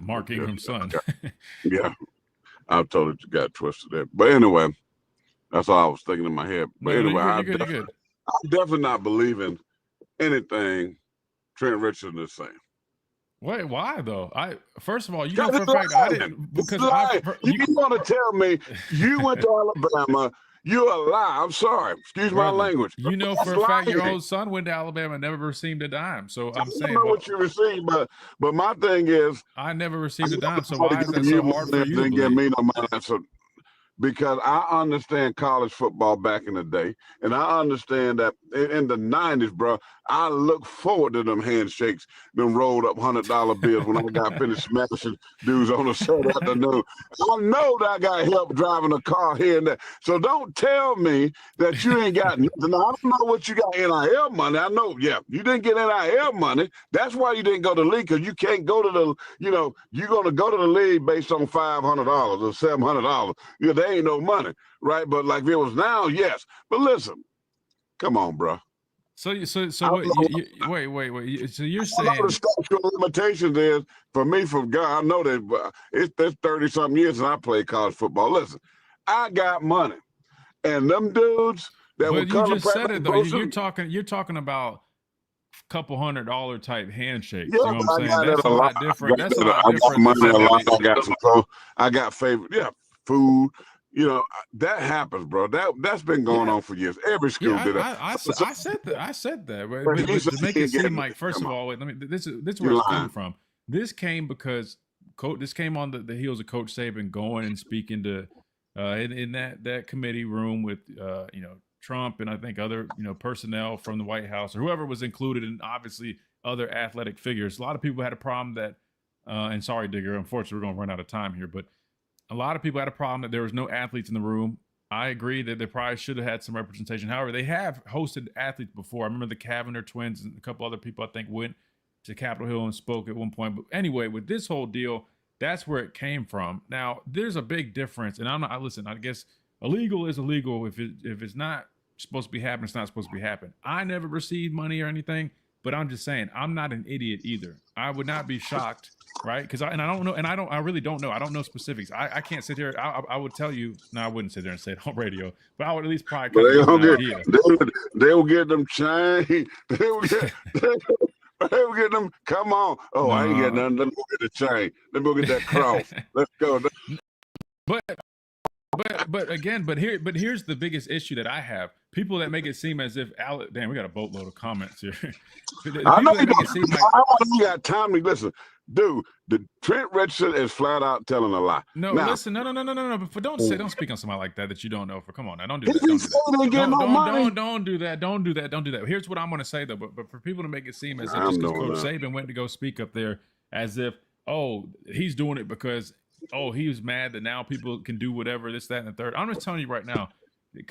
Mark Ingram's son. Yeah, I totally got twisted there. But anyway, that's all I was thinking in my head. But anyway, I'm definitely not believing anything Trent Richardson is saying. Wait, why though? First of all, you know for a fact I didn't because you want to tell me you went to Alabama. You're a lie. I'm sorry. Excuse my language. You know for a fact your old son went to Alabama and never received a dime. So I'm saying, I don't know what you received, but my thing is, I never received a dime. So why is that so hard for you? Didn't give me no money. So because I understand college football back in the day, and I understand that in the 90s, bro, I look forward to them handshakes, them rolled up $100 bills when I got finished smashing dudes on a Saturday afternoon. I know that I got help driving a car here and there. So don't tell me that you ain't got nothing. Now, I don't know what you got NIL money. I know, yeah, you didn't get NIL money. That's why you didn't go to the league, because you can't go to the, you know, you're going to go to the league based on $500 or $700. You know, there ain't no money, right? But like if it was now, yes. But listen, come on, bro. So wait. So you're saying the statute of limitations is for me, from God, I know that it's 30-something years since I played college football. Listen, I got money, and them dudes that would come you to just said it though. practice. You're talking about couple $100 type handshakes. Yeah, you know what I'm saying? That's a lot different. That's a lot different. I got some clothes. I got favorite, food. You know, that happens, bro. That's been going on for years. Every school did that. I said that. But to make it seem like, first of all, wait, this is where it's coming from. This came because this came on the heels of Coach Saban going and speaking to in that committee room with Trump and I think other personnel from the White House or whoever was included, and obviously other athletic figures. A lot of people had a problem that, and sorry, Digger, unfortunately we're going to run out of time here, but a lot of people had a problem that there was no athletes in the room. I agree that they probably should have had some representation. However, they have hosted athletes before. I remember the Cavanagh twins and a couple other people I think went to Capitol Hill and spoke at one point. But anyway, with this whole deal, that's where it came from. Now, there's a big difference, and I guess illegal is illegal. If it's not supposed to be happening, it's not supposed to be happening. I never received money or anything, but I'm just saying I'm not an idiot either. I would not be shocked, right? Because I really don't know. I don't know specifics. I can't sit here. I would tell you. No, I wouldn't sit there and say it on radio, but I would at least probably come with an idea. They will get them chains. They will get them. Come on. Oh, no. I ain't getting nothing. Let me go get the chain. Let me go get that cross. Let's go. But here's the biggest issue that I have. People that make it seem as if damn, we got a boatload of comments here. I know you got time to listen. Dude, the Trent Richardson is flat out telling a lie. No, now, listen, no. But don't speak on somebody like that you don't know. Come on now, don't do that. Don't do that. Don't do that. Here's what I'm going to say though. But for people to make it seem as if just because Coach Saban went to go speak up there, as if he's doing it because he was mad that now people can do whatever, this, that, and the third. I'm just telling you right now.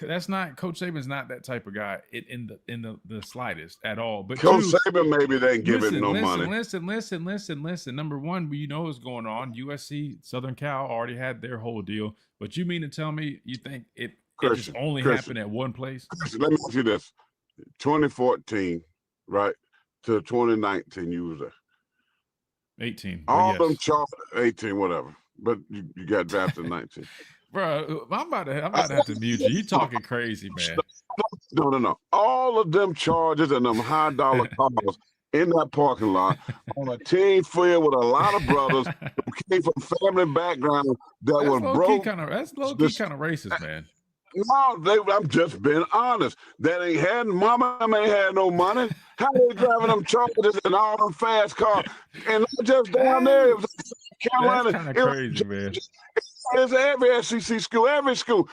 That's not Coach Saban's not that type of guy in the slightest at all. But Coach Saban maybe they ain't giving no money. Listen. Number one, you know what's going on. USC, Southern Cal already had their whole deal. But you mean to tell me you think it just only happened at one place? Let me ask you this: 2014, right, to 2019, you was there. 18. All them charged 18, whatever. But you got drafted in 19. Bro, I'm about to have to mute you. You talking crazy, man. No. All of them charges and them high dollar cars in that parking lot on a team field with a lot of brothers who came from family background that was broke. That's low-key kind of racist, man. No, I'm just being honest. That ain't had mama ain't had no money. How they driving them charges and all them fast cars? And not just down there, it was Carolina. That's kind of crazy, man. It's every SEC school, every school.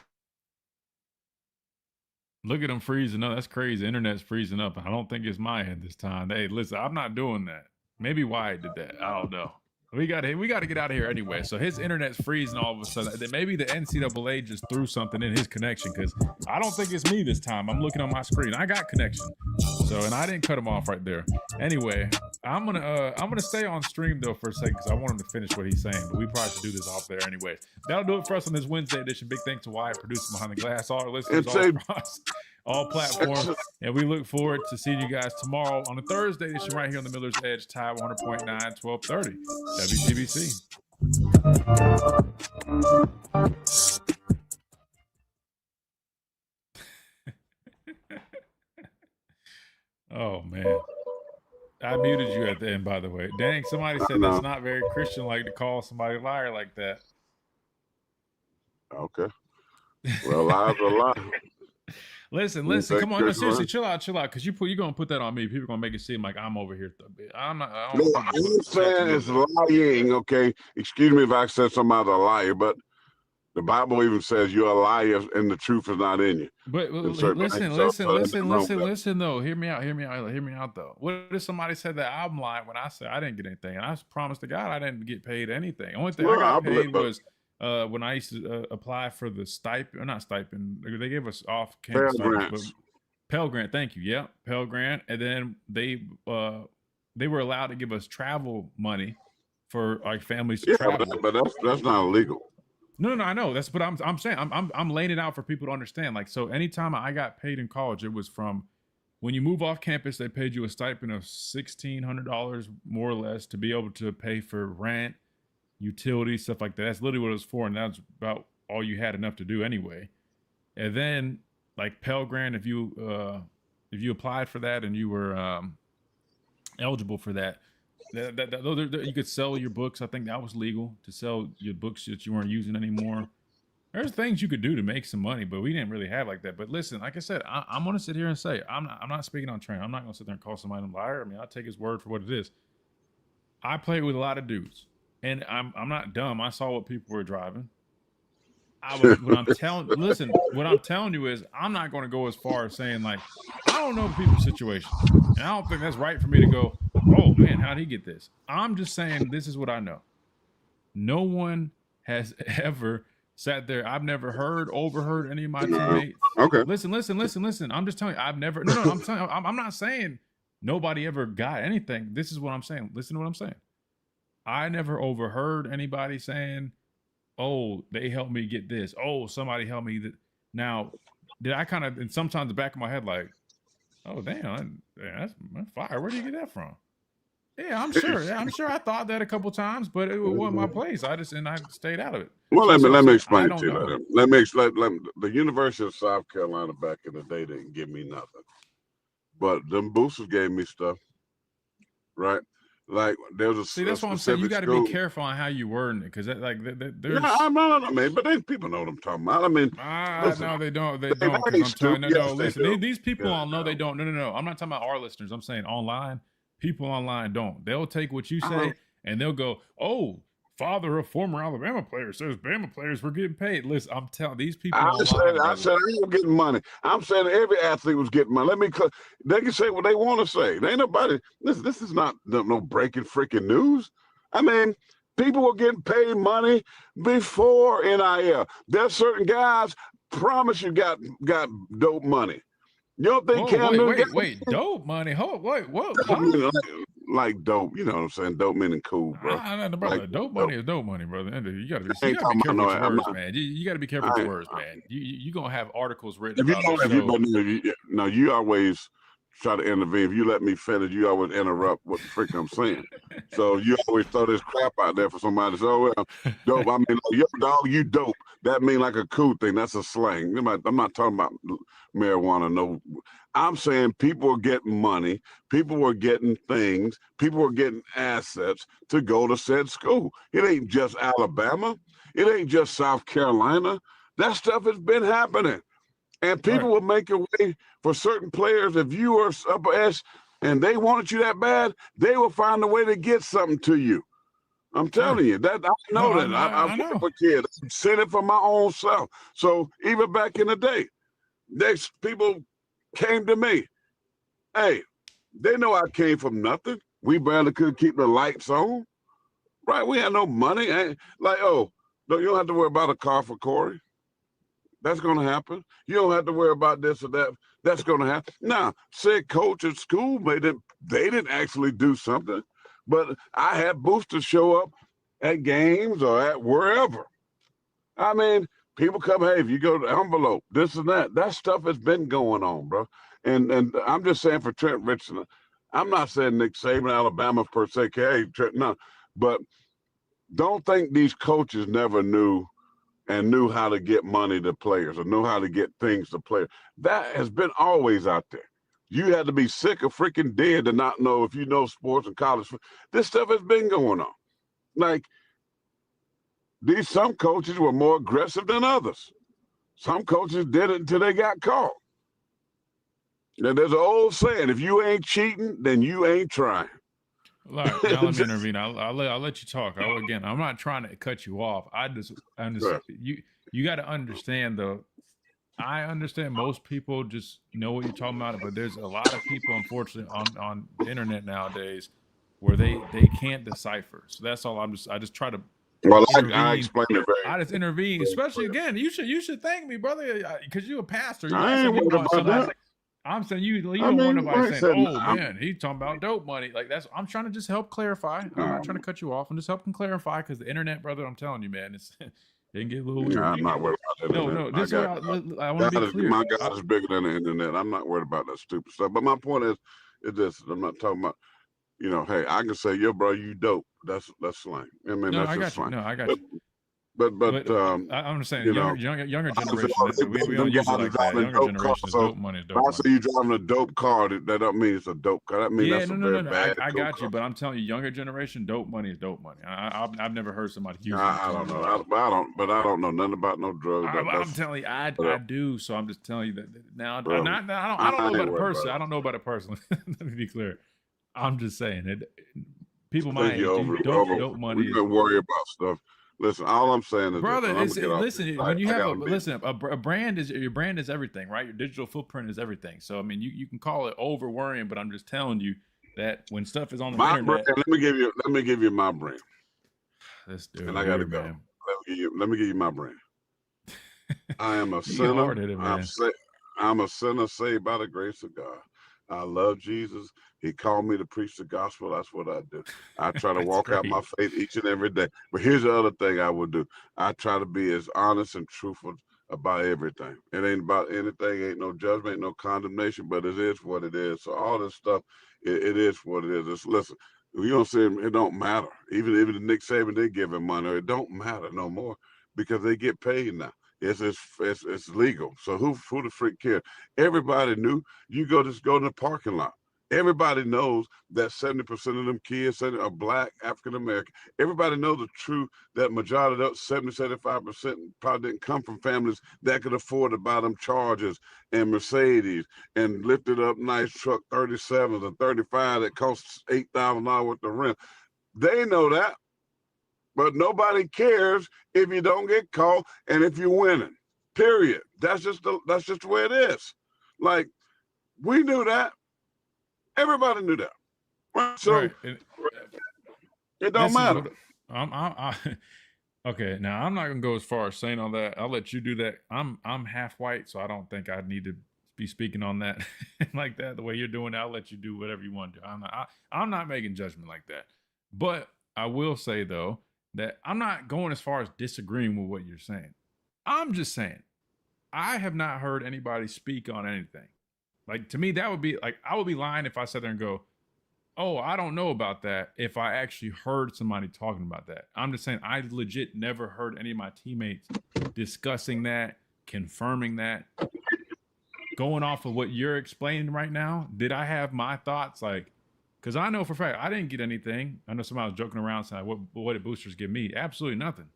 Look at them freezing up. That's crazy. Internet's freezing up. I don't think it's my end this time. Hey, listen, I'm not doing that. Maybe Wyatt did that. I don't know. We got to get out of here anyway. So his internet's freezing all of a sudden. Maybe the NCAA just threw something in his connection because I don't think it's me this time. I'm looking on my screen. I got connection. So, and I didn't cut him off right there. Anyway, I'm gonna stay on stream though for a second because I want him to finish what he's saying. But we probably should do this off there anyway. That'll do it for us on this Wednesday edition. Big thanks to Wyatt, producing Behind the Glass, all our listeners, all across all platforms. And we look forward to seeing you guys tomorrow on a Thursday edition right here on the Miller's Edge, Tide 100.9, 1230, WTBC. Oh, man. I muted you at the end, by the way. Dang, somebody said that's not very Christian-like to call somebody a liar like that. Okay. Well, lies are lies. Listen. Come on, no, seriously, chill out, because you're gonna put that on me. People are gonna make it seem like I'm over here. I'm not. I'm saying it's lying. Okay, excuse me if I said somebody's a liar, but The Bible even says you're a liar and the truth is not in you. But listen, though. Hear me out, though. What if somebody said that I'm lying when I said I didn't get anything? And I promised to God I didn't get paid anything. Only thing I got paid was when I used to apply for the stipend, or not stipend. They gave us off campus Pell Grant. Thank you. Yeah, Pell Grant. And then they were allowed to give us travel money for like families to travel. But that's not illegal. No, I know. That's what I'm saying. I'm laying it out for people to understand. Like, so anytime I got paid in college, it was from when you move off campus, they paid you a stipend of $1,600 more or less to be able to pay for rent, utilities, stuff like that. That's literally what it was for, and that's about all you had enough to do anyway. And then like Pell Grant, if you applied for that and you were eligible for that, you could sell your books. I think that was legal to sell your books that you weren't using anymore. There's things you could do to make some money, but we didn't really have like that. But listen, like I said, I'm going to sit here and say, I'm not speaking on Trent. I'm not going to sit there and call somebody a liar. I mean, I'll take his word for what it is. I played with a lot of dudes, and I'm not dumb. I saw what people were driving. What I'm telling you is I'm not going to go as far as saying like, I don't know people's situation. And I don't think that's right for me to go, oh man, how'd he get this? I'm just saying this is what I know. No one has ever sat there. I've never overheard any of my teammates. Okay. Listen. I'm just telling you, I'm telling you, I'm not saying nobody ever got anything. This is what I'm saying. Listen to what I'm saying. I never overheard anybody saying, oh, they helped me get this. Oh, somebody helped me. Now, did I kind of, and sometimes in the back of my head, like, oh, damn, that's fire. Where did you get that from? Yeah, I'm sure. Yeah, I'm sure I thought that a couple times, but it wasn't my place. I stayed out of it. Well, let me explain to you. Let me explain. The University of South Carolina back in the day didn't give me nothing, but them boosters gave me stuff, right? Like there's a that's what I'm saying. You got to be careful on how you word it, because there's. Yeah, I'm not, man. But people know what I'm talking about. I mean, no, they don't. They don't. No, listen. These people all know they don't. No. I'm not talking about our listeners. I'm saying online. People online don't. They'll take what you say and they'll go, "Oh, father of former Alabama player says Bama players were getting paid." Listen, I'm telling these people. I said I ain't getting money. I'm saying every athlete was getting money. They can say what they want to say. There ain't nobody. This is not no breaking freaking news. I mean, people were getting paid money before NIL. There's certain guys promise you got dope money. You don't think wait, dope money? Wait, like dope, you know what I'm saying? Dope meaning cool, bro. Dope money is dope money, brother. You gotta be careful with your words, man. You gotta be careful with your words, man. You gonna have articles written about you always try to intervene. If you let me finish, you always interrupt what the frick I'm saying. So you always throw this crap out there for somebody to say, oh, well, dope. I mean, yo, dog, you dope. That mean like a cool thing. That's a slang. I'm not talking about marijuana. No, I'm saying people are getting money. People were getting things. People were getting assets to go to said school. It ain't just Alabama. It ain't just South Carolina. That stuff has been happening. And people will make a way for certain players. If you are upper S and they wanted you that bad, they will find a way to get something to you. I'm telling you that. I know that. I'm a kid. I'm saying it for my own self. So even back in the day, people came to me. Hey, they know I came from nothing. We barely could keep the lights on. Right? We had no money. Like, oh, you don't have to worry about a car for Corey. That's going to happen. You don't have to worry about this or that. That's going to happen. Now, said coach at school, they didn't actually do something, but I had boosters show up at games or at wherever. I mean, people come, hey, if you go to envelope, this and that. That stuff has been going on, bro. And I'm just saying for Trent Richardson, I'm not saying Nick Saban, Alabama per se, hey, Trent, no. But don't think these coaches never knew how to get money to players or knew how to get things to players. That has been always out there. You had to be sick or freaking dead to not know if you know sports and college. This stuff has been going on. Like, some coaches were more aggressive than others. Some coaches did it until they got caught. Now, there's an old saying, if you ain't cheating, then you ain't trying. All right, now let me intervene. I'll let you talk. I'm not trying to cut you off. You you got to understand though. I understand most people just know what you're talking about, but there's a lot of people, unfortunately, on the internet nowadays where they can't decipher. So that's all. I just try to. Well, I explained it very. I just intervene, especially again. You should thank me, brother, because you're a pastor. I ain't worried about that. I'm saying you don't want nobody saying, "Oh man, he's talking about dope money." Like that's. I'm trying to just help clarify. I'm not trying to cut you off. I'm just helping clarify because the internet, brother. I'm telling you, man, it's. It can get a little weird. I'm not worried about that. No. This I want to be clear. My God is bigger than the internet. I'm not worried about that stupid stuff. But my point is this: I'm not talking about. Hey, I can say, "Yo, bro, you dope." That's slang. I mean, no, that's I got just you. slang. No, I got you. But I'm just saying, younger generation. We don't use it like that. Younger generation is dope money. Dope money. I say you driving a dope car. That don't mean it's a dope car. That means that's a very bad. I got you, but I'm telling you, younger generation, dope money is dope money. I've never heard somebody use it. I don't know. I don't know nothing about no drugs. I'm telling you, I do. So I'm just telling you that now. I don't know about it personally. I don't know about it personally. Let me be clear. I'm just saying it. People my age, dope money. We can worry about stuff. Listen, all I'm saying is, brother, listen. When you have a brand is your brand is everything, right? Your digital footprint is everything. So I mean, you can call it over worrying, but I'm just telling you that when stuff is on the internet. Brand, let me give you my brand. Let's do it. And I gotta go. Man. Let me give you my brand. I am a sinner. I'm a sinner saved by the grace of God. I love Jesus. He called me to preach the gospel. That's what I do. I try to walk out my faith each and every day. But here's the other thing I would do. I try to be as honest and truthful about everything. It ain't about anything. Ain't no judgment, ain't no condemnation, but it is what it is. So all this stuff, it is what it is. Listen, you don't say it don't matter. Even if Nick Saban did give him money, it don't matter no more because they get paid now. It's legal. So who the freak cares? Everybody knew. You go to the parking lot. Everybody knows that 70% of them kids are black, African American. Everybody knows the truth that majority of 75% probably didn't come from families that could afford to buy them Chargers and Mercedes and lifted up nice truck 37s and 35 that costs $8,000 worth of rent. They know that. But nobody cares if you don't get caught and if you're winning. Period. That's just the way it is. Like, we knew that. Everybody knew that. Right? So right. it don't matter. Okay, now I'm not gonna go as far as saying all that. I'll let you do that. I'm half white, so I don't think I need to be speaking on that like that. The way you're doing it, I'll let you do whatever you want to do. I'm not making judgment like that. But I will say though that I'm not going as far as disagreeing with what you're saying. I'm just saying I have not heard anybody speak on anything. Like, to me, that would be like, I would be lying if I sat there and go, oh, I don't know about that, if I actually heard somebody talking about that. I'm just saying I legit never heard any of my teammates discussing that, confirming that. Going off of what you're explaining right now, did I have my thoughts? Like, because I know for a fact I didn't get anything. I know somebody was joking around saying, what did boosters give me? Absolutely nothing.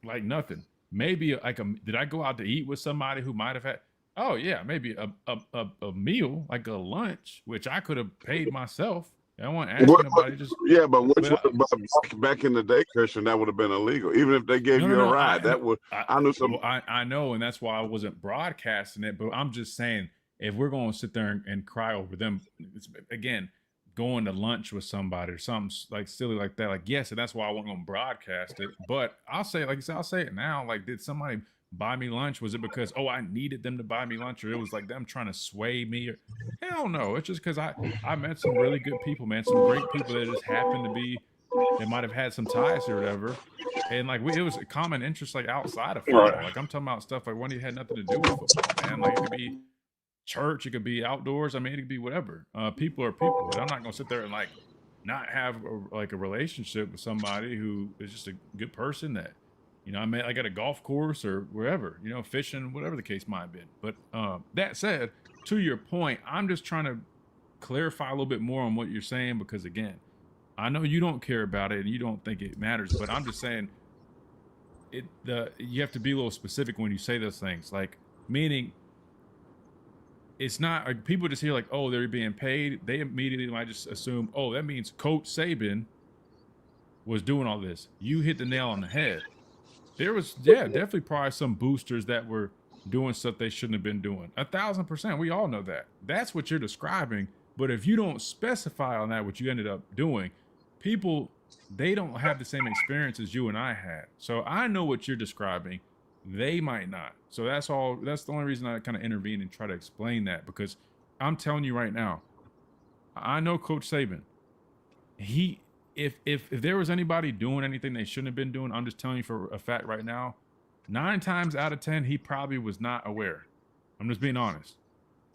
Like nothing. Maybe like did I go out to eat with somebody who might have had? Oh yeah, maybe a meal, like a lunch, which I could have paid myself. I want to ask nobody. But back in the day, Christian, that would have been illegal. Even if they gave you a ride, I knew some. Well, I know, and that's why I wasn't broadcasting it. But I'm just saying, if we're going to sit there and cry over them, again, going to lunch with somebody or something like silly like that, like yes, and that's why I wasn't going to broadcast it. But I'll say, like you said, I'll say it now. Like, did somebody buy me lunch? Was it because I needed them to buy me lunch, or it was like them trying to sway me? Hell no, it's just because I met some really good people, man, some great people that just happened to be, they might have had some ties or whatever, and like it was a common interest like outside of football. Like I'm talking about stuff like when it had nothing to do with football, man. Like it could be church, it could be outdoors. I mean, it could be whatever. People are people, but I'm not gonna sit there and like not have a relationship with somebody who is just a good person that, you know, I met like at a golf course or wherever, you know, fishing, whatever the case might have been. But that said, to your point, I'm just trying to clarify a little bit more on what you're saying, because again, I know you don't care about it and you don't think it matters, but I'm just saying you have to be a little specific when you say those things. Like, meaning it's not like people just hear like, oh, they're being paid. They immediately might just assume, oh, that means Coach Saban was doing all this. You hit the nail on the head. There was, definitely probably some boosters that were doing stuff they shouldn't have been doing. 1,000%. We all know that. That's what you're describing. But if you don't specify on that what you ended up doing, people, they don't have the same experience as you and I had. So I know what you're describing. They might not. So that's the only reason I kind of intervene and try to explain that, because I'm telling you right now, I know Coach Saban. If there was anybody doing anything they shouldn't have been doing, I'm just telling you for a fact right now, 9 times out of 10, he probably was not aware. I'm just being honest.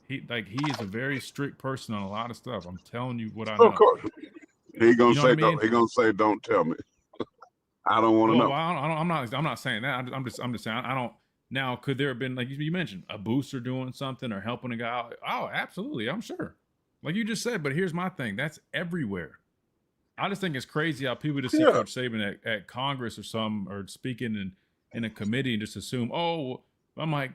He is a very strict person on a lot of stuff. I'm telling you what I know. Of course. He gonna You know say, what I mean? he gonna say, don't tell me. I don't want to know. Well, I'm not saying that. I'm just saying I don't. Now, could there have been, like you mentioned, a booster doing something or helping a guy out? Oh, absolutely. I'm sure. Like you just said, but here's my thing. That's everywhere. I just think it's crazy how people just see Coach Saban at Congress or something, or speaking in a committee, and just assume, oh, I'm like,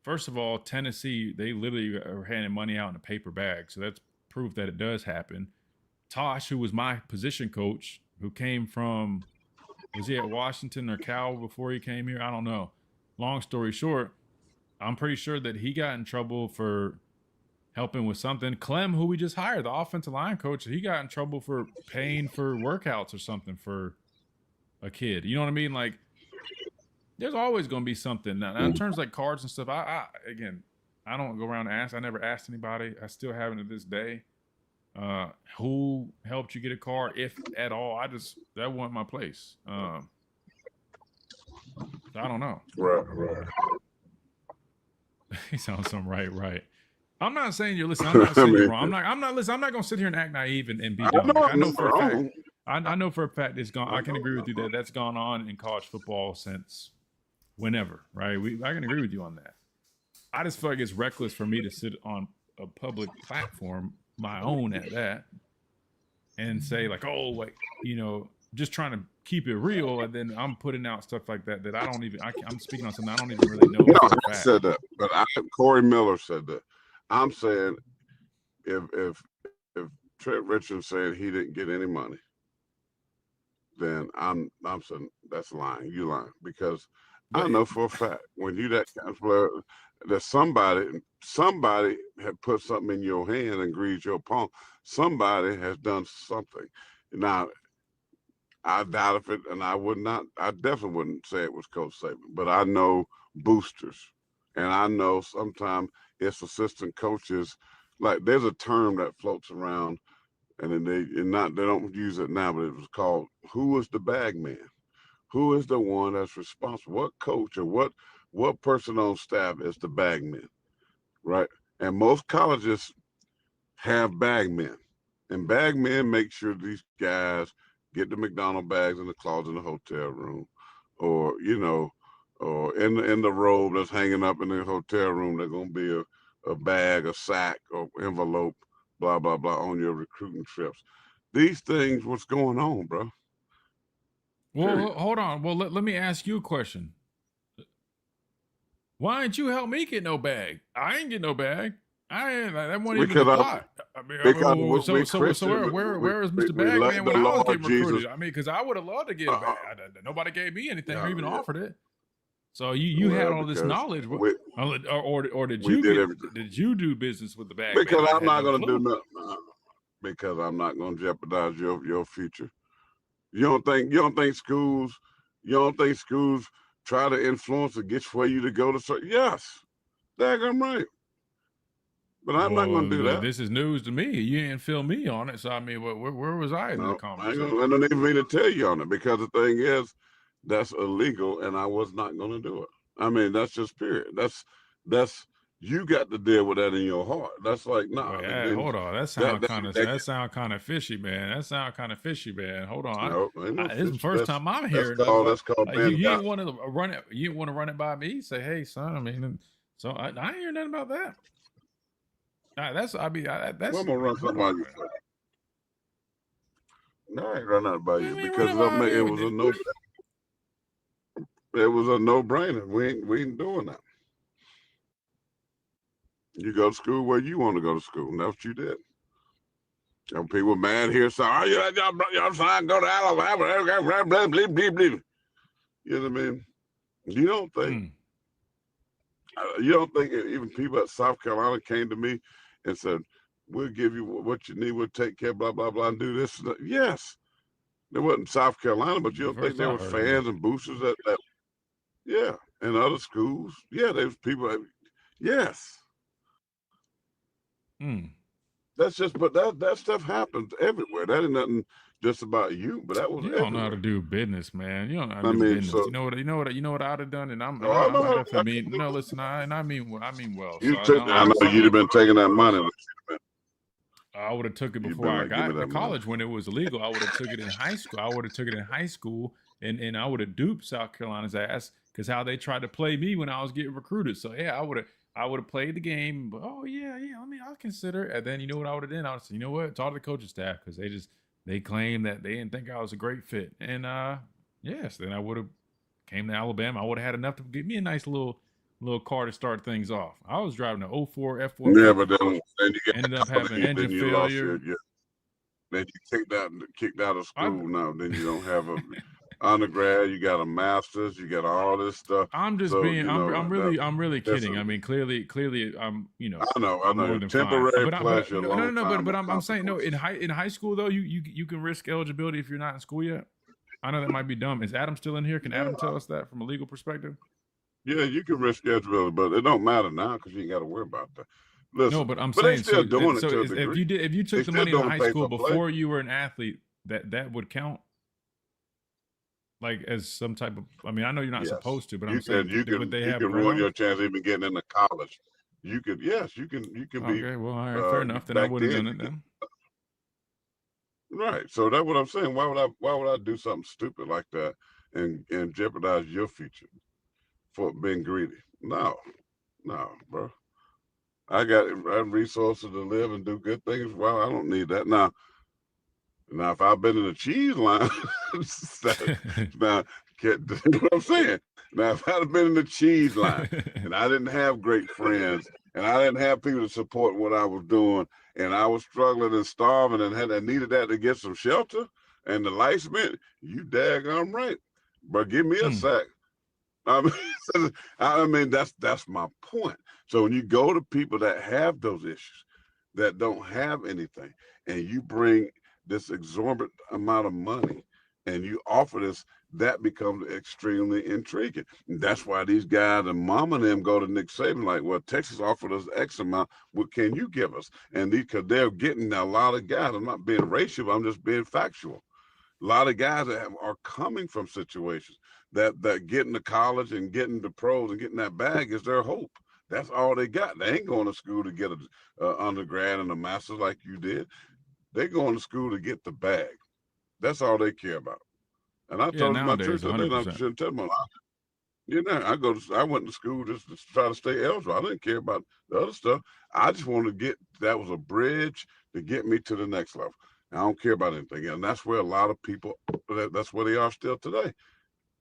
first of all, Tennessee, they literally are handing money out in a paper bag. So that's proof that it does happen. Tosh, who was my position coach, who came from, was he at Washington or Cal before he came here? I don't know. Long story short, I'm pretty sure that he got in trouble for helping with something. Clem, who we just hired, the offensive line coach, he got in trouble for paying for workouts or something for a kid. You know what I mean? Like, there's always going to be something. Now, in terms of like cards and stuff, I don't go around and ask. I never asked anybody. I still haven't to this day. Who helped you get a car, if at all? That wasn't my place. I don't know. Right. He sounds something right. I'm not saying you're listening. I'm not saying you're wrong. I'm not listening. I'm not gonna sit here and act naive and be dumb. I know for a fact. I know for a fact it's gone. I can agree with you that that's gone on in college football since whenever, right? I can agree with you on that. I just feel like it's reckless for me to sit on a public platform, my own at that, and say like, oh, like, just trying to keep it real, and then I'm putting out stuff like that I don't even. I'm speaking on something I don't even really know. No, I said that, but Corey Miller said that. I'm saying if Trent Richards said he didn't get any money, then I'm saying that's lying. You lying, because I know for a fact when you that kind of player that somebody had put something in your hand and greased your palm. Somebody has done something. Now, I doubt it, and I definitely wouldn't say it was Coach Saban, but I know boosters, and I know sometimes it's assistant coaches. Like, there's a term that floats around, and then they don't use it now, but it was called, who is the bag man? Who is the one that's responsible? What coach or what person on staff is the bag man, right? And most colleges have bag men, and bag men make sure these guys get the McDonald's bags in the closet in the hotel room, or or in the robe that's hanging up in the hotel room. There's gonna be a bag, a sack, or envelope, blah blah blah, on your recruiting trips. These things, what's going on, bro? Well, hold on. Well, let me ask you a question. Why didn't you help me get no bag? I ain't get no bag. That wasn't even the thought. So where is Mr. Bagman when I was getting recruited? Jesus. I mean, because I would have loved to get a bag. Nobody gave me anything or even offered it. So you had all this knowledge, or did you do business with the bag? Because I'm not going to do nothing. Because I'm not going to jeopardize your future. You don't think schools try to influence or get for you to go to certain? Yes, daggone right. But I'm not going to do that. This is news to me. You didn't fill me on it, so I mean, where was I in the conversation? I don't even mean to tell you on it, because the thing is, that's illegal, and I was not going to do it. I mean, that's just period. That's you got to deal with that in your heart. That's like, nah. Hold on. That sound kind of fishy, man. Hold on. This is the first time I'm hearing that. That's called you didn't want to run it. You didn't want to run it by me. Say, hey, son. I mean, so I ain't hear nothing about that. That's. I'm gonna run something by you. No, I ain't run out by you because it was a no. It was a no-brainer. We ain't doing that. You go to school where you want to go to school, and that's what you did. And people mad here saying, "Oh, y'all son go to Alabama." Blah, blah, blah, blah. You know what I mean? You don't think even people at South Carolina came to me and said, "We'll give you what you need. We'll take care, blah blah blah, and do this." Yes, they wasn't South Carolina, but you don't think there were fans and boosters that yeah, and other schools. Yeah, there was people. Yes. That's just, but that stuff happens everywhere. That ain't nothing just about you, but that was. You don't know how to do business, man. You don't know how to do business. So, you know what I'd have done, and I'm I definitely mean. No, listen, I mean well. You I know you'd have been taking that money. I would have took it before I got to college when it was illegal. I would have took it in high school. And I would have duped South Carolina's ass because how they tried to play me when I was getting recruited. So yeah, I would have played the game. But I'll consider. And then you know what I would have done? I would have said, you know what? Talk to the coaching staff because they claimed that they didn't think I was a great fit. And yes, then I would have came to Alabama. I would have had enough to give me a nice little car to start things off. I was driving an 04 F1. Yeah, but then you ended up having engine failure. Then you kicked out of school now. Then you don't have a undergrad. You got a master's. You got all this stuff. I'm just being. I'm really kidding. I mean, clearly, I'm. You know. I know. Temporary pleasure. But I'm saying no. In high school though, you can risk eligibility if you're not in school yet. I know that might be dumb. Is Adam still in here? Can Adam tell us that from a legal perspective? Yeah, you can risk eligibility, but it don't matter now because you ain't got to worry about that. Listen, no, but I'm saying still doing it to a if you took the money in high school before you were an athlete, that would count. Like as some type of, I mean, I know you're not supposed to, but I'm saying you can ruin your chance of even getting into college. You could, yes, you can be. Okay, well, all right, fair enough. Then I would have done it then. Right. So that's what I'm saying. Why would I do something stupid like that and jeopardize your future for being greedy? No, bro. I got resources to live and do good things. Well, I don't need that. Now if I've been in the cheese line, now you know what I'm saying? Now, if I'd have been in the cheese line and I didn't have great friends and I didn't have people to support what I was doing and I was struggling and starving and needed that to get some shelter and the lights meant, you daggone right. But give me a sack. I mean, that's my point. So when you go to people that have those issues, that don't have anything, and you bring this exorbitant amount of money and you offer this, that becomes extremely intriguing. And that's why these guys and mama and them go to Nick Saban like, well, Texas offered us X amount. What can you give us? And because they're getting a lot of guys, I'm not being racial, I'm just being factual. A lot of guys that are coming from situations that getting to college and getting to pros and getting that bag is their hope. That's all they got. They ain't going to school to get an undergrad and a master's like you did. They're going to school to get the bag. That's all they care about. And I told them my truth. I shouldn't tell them a lot. You know, I went to school just to try to stay eligible. I didn't care about the other stuff. I just wanted to that was a bridge to get me to the next level. I don't care about anything. And that's where a lot of people, that's where they are still today.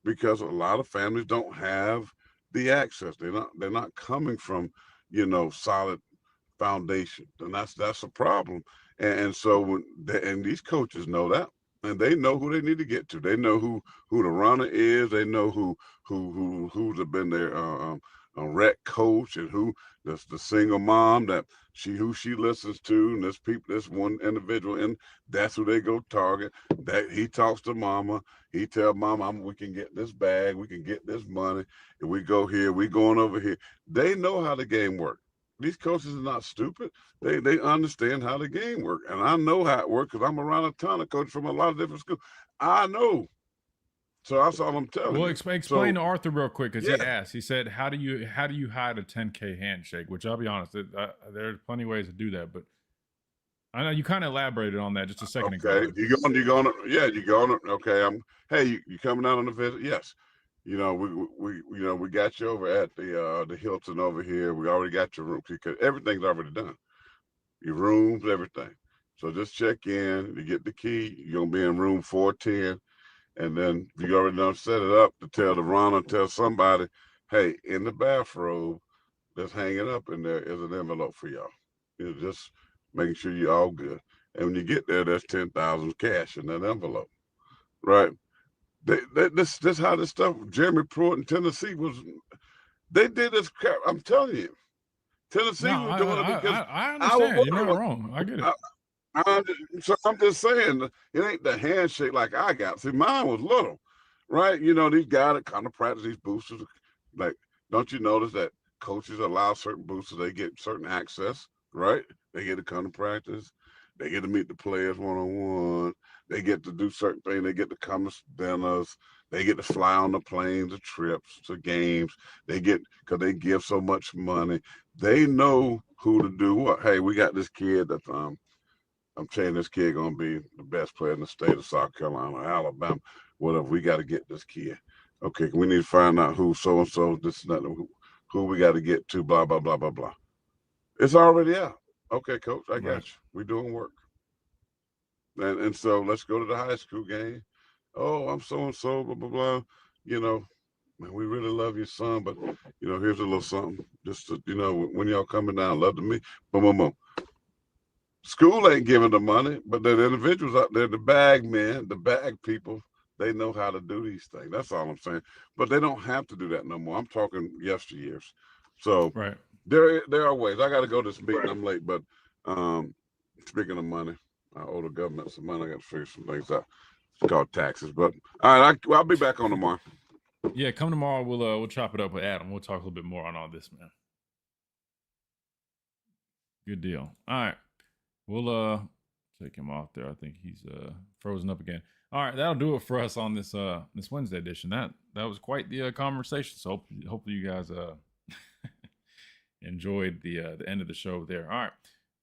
Because a lot of families don't have the access. They're not coming from, solid foundation. And that's a problem. And so and these coaches know that, and they know who they need to get to. They know who the runner is. They know who's been their rec coach and who the single mom who she listens to, and this one individual, and that's who they go target. That he talks to mama. He tell mama, we can get this bag, we can get this money, and we go here, we going over here. They know how the game works. These coaches are not stupid. They understand how the game works. And I know how it works because I'm around a ton of coaches from a lot of different schools. I know. So that's all I'm telling you. Well, explain to Arthur real quick because he asked. He said, "How do you hide a 10K handshake?" Which I'll be honest, there's plenty of ways to do that. But I know you kind of elaborated on that just a second ago. Okay, you going? Okay, Hey, you coming out on the visit? Yes. We got you over at the Hilton over here. We already got your room because everything's already done. Your rooms, everything. So just check in. You get the key. You're gonna be in room 410, and then you already done set it up to tell somebody, hey, in the bathrobe, that's hanging up in there is an envelope for y'all. Just making sure you're all good. And when you get there, there's $10,000 cash in that envelope, right? This how this stuff. Jeremy Pruitt in Tennessee was. They did this crap. I'm telling you, Tennessee was doing it because I understand. You're not wrong. I get it. So I'm just saying, it ain't the handshake like I got. See, mine was little, right? You know, these guys that kind of practice these boosters, like, don't you notice that coaches allow certain boosters, they get certain access, right? They get to come to practice. They get to meet the players one-on-one. They get to do certain things. They get to come to dinners. They get to fly on the planes, the trips, to games. They get, because they give so much money. They know who to do what. Hey, we got this kid that I'm saying this kid gonna be the best player in the state of South Carolina, Alabama, whatever. We got to get this kid. Okay, we need to find out who so and so. This is not who we got to get to. Blah blah blah blah blah. It's already out. Okay, coach, I got you. We're doing work. And so let's go to the high school game. Oh, I'm so and so. Blah blah blah. You know, man, we really love your son, but you know, here's a little something. Just to, you know, when y'all coming down, love to meet. Boom boom boom. School ain't giving the money, but the individuals out there, the bag men, the bag people, they know how to do these things. That's all I'm saying. But they don't have to do that no more. I'm talking yesteryears. So there are ways. I got to go to this meeting. I'm late, but speaking of money, I owe the government some money. I got to figure some things out. It's called taxes. But all right, I'll be back on tomorrow. Yeah, come tomorrow. We'll chop it up with Adam. We'll talk a little bit more on all this, man. Good deal. All right. We'll take him off there. I think he's frozen up again. All right, that'll do it for us on this this Wednesday edition. That was quite the conversation. So hopefully you guys enjoyed the end of the show there. All right,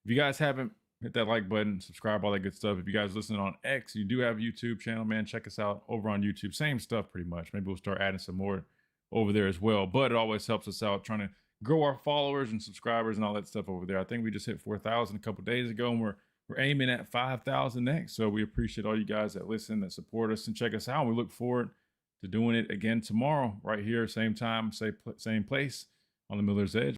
if you guys haven't, hit that like button, subscribe, all that good stuff. If you guys listening on X, you do have a YouTube channel, man. Check us out over on YouTube. Same stuff pretty much. Maybe we'll start adding some more over there as well. But it always helps us out trying to grow our followers and subscribers and all that stuff over there. I think we just hit 4,000 a couple days ago, and we're aiming at 5,000 next. So we appreciate all you guys that listen, that support us, and check us out. We look forward to doing it again tomorrow, right here, same time, same place on the Miller's Edge.